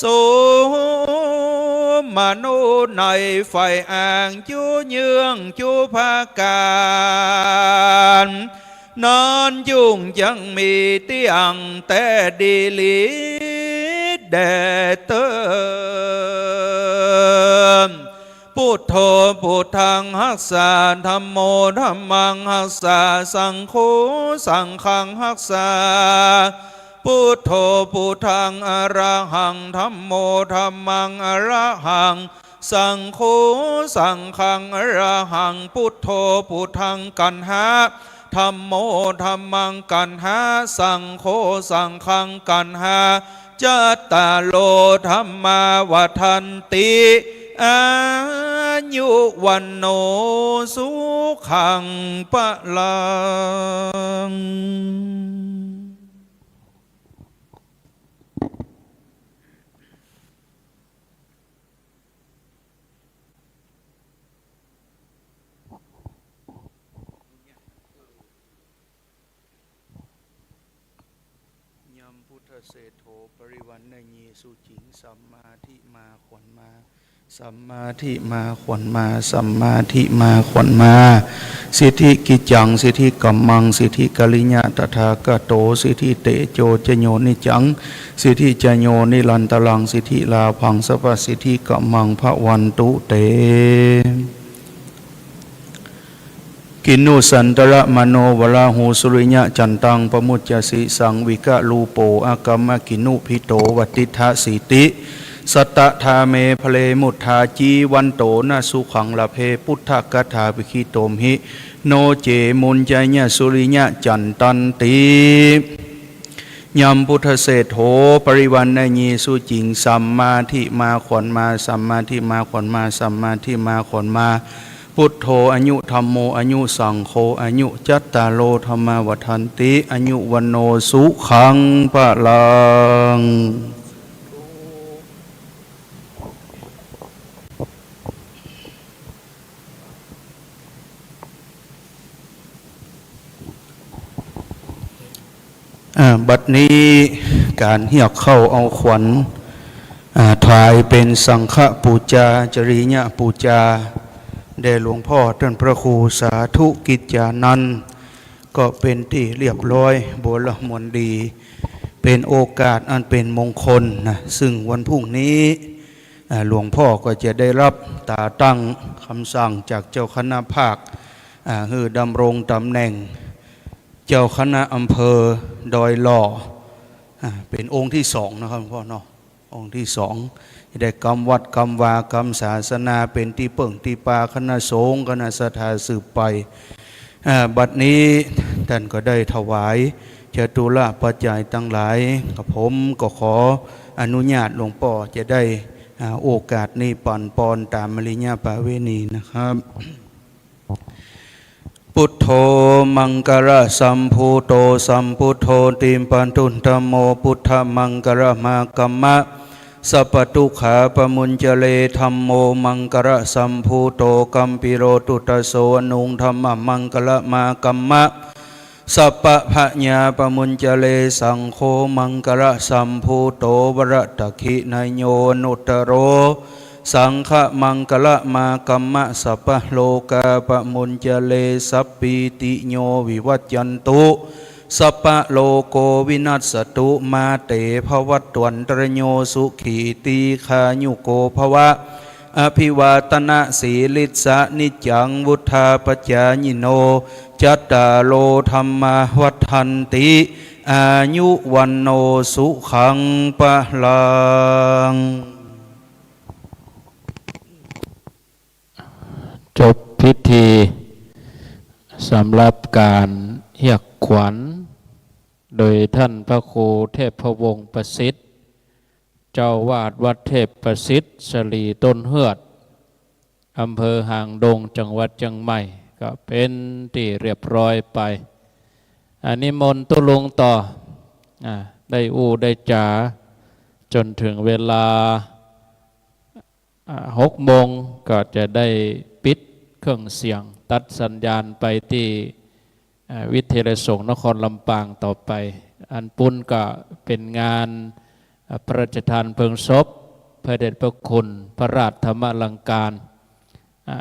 สุมนุในไฟอ่างจูเยืองจูภาการนอนยุ่งยังมีเตียงแต่ดีลีแด่เติมพุทโธพุทธังหักษาธัมโมธัมมังหักษาสังโฆสังฆังหักษาพุทโธพุทธังอระหังธัมโมธัมมังอระหังสังโฆสังฆังอระหังพุทโธพุทธังกันหาธัมโมธัมมังกันหาสังโฆสังฆังกันหาจัตตาโลธัมมาวัฏันติอายุวันโนสุขังปะลังพุทธเศรษโธปริวันนยีสุจิงสัมมาทิมาขวัญมาสัมมาทิมาขวัญมาสัมมาทิมาขวัญมาสิทธิกิจจังสิทธิกัมมังสิทธิกลิญะตถาคโตสิทธิเตโจจโยนิจังสิทธิจโยนิรันตลังสิทธิลาภังสัพพสิทธิกัมมังภวันตุเตกินุสันตระมโนวราหูสุริยะจันตังปมุจจสิสังวิกะลูโปอากรรมกินุพิโตวัติทะสิติสัตตธาเมภเลมุทธาจีวันโตนาสุขังละเพพุทธกัฏฐาภิคิโตมหิโนเจมุญจญะสุริยะจันตันติยมพุทธเศรษโธปริวันนยีสุจิงสัมมาทิมาขวัญมาสัมมาทิมาขวัญมาสัมมาทิมาขวัญมาพุทโธอายุธัมโมอายุสังโฆอายุจัตตาโลธรรมาวัฏันติอายุวันโนสุขังปะลังบัดนี้การเหี่ยเข้าเอาขวัญ ถวายเป็นสังฆปูจาจริยปูจาแด่หลวงพ่อท่านพระครูสาธุกิจจานันท์ก็เป็นที่เรียบร้อยโบราณมวลดีเป็นโอกาสอันเป็นมงคลนะซึ่งวันพรุ่งนี้หลวงพ่อก็จะได้รับตาตั้งคำสั่งจากเจ้าคณะภาคคือดำรงตำแหน่งเจ้าคณะอำเภอดอยหล่อเป็นองค์ที่สองนะครับหลวงพ่อเนาะองค์ที่สองได้กรรมวัดกรรมวากรรมศาสนาเป็นที่เปิ่งที่ปาคณะสงฆ์คณะศรัทธาสืบไปบัดนี้ท่านก็ได้ถวายจตุรปัจจัยตั้งหลายกับผมก็ขออนุญาตหลวงพ่อจะได้โอกาสนี้ปั่นปอนตามมริญญาปาเวณีนะครับพุทโธมังกรสัมภูโตสัมพุทโธติมปันตุนธโมพุทธมังกรมากัมมะสัพพทุกขาปมุญเจเลธัมโมมังกรสัมภูโตกัมปิโรตุตโสอนุงธรรมมังกรมากัมมะสัพพะญาปมุญเจเลสังโฆมังกรสัมภูโตวรตคินายโยนุตโรสังฆมังกละมากัมมะสัพพะโลกาปมุญเจเลสัพพิติโยวิวัจจันตุสัพพะโลโกวินัสสตุมาเตภวัตตวันตรโยสุขีตีคายุโกภวะอภิวาตนะสีลิสะนิจังวุธาปจายิโนจัตตาโลธรรมวัฏันติอายุวันโนสุขังปะลังจบพิธีสำหรับการเรียกขวัญโดยท่านพระครูเทพวงศ์ประสิทธิ์เจ้าวาดวัดเทพประสิทธิ์สลีต้นเฮือดอำเภอหางดงจังหวัดเชียงใหม่ก็เป็นที่เรียบร้อยไปนิมนต์ตุลุงต่อได้ได้จ๋าจนถึงเวลา6 โมงก็จะได้ปิดเครื่องเสียงตัดสัญญาณไปที่วิทยาลัยสงฆ์นครลำปางต่อไปอันปุ้นก็เป็นงานพระราชทานเพลิงศพพระเดชพระคุณพระราชธรรมอลังการ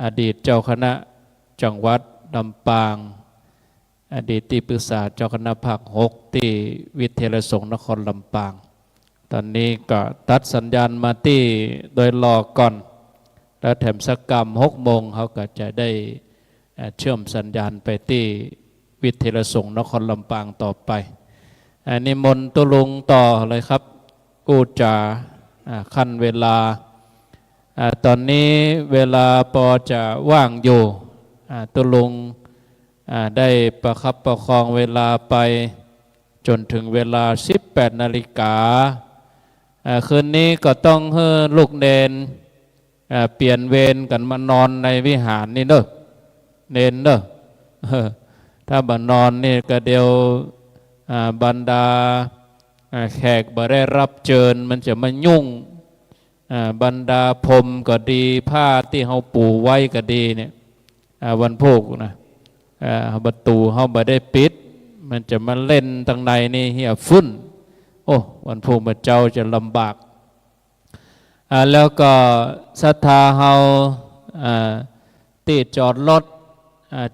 อดีตเจ้าคณะจังหวัดลำปางอดีตที่ปรึกษาเจ้าคณะภาค 6ที่วิทยาลัยสงฆ์นครลำปางตอนนี้ก็ตัดสัญญาณมาที่โดยรอก่อนแล้วแถมสักกรรม6 โมงเขาก็จะได้เชื่อมสัญญาณไปที่วิทยาลัยสงฆ์นครลำปางต่อไปนิมนต์ตุลุงต่อเลยครับกูจาขั้นเวลาตอนนี้เวลาพอจะว่างอยู่ตุลุงได้ประคับประคองเวลาไปจนถึงเวลา 18 นาฬิกาคืนนี้ก็ต้องให้ลูกเนนเปลี่ยนเวรกันมานอนในวิหารนี่เนอะเนนเนอะถ้าบันนอนนี่ก็เดียวบรรดาแขกบ่ได้รับเชิญมันจะมายุ่งบรรดาพรมก็ดีผ้าที่เขาปูไว้ก็ดีเนี่ยวันพุกนะประตูเขาบ่ได้ปิดมันจะมาเล่นทางในนี่เหี่ยฟุ้นโอ้วันพุกพระเจ้าจะลำบากแล้วก็ศรัทธาเฮาที่จอดรถ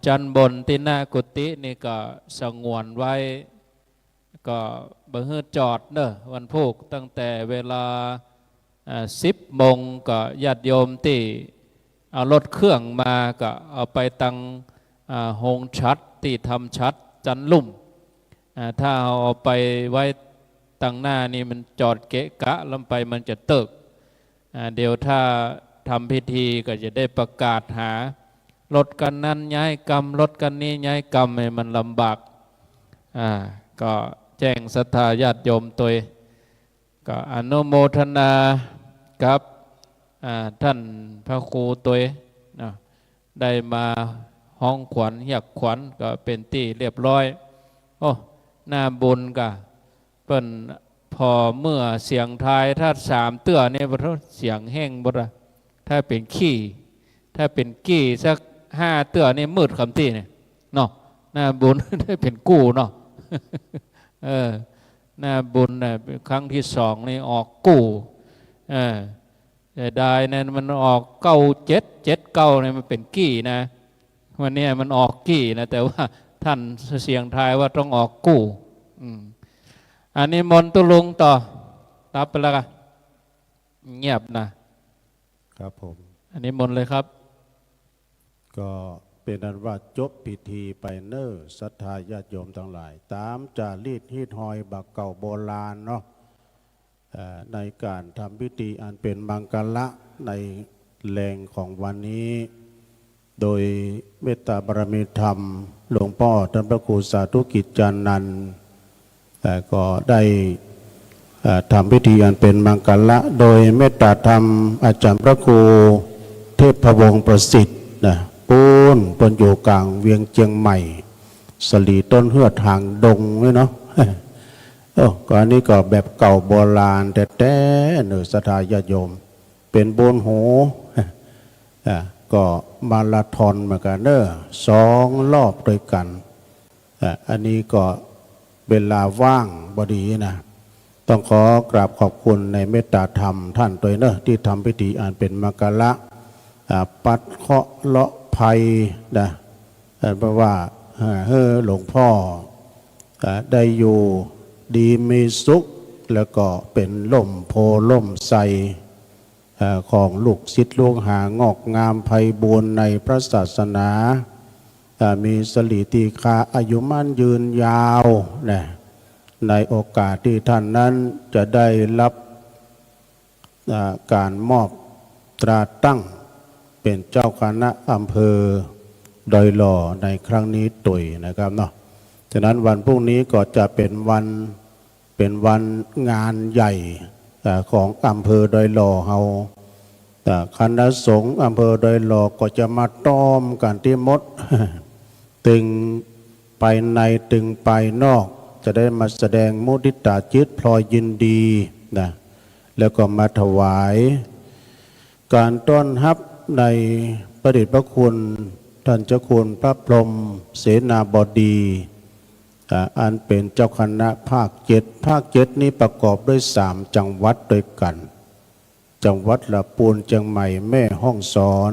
จันบนที่หน้ากุฏินี่ก็สงวนไว้ก็บ่ให้จอดเนอะวันพุกตั้งแต่เวลา10 โมงก็ญาติโยมที่เอารถเครื่องมาก็เอาไปตั้งโฮงชัดที่ทำชัดจันลุ่มถ้าเอาไปไว้ตั้งหน้านี่มันจอดเกะกะลงไปมันจะเติกเดี๋ยวถ้าทำพิธีก็จะได้ประกาศหารถกันนั้นย้ายกรรมรถกันนี้ย้ายกรรมให้มันลำบากก็แจ้งศรัทธาญาติโยมตัวก็อนุโมทนากับท่านพระครูตัวได้มาห้องขวัญเรียกขวัญก็เป็นที่เรียบร้อยโอ้หน้าบุญก็เปิ้นพอเมื่อเสียงทายถ้า3 เตื้อเนี่ยบ่เสียงแห้งบ่ล่ะถ้าเป็นขี้ถ้าเป็นกี้สัก5 เตื้อนี่มืดคำที่เนี่ยเนาะหน้าบุญ ได้เป็นกู้เนาะหน้าบุญน่ะครั้งที่2นี่ออกกู้ เออแต่ได้นั้นมันออก9779เนี่ยมันเป็นกี้นะวันนี้มันออกกี้นะแต่ว่าท่านเสียงทายว่าต้องออกกู้อันนี้มนตุลุงต่อรับไปแล้วกันเงียบนะครับ ผม อันนี้มนเลยครับ ก็เป็นนั้นว่าจบพิธีไปเน้อศรัทธาญาติโยมทั้งหลาย ตามจารีตฮีดหอยบักเก่าโบราณเนาะในการทำพิธีอันเป็นมังกรในแรงของวันนี้ โดยเมตตาบารมีธรรมหลวงพ่อท่านพระครูสาธุกิจจานันท์ก็ได้ทำพิธีอันเป็นมังกรโดยเมตตาธรรมอาจารย์พระครูเทพวงศ์ประสิทธิ์ปูนอยู่กลางเวียงเจียงใหม่สลีต้นเฮือดทางดงเนาะก่อนนี้ก็แบบเก่าโบราณแต่เนื้อศรัทธาญาติโยมเป็นโบนโหก็มาราธอนเหมือนกัน2 รอบด้วยกันอันนี้ก็เวลาว่างบดีนะต้องขอกราบขอบคุณในเมตตาธรรมท่านตัวที่ทำพิธีอันเป็นมังกรปัดเคาะเลาะภัยเพราะว่าหลวงพ่อได้อยู่ดีมีสุขแล้วก็เป็นล่มโพล่มใสของลูกศิษย์ลูกหางอกงามไพบูรณ์ในพระศาสนามีสลีตีคาอายุมั่นยืนยาวในโอกาสที่ท่านนั้นจะได้รับการมอบตราตั้งเป็นเจ้าคณะอำเภอดอยหล่อในครั้งนี้ตุยนะครับเนาะฉะนั้นวันพรุ่งนี้ก็จะเป็นวันงานใหญ่ของอำเภอดอยหล่อเฮาคณะสงฆ์อำเภอดอยหล่อก็จะมาต้อมกันที่มด ตึงไปในตึงไปนอกจะได้มาแสดงมุทิตาจิตพลอยยินดีแล้วก็มาถวายการต้อนรับในพระเดชพระคุณท่านเจ้าคุณพระพรหมเสนาบดีอันเป็นเจ้าคณะภาค7นี้ประกอบด้วย3 จังหวัดด้วยกันจังหวัดละปูนเชียงใหม่แม่ฮ่องสอน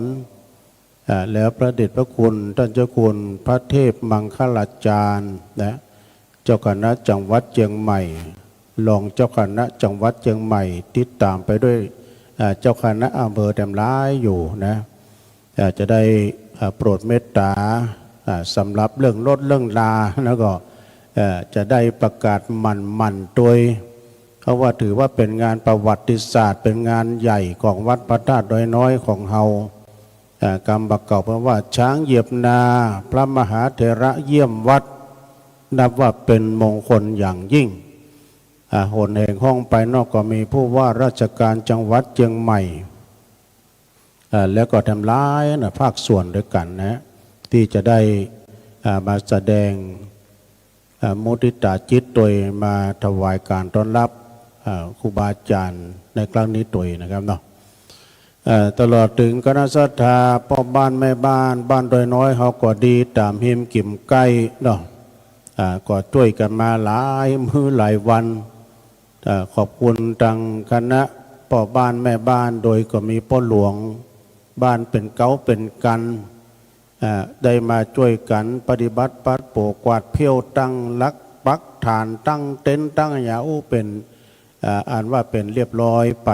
แล้วพระเดชพระคุณท่านเจ้าคุณพระเทพมังคลาจารย์เจ้าคณะจังหวัดเชียงใหม่รองเจ้าคณะจังหวัดเชียงใหม่ติดตามไปด้วยเจ้าคณะอำเภอแต้มร้ายอยู่จะได้โปรดเมตตาสำหรับเรื่องลดเรื่องลาแล้วก็จะได้ประกาศมันโดยเพราะว่าถือว่าเป็นงานประวัติศาสตร์เป็นงานใหญ่ของวัดพระธาตุดอยน้อยของเฮากรรมบักเก่าเพราะว่าช้างเหยียบนาพระมหาเถระเยี่ยมวัดนับว่าเป็นมงคลอย่างยิ่งหนแห่งห้องไปนอกก็มีผู้ว่าราชการจังหวัดเชียงใหม่แล้วก็ทำร้ายภาคส่วนด้วยกันที่จะได้มาแสดงมุทิตาจิตโดยมาถวายการต้อนรับครูบาอาจารย์ในครั้งนี้ตัวนะครับเนาะตลอดถึงคณะศรัทธาพ่อบ้านแม่บ้านบ้านโดยน้อยเขาก็ดีตามหิมกิ่มใกล้เนาะก็ช่วยกันมาหลายมื้อหลายวันขอบคุณทางคณะพ่อบ้านแม่บ้านโดยก็มีพ่อหลวงบ้านเป็นเก้าเป็นกันได้มาช่วยกันปฏิบัติปัดโปกวาดเพี้ยวตั้งลักปักฐานตั้งเต็นท์ตั้งยาเป็นอ่านว่าเป็นเรียบร้อยไป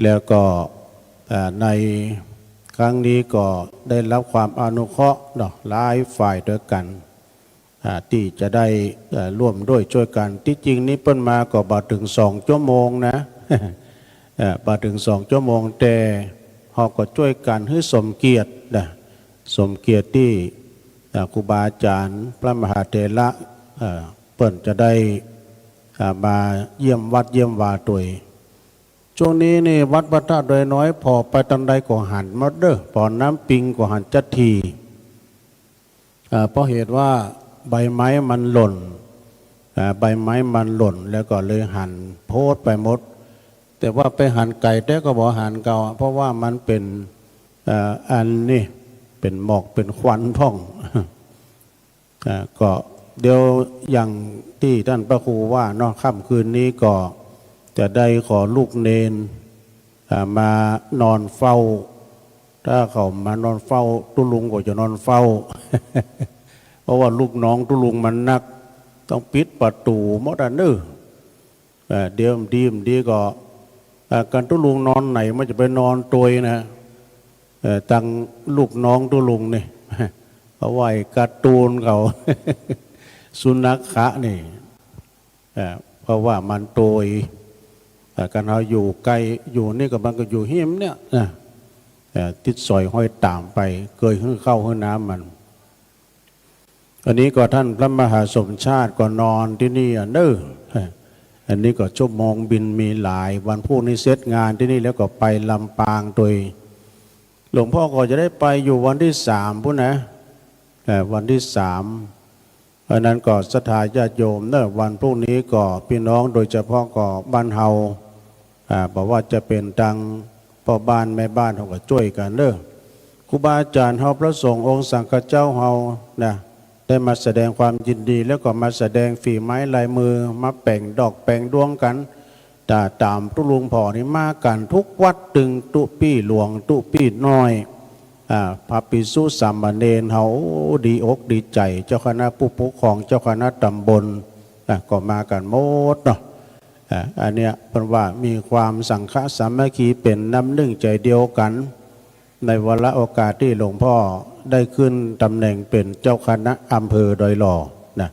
แล้วก็ในครั้งนี้ก็ได้รับความอนุเคราะห์หลายฝ่ายด้วยกันที่จะได้ร่วมด้วยช่วยกันที่จริงนี้เปิ้นมาก็บาถึง2 ชั่วโมงนะบาถึง2 ชั่วโมงแต่เขาก็ช่วยกันให้สมเกียรติสมเกียรติที่ครูบาอาจารย์พระมหาเถระเปิ้นจะได้มาเยี่ยมวัดเยี่ยมวาตัวช่วงนี้นี่วัดพระธาตุดอยน้อยพอไปตันใดก็หันมาพอน้ำปิงก็หันจัดทีเพราะเหตุว่าใบไม้มันหล่นแล้วก็เลยหันโพดไปหมดแต่ว่าไปหันไก่แต่ก็บอกหันเก่าเพราะว่ามันเป็นอันนี่เป็นหมอกเป็นควันพ่องก็เดี๋ยวอย่างที่ท่านพระครูว่าค่ำคืนนี้ก็ จะได้ขอลูกเนนมานอนเฝ้าถ้าเขามานอนเฝ้าตุลุงก็จะนอนเฝ้า เพราะว่าลูกน้องตุลุงมันนักต้องปิดประตูหมดเนอเดี๋ยวดีก็การตุลุงนอนไหนมันจะไปนอนตัวนะตั้งลูกน้องตุลุงนี่ เอาไว้การ์ตูนเขา สุนัขะนี่เพราะว่ามันโตยการเราอยู่ใกล้อยู่นี่กับมันก็อยู่เฮี้ยมเนี่ยติดสอยห้อยตามไปเกยขึ้นเข้าห้องน้ำมันอันนี้ก็ท่านพระมหาสมชาติก็นอนที่นี่เนออันนี้ก็ชั่วโมงบินมีหลายวันพรุ่งนี้เสร็จงานที่นี่แล้วก็ไปลำปางโดยหลวงพ่อก็จะได้ไปอยู่วันที่3พุ่นนะวันที่3เพราะนั้นก็ศรัทธาญาติโยมเนอะวันพรุ่งนี้ก็พี่น้องโดยเฉพาะก็บ้านเฮาบอกว่าจะเป็นตังพ่อบ้านแม่บ้านเขาก็ช่วยกันเนอะครูบาอาจารย์เฮาพระสงฆ์องค์สังฆเจ้าเฮานะได้มาแสดงความยินดีแล้วก็มาแสดงฝีไม้ลายมือมาแป่งดอกแป่งดวงกันตามตุลุงพ่อนี่มากันทุกวัดตึงตุปี้หลวงตุปี้น้อยพระภิกษุสามเณรเฮาดีอกดีใจเจ้าคณะผู้ปกครองเจ้าคณะตำบลก็มากันหมดเนาะอันเนี้ยเป็นว่ามีความสังฆสามัคคีเป็นน้ำหนึ่งใจเดียวกันในวาระโอกาสที่หลวงพ่อได้ขึ้นตำแหน่งเป็นเจ้าคณะอำเภอดอยหล่อนะ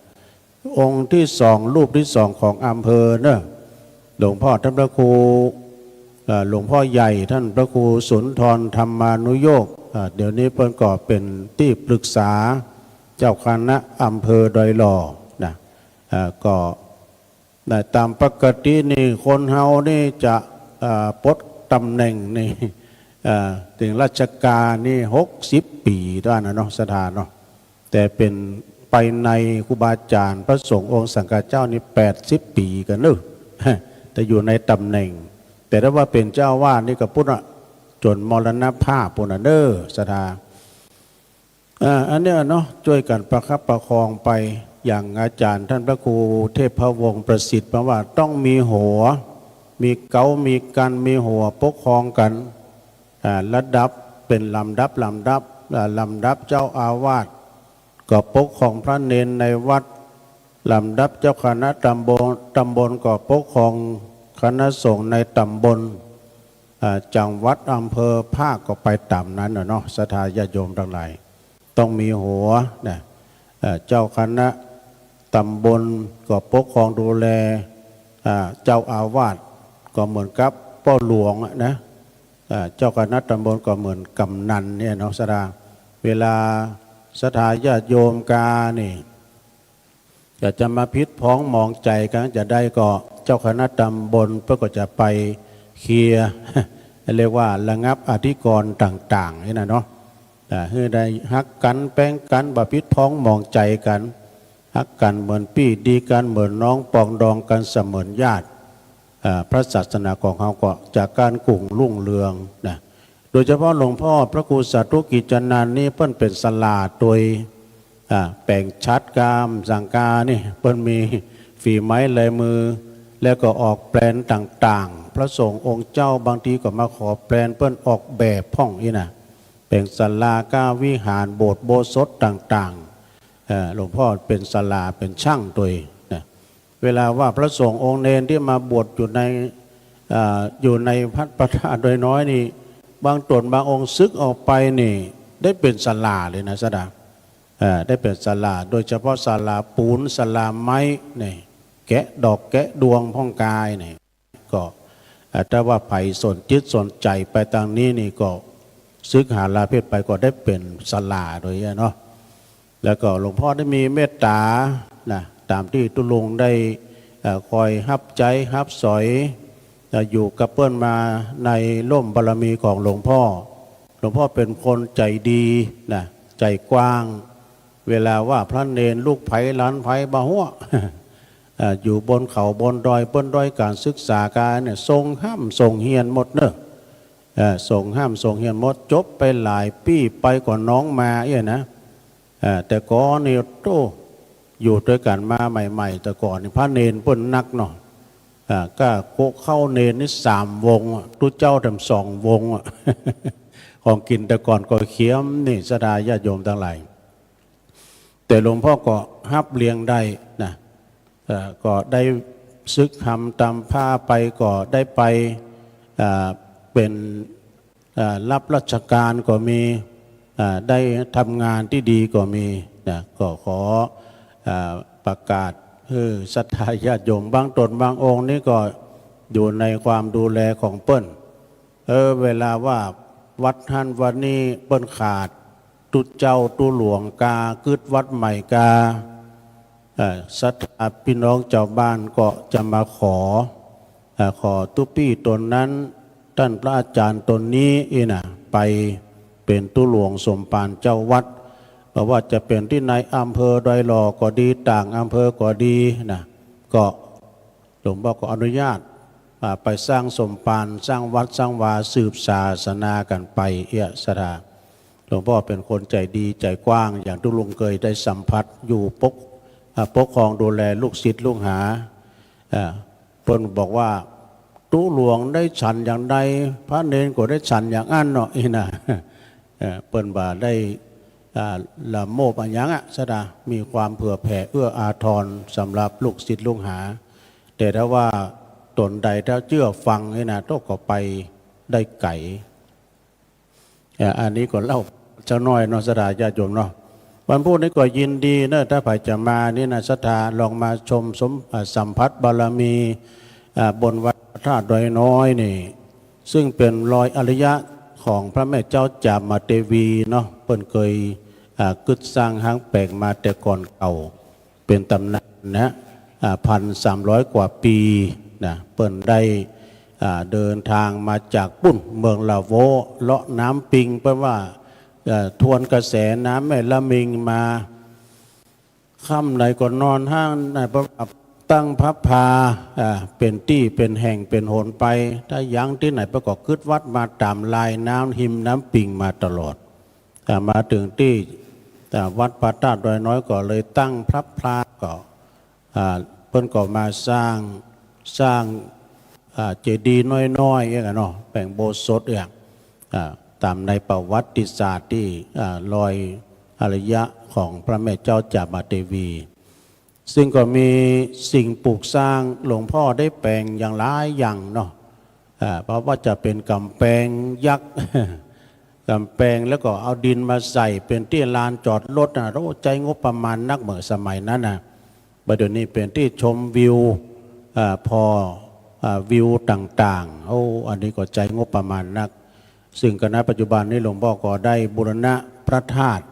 องค์ที่2รูปที่2ของอำเภอเนอะหลวงพ่อท่านพระครูหลวงพ่อใหญ่ท่านพระครูสุนทรธรรมานุโยคเดี๋ยวนี้เพิ่นก็เป็นที่ปรึกษาเจ้าคณะอำเภอดอยหล่อนะก็ตามปกตินี่คนเฮานี่จะปลดตำแหน่งนี่ถึงราชการนี่60 ปีด้านนะเนาะสถานเนาะแต่เป็นไปในครูบาอาจารย์พระสงฆ์องค์สังฆเจ้านี่80 ปีกันเนอะแต่อยู่ในตำแหน่งแต่ถ้าว่าเป็นเจ้าวาดนี่ก็พุทธจนมรณภาพปุณเนอร์สถาอันนี้เนาะช่วยกันประคับประคองไปอย่างอาจารย์ท่านพระครูเทพวงศ์ประสิทธิ์มาว่าต้องมีหัวมีเก๋ามีกันมีหัวปกครองกันระดับเป็นลำดับเจ้าอาวาสก็ปกครองพระเนนในวัดลำดับเจ้าคณะตำบลก็ปกครองคณะสงฆ์ในตำบลจังหวัดอำเภอภาคก็ไปตามนั้นเนาะศรัทธาญาติโยมทั้งหลายต้องมีหัวนะเจ้าคณะตำบลก็ปกครองดูแลเจ้าอาวาสก็เหมือนกับพ่อหลวงนะเจ้าคณะตำบลก็เหมือนกำนันเนี่ยเนาะศรัทธาเวลาศรัทธาญาติโยมกานี่จะมาพิษพ้องมองใจกันจะได้ก็เจ้าคณะตำบลเพื่อก็จะไปเคลียร์เรียกว่าระงับอธิกรณ์ต่างๆนี่นะเนาะให้ได้ฮักกันแป้งกันบาพิษพ้องมองใจกันฮักกันเหมือนพี่ดีกันเหมือนน้องปองดองกันเสมือนญาติพระศาสนาของเขาก็จากการกุ่งรุ่งเรืองนะโดยเฉพาะหลวงพ่อพระครูสาธุกิจนันท์นี่เพิ่นเป็นสลาดโดยแป่งชัดกามสังกานี่เพิ่นมีฝีไม้ลายมือแล้วก็ออกแปลนต่างๆพระสงฆ์องค์เจ้าบางทีก็มาขอแปลนเพิ่นออกแบบพ่องนี่นะเป็นศาลาก้าวิหารโบสถ์โบสถต่างๆหลวงพ่อเป็นศาลาเป็นช่างตัวนะเวลาว่าพระสงฆ์องค์เนรที่มาบวชอยู่ในพัดประธานโดยน้อยนี่บางตนบางองค์ซึกออกไปนี่ได้เป็นศาลาเลยนะสดาได้เป็นศาลาโดยเฉพาะศาลาปูนศาลาไม้นี่แกะดอกแกะดวงพ่องกายนี่ก็ถ้าว่าไผ่สนจิตสนใจไปทางนี้นี่ก็ซึกหาลาเพศไปก็ได้เป็นศาลาโดยเนาะแล้วก็หลวงพ่อได้มีเมตตานะตามที่ตุลุงได้คอยฮับใจฮับสอยอยู่กับเพื่อนมาในร่มบารมีของหลวงพ่อเป็นคนใจดีนะใจกว้างเวลาว่าพระเนรลูกไผ่หลานไผ่บ่หัว อยู่บนเขาบนดอยเปิ้นด้อยการศึกษาการเนี่ยทรงห้ามทรงเฮียนหมดเนอะทรงห้ามทรงเฮียนหมดจบไปหลายปีไปก่อนน้องมานะแต่ก่อนนี่โตอยู่ด้วยกันมาใหม่ๆแต่ก่อนนี่พระเนรเปิ้นนักเนาะ ก็โคเข้าเนนนี่3 วงตุเจ้าทำ2 วง ของกินแต่ก่อนก็เขียมนี่สดาญาติโยมทั้งหลายแต่หลวงพ่อก็ฮับเลี้ยงได้นะก็ได้ซึกทำตามผ้าไปก็ได้ไปเป็นรับราชการก็มีได้ทำงานที่ดีก็มีนะก็ขอประกาศศรัทธาญาติโยมบางตนบางองค์นี่ก็อยู่ในความดูแลของเปิ้นเวลาว่าวัดท่านวันนี้เปิ้นขาดตุเจ้าตุหลวงกากึดวัดใหม่กาศรัทธาพี่น้องเจ้าบ้านก็จะมาขอตุปี้ตนนั้นท่านพระอาจารย์ตนนี้ไปเป็นตุหลวงสมภารเจ้าวัดเพราะว่าจะเป็นที่ในอำเภอดอยหล่อก็ดีต่างอำเภอก็ดีนะก็หลวงพ่อก็อนุญาตไปสร้างสมภารสร้างวัดสร้างวาสืบศาสนากันไปสถาหลวงพ่อเป็นคนใจดีใจกว้างอย่างทุกลุงเคยได้สัมผัสอยู่ปกครองดูแลลูกศิษย์ลูกหาเพิ่นบอกว่าตุหลวงได้ฉันอย่างใดพระเนรก็ได้ฉันอย่างนั้นเนาะนะเปิ้นบ่าได้ละโมบอันยังสดามีความเผื่อแผ่เอื้ออาทรสำหรับลูกศิษย์ลูกหาแต่ถ้าว่าตนใดถ้าเชื่อฟังนะต้องก็ไปได้ไก่อันนี้ก็เล่าจะน้อยเนาะสดาญาติโยมเนาะวันพูดนี้ก็ยินดีเนอะถ้าใครจะมานี่นะศรัทธาลองมาชมสัมผัสบารมีบนวัดธาตุดอยน้อยนี่ซึ่งเป็นรอยอริยะของพระแม่เจ้าจามเทวีเนาะเปิ้นเคยกึศสร้างหางแปลกมาแต่ก่อนเก่าเป็นตำนานนะ1,300 กว่าปีนะเปิ้นได้เดินทางมาจากปุ้นเมืองลาโวเลาะน้ำปิงเปิ้นว่าทวนกระแสน้ำแม่ละมิงมาค่ำไหนก็นอนห้างไหนประตั้งพับพาเป็นที่เป็นแห่งเป็นหนไปถ้ายังที่ไหนประกอบคืดวัดมาตามลายน้ำหิมน้ำปิงมาตลอดแต่มาถึงที่วัดพระธาตุดอยน้อยก็เลยตั้งพระพลาก็เพิ่นก็มาสร้างเจดีย์น้อยๆอย่างเนาะแบ่งโบสถ์อย่างตามในประวัติศาสตร์ที่รอยอริยะของพระแม่เจ้าจามเทวีซึ่งก็มีสิ่งปลูกสร้างหลวงพ่อได้แปลงอย่างหลายอย่างเนาะเพราะว่าจะเป็นกำแพงยักษ์ กำแพงแล้วก็เอาดินมาใส่เป็นที่ลานจอดรถนะเราใจงบประมาณนักเหมือนสมัยนั้นนะบัดเดี๋ยวนี้เป็นที่ชมวิววิวต่างๆอันนี้ก็ใจงบประมาณนักซึ่งคณะปัจจุบันนี้หลวงพ่อก็ได้บูรณะพระธาตุ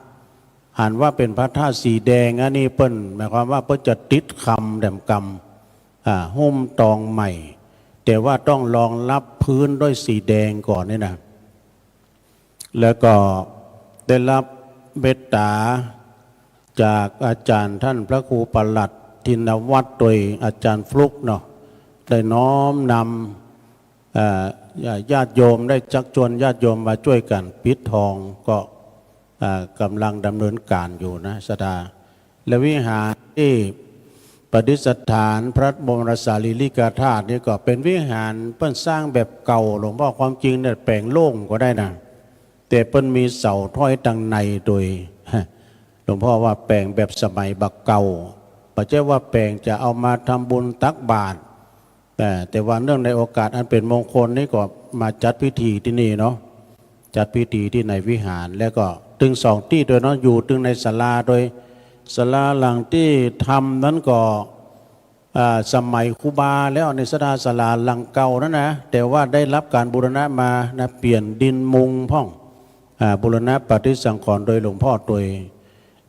อ่านว่าเป็นพระธาตุสีแดงอันนี้เปิ้นหมายความว่าเปิ้นจะติดคำแดมกำหุ้มตองใหม่แต่ว่าต้องรองรับพื้นด้วยสีแดงก่อนนี่นะแล้วก็ได้รับเมตตาจากอาจารย์ท่านพระครูประหลัดทินวัตรโดยอาจารย์ฟลุกเนาะได้น้อมนำญาติโยมได้ชักชวนญาติโยมมาช่วยกันปิดทองก็กำลังดำเนินการอยู่นะสดาและวิหารที่ประดิษฐานพระบรมสารีริกธาตุนี่ก็เป็นวิหารเปิ้นสร้างแบบเก่าหลวงพ่อความจริงเนี่ยแปลงโล่งก็ได้นะแต่เปิ้นมีเสาถ้อยตังในโดยหลวงพ่อว่าแปลงแบบสมัยบักเก่าปัจจัยว่าแปลงจะเอามาทำบุญตักบาตรแต่ว่าเนื่องในโอกาสอันเป็นมงคลนี้ก็มาจัดพิธีที่นี่เนาะจัดพิธีที่ในวิหารแล้วก็ตึง2 ที่โดยเนาะอยู่ตึงในศาลาโดยศาลาหลังที่ทำนั้นก็สมัยครูบาแล้วในศาลาหลังเก่านั่นนะแต่ว่าได้รับการบูรณะมานะเปลี่ยนดินมุงพ่องบูรณะปฏิสังขรณ์โดยหลวงพ่อโดย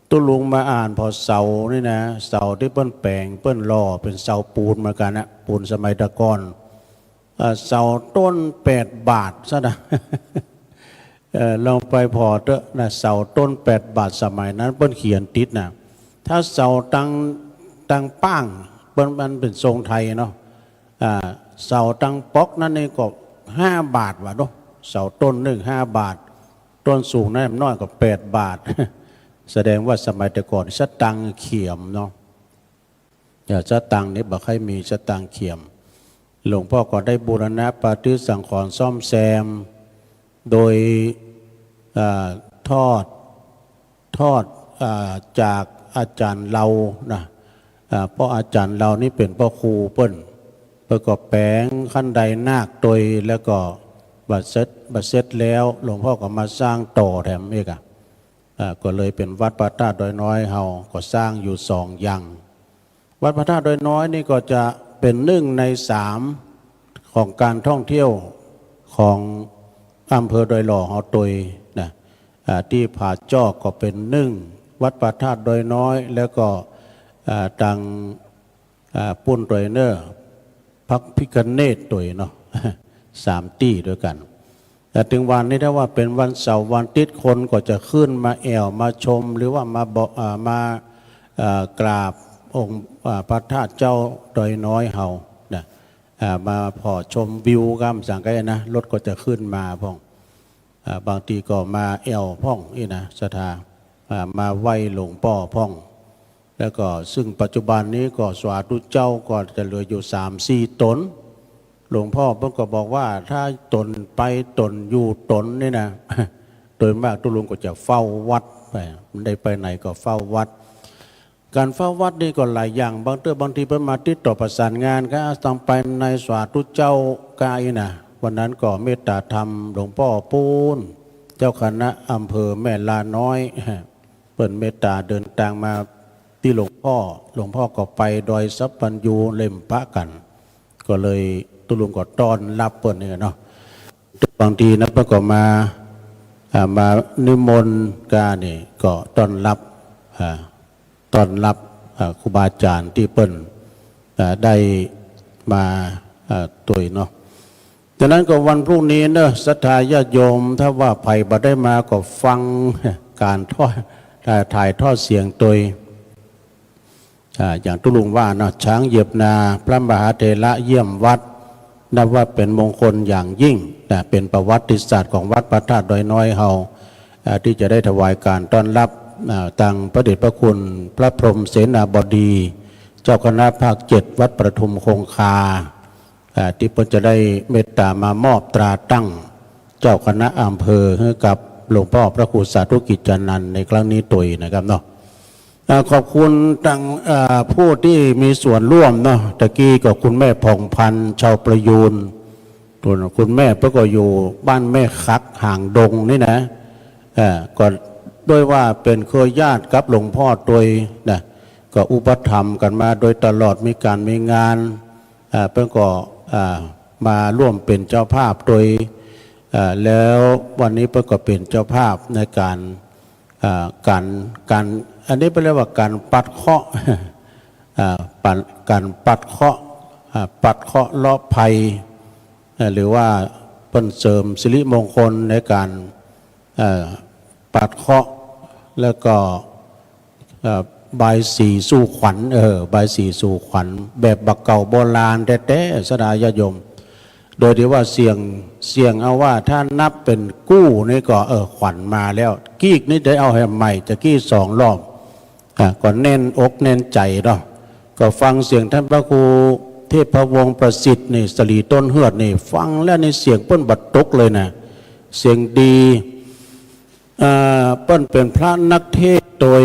ตุลุงมาอ่านพอเสานี่นะเสาที่เปิ้นแปลงเปิ้นล่อเป็นเสาปูนมากันนะปูนสมัยตะกอนเสาต้น8 บาทซะนะ ลองไปพอเถอะนะเสาต้น8 บาทสมัยนั้นเปิ้นเขียนติดนะถ้าเสาตังป้างเปิ้นมันเป็นทรงไทยเนาะเสาตังป๊อกนั่นนี่ก็5 บาทว่ะเนาะเสาต้นหนึ่ง5 บาทต้นสูงนั่นน้อยกว่า8 บาท แสดงว่าสมัยแต่ก่อนสตังค์เขียมเนาะสตังค์นี่บอกให้มีสตังค์เขียม หลวงพ่อก็ได้บูรณะปฏิสังขรณ์ซ่อมแซมโดยทอดจากอาจารย์เรานะเพราะอาจารย์เรานี่เป็นพ่อครูเปิ้นก็แปลงขั้นใดนาคโดยแล้วก็บัดเสร็จแล้วหลวงพ่อก็มาสร้างต่อแถมอีกก็เลยเป็นวัดพระธาตุดอยน้อยเฮาก็สร้างอยู่สองอย่างวัดพระธาตุดอยน้อยนี่ก็จะเป็น1 ใน 3ของการท่องเที่ยวของอำเภอดอยหล่อเฮาตุยนะที่ผาจอกก็เป็น1วัดพระธาตุดอยน้อยแล้วก็ดังปุ้นดอยเนอร์พักพิคเนตตุยเนาะ3 ที่ด้วยกันแต่ถึงวันนี้ถ้าว่าเป็นวันเสาร์วันอาทิตย์คนก็จะขึ้นมาแอวมาชมหรือว่ามากราบองค์พระธาตุเจ้าดอยน้อยเฮานะมาพอชมวิวกัมสังกัยนะรถก็จะขึ้นมาพ่องบางทีก็มาแอวพ่องนี่นะศรัทธามาไหว้หลวงพ่อพ่องแล้วก็ซึ่งปัจจุบันนี้ก็สาธุเจ้าก็จะเหลืออยู่3-4 ตนหลวงพ่อเพิ่งก็บอกว่าถ้าตนไปตนอยู่ตนนี่นะโดยมากทุลุงก็จะเฝ้าวัดไปมันได้ไปไหนก็เฝ้าวัดการเฝ้าวัดนี่ก็หลายอย่างบางทีเพิ่นมาติดต่อประสานงานก็ต้องไปในสาธุเจ้ากายนะวันนั้นก็เมตตาธรรมหลวงพ่อปูนเจ้าคณะอำเภอแม่ลาน้อยเปิ่นเมตตาเดินทางมาที่หลวงพ่อก็ไปดอยสัพพัญญูเล่มพระกันก็เลยตุลุงก็ต้อนรับเปิ่นนี่เนาะบางทีนะเพิ่นก็มานิมนต์กานี่ก็ต้อนรับครูบาอาจารย์ที่เปิ้นได้มาตุยเนาะฉะนั้นก็วันพรุ่งนี้เนอะศรัทธาญาติโยมถ้าว่าไผ่บ่ได้มาก็ฟังการถ่ายทอดเสียงตุยอย่างตุลุงว่าเนาะช้างเหยียบนาพระมหาเถระเยี่ยมวัดนับว่าเป็นมงคลอย่างยิ่งเป็นประวัติศาสตร์ของวัดพระธาตุดอยน้อยเฮาที่จะได้ถวายการต้อนรับตังพระเดชพระคุณพระพรหมเสนาบดีเจ้าคณะภาค7วัดประทุมคงคาที่เพิ่นจะได้เมตตามามอบตราตั้งเจ้าคณะอำเภอให้กับหลวงพ่อพระครูสาธุกิจจานันท์ในครั้งนี้ตุยนะครับเนาะขอบคุณตังผู้ที่มีส่วนร่วมเนาะตะกี้ก็คุณแม่ผ่องพันธ์ชาวประยูนคุณแม่เพิ่นก็อยู่บ้านแม่คักห่างดงนี่นะก็ด้วยว่าเป็นเครือญาติกับหลวงพ่อโดยนะก็อุปถัมภ์กันมาโดยตลอดมีการมีงานเพิ่นก็มาร่วมเป็นเจ้าภาพโดยแล้ววันนี้เพิ่นก็เป็นเจ้าภาพในการอันนี้เป็นเรียกว่าการปัดเคราะห์การปัดเคราะห์เลาะภัยหรือว่าเพิ่นเสริมสิริมงคลในการปัดเคราะห์แล้วก็บายสีสู่ขวัญบายสีสู่ขวัญแบบบักเก่าโบราณแท้ๆสดายโยมโดยที่ว่าเสียงเอาว่าถ้านับเป็นกู้นี่ก็ขวัญมาแล้วกี้นี่ได้เอาให้ใหม่จะกี้2 รอบก็แน่นอกแน่นใจเนาะก็ฟังเสียงท่านพระครูเทพวงศ์ประสิทธิ์นี่สลีต้นเฮือดนี่ฟังแล้วในเสียงเปิ้นบัดตกเลยนะเสียงดีเปิ้นเป็นพระนักเทศโดย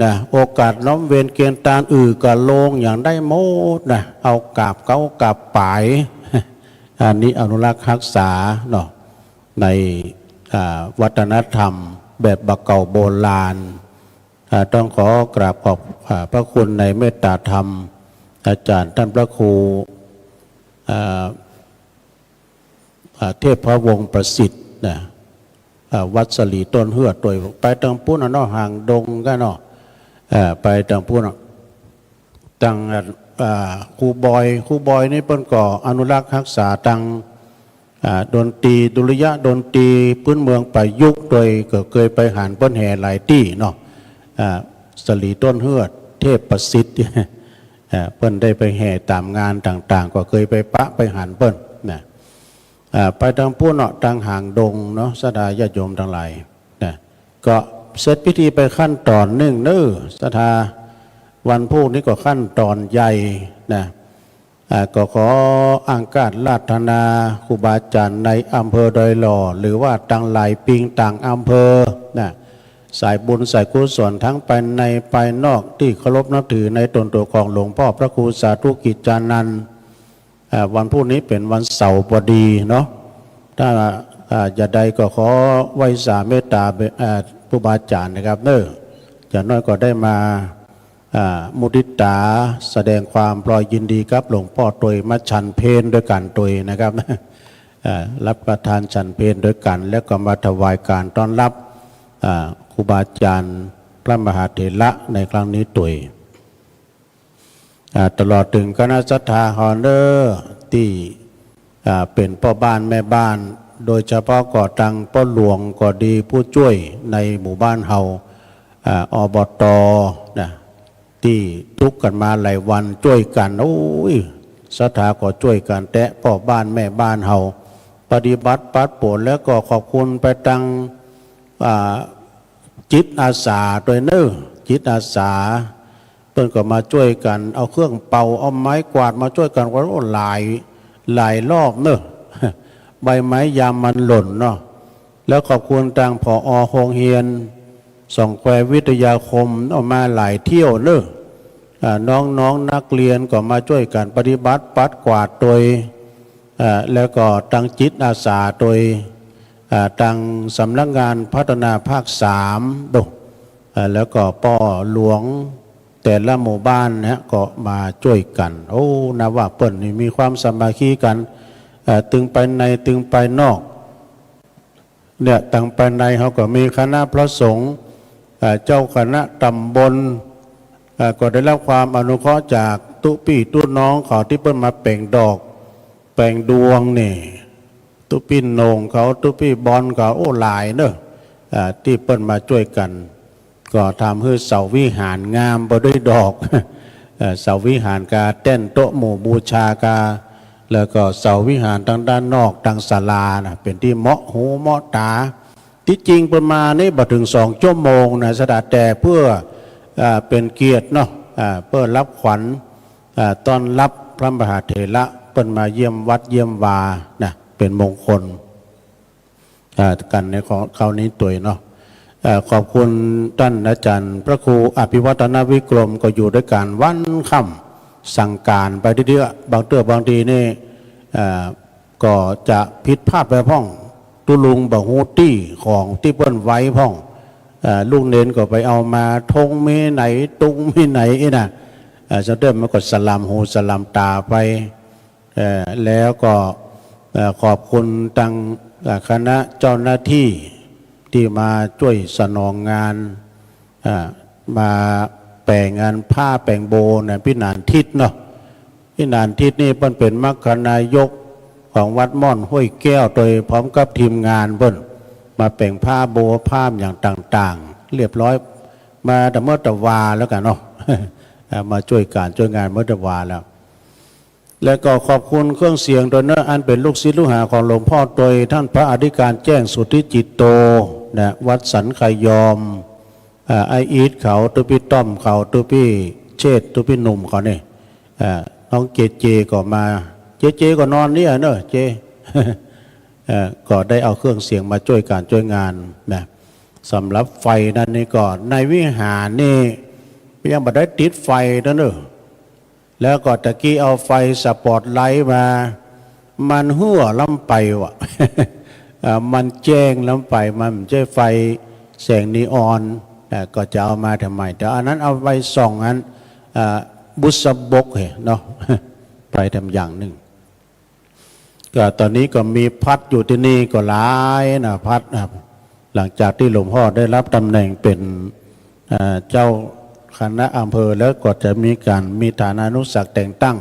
นะโอกาสน้อมเวรเกียรติตากะโลงอย่างได้โมดนะเอากาบเก้ากาบป่ายอันนี้อนุรักษ์รักษาเนาะในวัฒนธรรมแบบบักเก่าโบราณต้องขอกราบขอบพระคุณในเมตตาธรรมอาจารย์ท่านพระครูเทพวงศ์ประสิทธิ์นะวัดสลีต้นเฮือดโดยไปทางพุ่นเนาะห่างดงก็เนาะไปทางพุ่นทางครูบอยนี่เปิ้นก่ออนุรักษ์รักษาทางดนตรีดุริยะดนตรีพื้นเมืองประยุกต์โดยก็เคยไปหานเปิ้นแห่หลายที่เนาะสลีต้นเฮือดเทพประสิทธิ์เปิ้นได้ไปแห่ตามงานต่างๆก็เคยไปไปหานเปิ้นนะไปทางพุ่นเนาะทางห่างดงเนาะสดาญาติโยมทั้งหลายนะก็เสร็จพิธีไปขั้นตอน1สดาวันพรุ่งนี้ก็ขั้นตอนใหญ่นะ ก็ขออังการราธนาครูบาอาจารย์ในอำเภอดอยหล่อหรือว่าต่างหลายปิงต่างอำเภอนะสายบุญสายกุศลทั้งภายในภายนอกที่เคารพนับถือในตนตัวของหลวงพ่อพระครูสาธุกิจจานันท์วันพรุ่งนี้เป็นวันเสาร์พอดีเนาะถ้าจะใดก็ขอไว้สาเมตตาครูบาอาจารย์นะครับจะน้อยก็ได้มามุทิตาแสดงความปลอยยินดีกับหลวงพ่อตวยมาฉันเพลด้วยกันตวยนะครับรับประทานฉันเพลด้วยกันแล้วก็มาถวายการต้อนรับครูบาอาจารย์พระมหาเถระในครั้งนี้ตวยตลอดถึงคณะศรัทธาฮอนเนอร์ที่เป็นพ่อบ้านแม่บ้านโดยเฉพาะก่อตังพ่อหลวงก็ดีผู้ช่วยในหมู่บ้านเฮาอบตนะที่ทุกข์กันมาหลายวันช่วยกันโอ้ยศรัทธาก็ช่วยกันแตะพ่อบ้านแม่บ้านเฮาปฏิบัติปัดโปรดแล้วก็ขอบคุณไปตังจิตอาสาโดยจิตอาสาเพิ่นก็มาช่วยกันเอาเครื่องเป่าเอาไม้กวาดมาช่วยกันว่าหลายรอบใบไม้ยามมันหล่นเนาะแล้วขอบคุณทางผอ.โรงเรียนสองแคววิทยาคมออกมาหลายเที่ยวน้องนักเรียนก็มาช่วยกันปฏิบัติปัดกวาดโดยแล้วก็ตั้งจิตอาสาโดยตั้งสำนักงานพัฒนาภาค3แล้วก็ป้อหลวงแต่ละหมู่บ้านนะก็มาช่วยกันโอ้นะว่าเปิ้นนี่มีความสามัคคีกันตึงไปในตึงไปนอกเนี่ยตั้งไปในเขาก็มีคณะพระสงฆ์เจ้าคณะตำบลก็ได้รับความอนุเคราะห์จากตุปี่ตุน้องเขาที่เปิ้นมาแปลงดอกแปลงดวงนี่ตุปี่โหนงเขาตุปี่บอลเขาโอ้หลายที่เปิ้นมาช่วยกันก็ทำให้เสาวิหารงามไปด้วยดอกเสาวิหารกาเต้นโต๊ะหมู่บูชากาแล้วก็เสาวิหารทางด้านนอกทางศาลาเป็นที่เหมาะหูเหมาะตาที่จริงประมาณนี้บ่ถึง2 ชั่วโมงสดัดแต่เพื่อเป็นเกียรติเนาะเพื่อรับขวัญต้อนรับพระมหาเถระเปิ้นมาเยี่ยมวัดเยี่ยมวาเป็นมงคลกันในของคราวนี้ตัวเนาะขอบคุณท่านอาจารย์พระครูอภิวัฒนวิกรมก็อยู่ด้วยกันวันค่ำสั่งการไปเรื่อยๆบางทีนี่ก็จะผิดพลาดไปพ่องตุลุงบะฮูตี้ของที่เปิ้นไว้พ่องลูกเน้นก็ไปเอามาทงมีไหนตุงมีไหนนะจะเดิมมันก็สลัมหูสลัมตาไปแล้วก็ขอบคุณตังคณะเจ้าหน้าที่ที่มาช่วยสนองงานมาแปลงงานผ้าแปลงโบพี่นานทิศเนาะพี่นานทิศนี่เพิ่นเป็นมรรคนายกของวัดม่อนห้วยแก้วโดยพร้อมกับทีมงานเพิ่นมาแปลงผ้าโบผ้าอย่างต่างๆเรียบร้อยมาแต่เมื่อตะวาแล้วกันเนาะ มาช่วยการช่วยงานเมื่อตะวาแล้วก็ขอบคุณเครื่องเสียงโดยอันเป็นลูกศิษย์ลูกหาของหลวงพ่อโดยท่านพระอธิการแจ้งสุทธิจิตโตวัดสันไขยอมไออีทเขาตุพี่ต้อมเขาตุพี่เชษตุพี่หนุ่มเขาเนี่ยน้องเจก็มาเจก็นอนเนี่ยเนอะเจ ก็ได้เอาเครื่องเสียงมาช่วยการช่วยงานสำหรับไฟนั้นนี่ก็ในวิหารนี่ยังไม่ได้ติดไฟนั่นเนอะแล้วก็ตะกี้เอาไฟสปอตไลท์มามันหัวล้ำไปวะ มันแจ้งล้ำไปมันไม่ใช่ไฟแสงนีออนก็จะเอามาทำไมแต่อันนั้นเอาไว้ส่องอันบุษบกเนาะ ไปทำอย่างหนึ่งก็ตอนนี้ก็มีพัดอยู่ที่นี่ก็หลายพัดหลังจากที่หลวงพ่อได้รับตำแหน่งเป็นเจ้าคณะอำเภอแล้วก็จะมีฐานานุศักดิ์แต่งตั้ง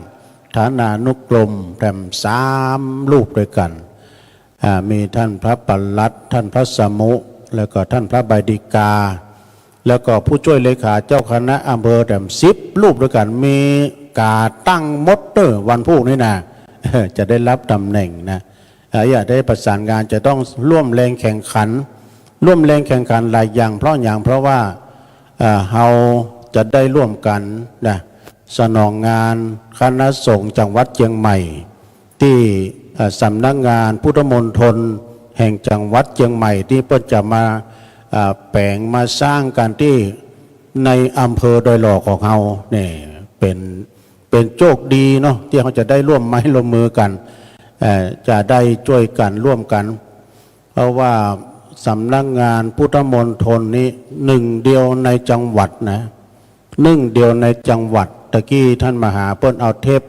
ฐานานุกรมแถม3 รูปด้วยกันมีท่านพระปลัดท่านพระสมุแล้วก็ท่านพระใบดิกาแล้วก็ผู้ช่วยเลขาเจ้าคณะอำเภอแถม10 รูปด้วยกันมีการตั้งมดวันพรุ่งนี้นะ จะได้รับตำแหน่งอยากได้ประสานงานจะต้องร่วมแรงแข่งขันหลายอย่างเพราะว่าเราจะได้ร่วมกัน สนองงานคณะสงฆ์จังหวัดเชียงใหม่ที่สำนักงานพุทธมณฑลแห่งจังหวัดเชียงใหม่ที่เพิ่นจะมาแปลงมาสร้างกันที่ในอำเภอดอยหล่อของเราเนี่ยเป็นโชคดีเนาะที่เขาจะได้ร่วมไม้ร่วมมือกันจะได้ช่วยกันร่วมกันเพราะว่าสำนักงานพุทธมณฑลนี้หนึ่งเดียวในจังหวัดนะหนึ่งเดียวในจังหวัดตะกี้ท่านมหาเปิ้นเอาเทป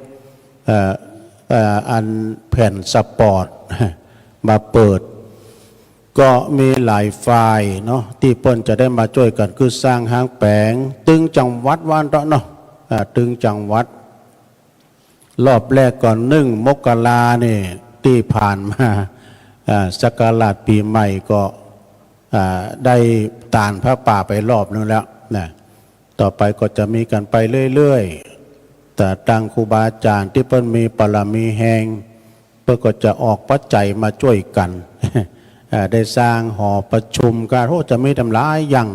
อันแผ่นสปอร์ตมาเปิดก็มีหลายฝ่ายเนาะที่เปิ้นจะได้มาช่วยกันคือสร้างห้างแปลงตึงจังหวัดวันเนาะตึงจังหวัดรอบแรกก่อน1 มกราเนี่ยที่ผ่านมาสักการะปีใหม่ก็ได้ตานพระป่าไปรอบนึงแล้วนะต่อไปก็จะมีกันไปเรื่อยๆแต่ตั้งครูบาอาจารย์ที่เพิ่นมีปรมีแหงเพื่อก็จะออกปัจจัยมาช่วยกัน ได้สร้างหอประชุมการโอ้จะมีทำหลายอย่าง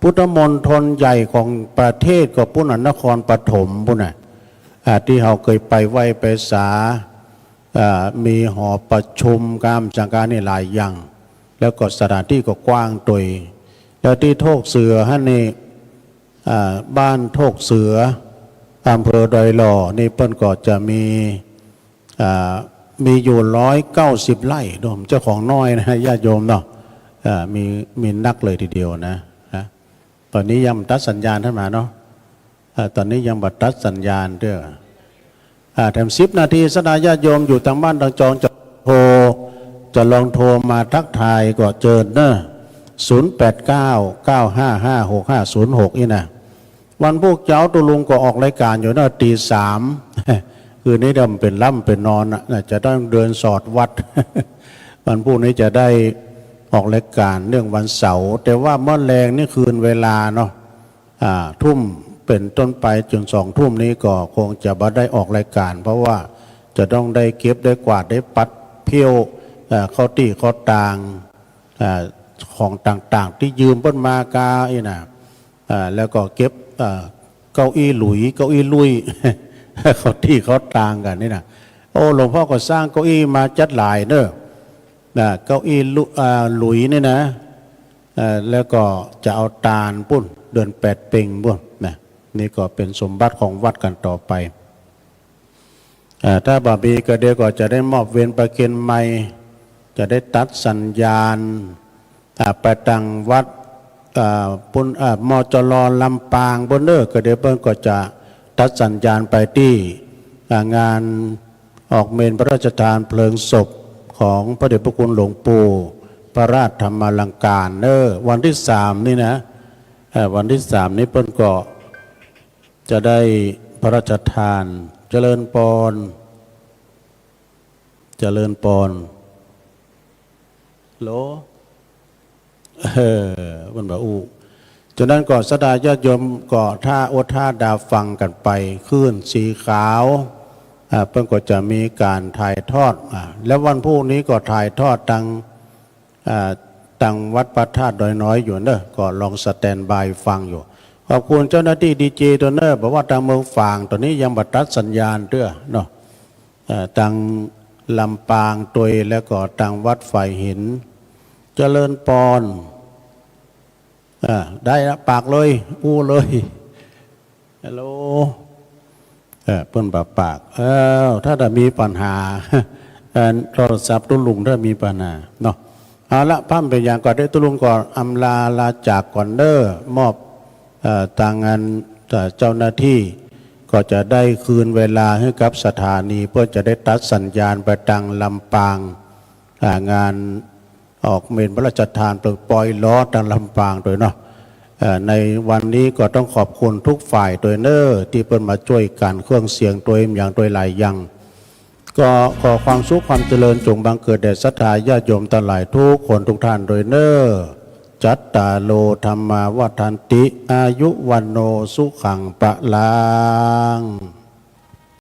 พุทธมณฑลใหญ่ของประเทศก็ปุณณนครปฐมปุณณที่เราเคยไปไหว้ไปสามีหอประชุมการจังการนี่หลายอย่างแล้วก็สถานที่ก็กว้างตัวแล้วที่โทกเสือฮะนี่บ้านโทกเสืออำเภอดอยหล่อนี่เปิ้นก็จะมีอยู่190 ไร่โดมเจ้าของน้อยนะญาติโยมเนาะมีนักเลยทีเดียวนะตอนนี้ยังตัดสัญญาณท่านมาเนาะตอนนี้ยังบัดตัดสัญญาณด้วยแถม10 นาทีสดาญาติโยมอยู่ทางบ้านทางจองจะลองโทรมาทักทายก็เจอเนอะ0899555606นี่นะวันพวกเจ้าตุลุงก็ออกรายการอยู่เนอะตี 3คืนนี้เดิมเป็นล่ำเป็นนอนจะต้องเดินสอดวัด วันพวกนี้จะได้ออกรายการเรื่องวันเสาร์แต่ว่าเมื่อแรงนี่คืนเวลาเนาะทุ่มเป็นต้นไปจน2 ทุ่มนี้ก็คงจะบ่ได้ออกรายการเพราะว่าจะต้องได้เก็บได้กวาดได้ปัดเพี้ยวเข้าที่เข้าต่างของต่างๆที่ยืมเปิ้นมากาอีน่ะแล้วก็เก็บเก้าอี้หลุยเก้าอี้ลุย เขาที่เขาต่างกันนี่นะโอ้หลวงพ่อก็สร้างเก้าอี้มาจัดหลายเนอะเก้าอี้หลุยนี่นะแล้วก็จะเอาตาลปุ้นเดือน8 เพ็งปุ้นนะนี่ก็เป็นสมบัติของวัดกันต่อไปถ้าบาบีก็เดี๋ยวก็จะได้มอบเวรประเคนใหม่จะได้ตัดสัญญาณไปตังวัดปุ้นมจรลำปางบนเนอก็เดี๋ยวเพิ่นก็จะตัดสัญญาณไปที่งานออกเมนพระราชทานเพลิงศพของพระเดชพระคุณหลวงปู่พระราชธรรมอลังการเนอวันที่3นี่นะวันที่3นี้เพิ่นก็จะได้พระราชทานเจริญพรโหลมันบอกฉะนั้นก็สดาญาติโยมก็ท่าโอท่าดาฟังกันไปขึ้นสีขาวเพิ่นก็จะมีการถ่ายทอดแล้ววันพรุ่งนี้ก็ถ่ายทอดตังวัดพระธาตุดอยน้อยอยู่เนอะก็ลองสแตนบายฟังอยู่ขอบคุณเจ้าหน้าที่ดีเจตัวเนอร์บอกว่าทางเมืองฝางตอนนี้ยังบัดตัดสัญญาณเด้อเนาะทางลำปางตัวแล้วก็ทางวัดไฟหินเจริญปอนได้ละปากเลยเลยฮัลโหลเพิ่นปากถ้าจะมีปัญหาโทรศัพท์ตุลุงถ้ามีปัญหาเนาะเอาละพัมเป็นอย่างก่อนได้ตุลุงก่อนอำลาจากก่อนเด้อมอบทางงานเจ้าหน้าที่ก็จะได้คืนเวลาให้กับสถานีเพื่อจะได้ตัดสัญญาณไปทางลำปางงานออกเมนพระราชทานปล่อยล้อทางลำปางโดยเนาะในวันนี้ก็ต้องขอบคุณทุกฝ่ายโดยเนอที่เพิ่นมาช่วยกันเครื่องเสียงตัวอย่างโดยหลายอย่างก็ขอความสุขความเจริญจงบังเกิดแด่ศรัทธาญาติโยมทั้งหลายทุกคนทุกท่านโดยเนอจัตตาโลธรรมาวัฏันติอายุวันโนสุขังปะลัง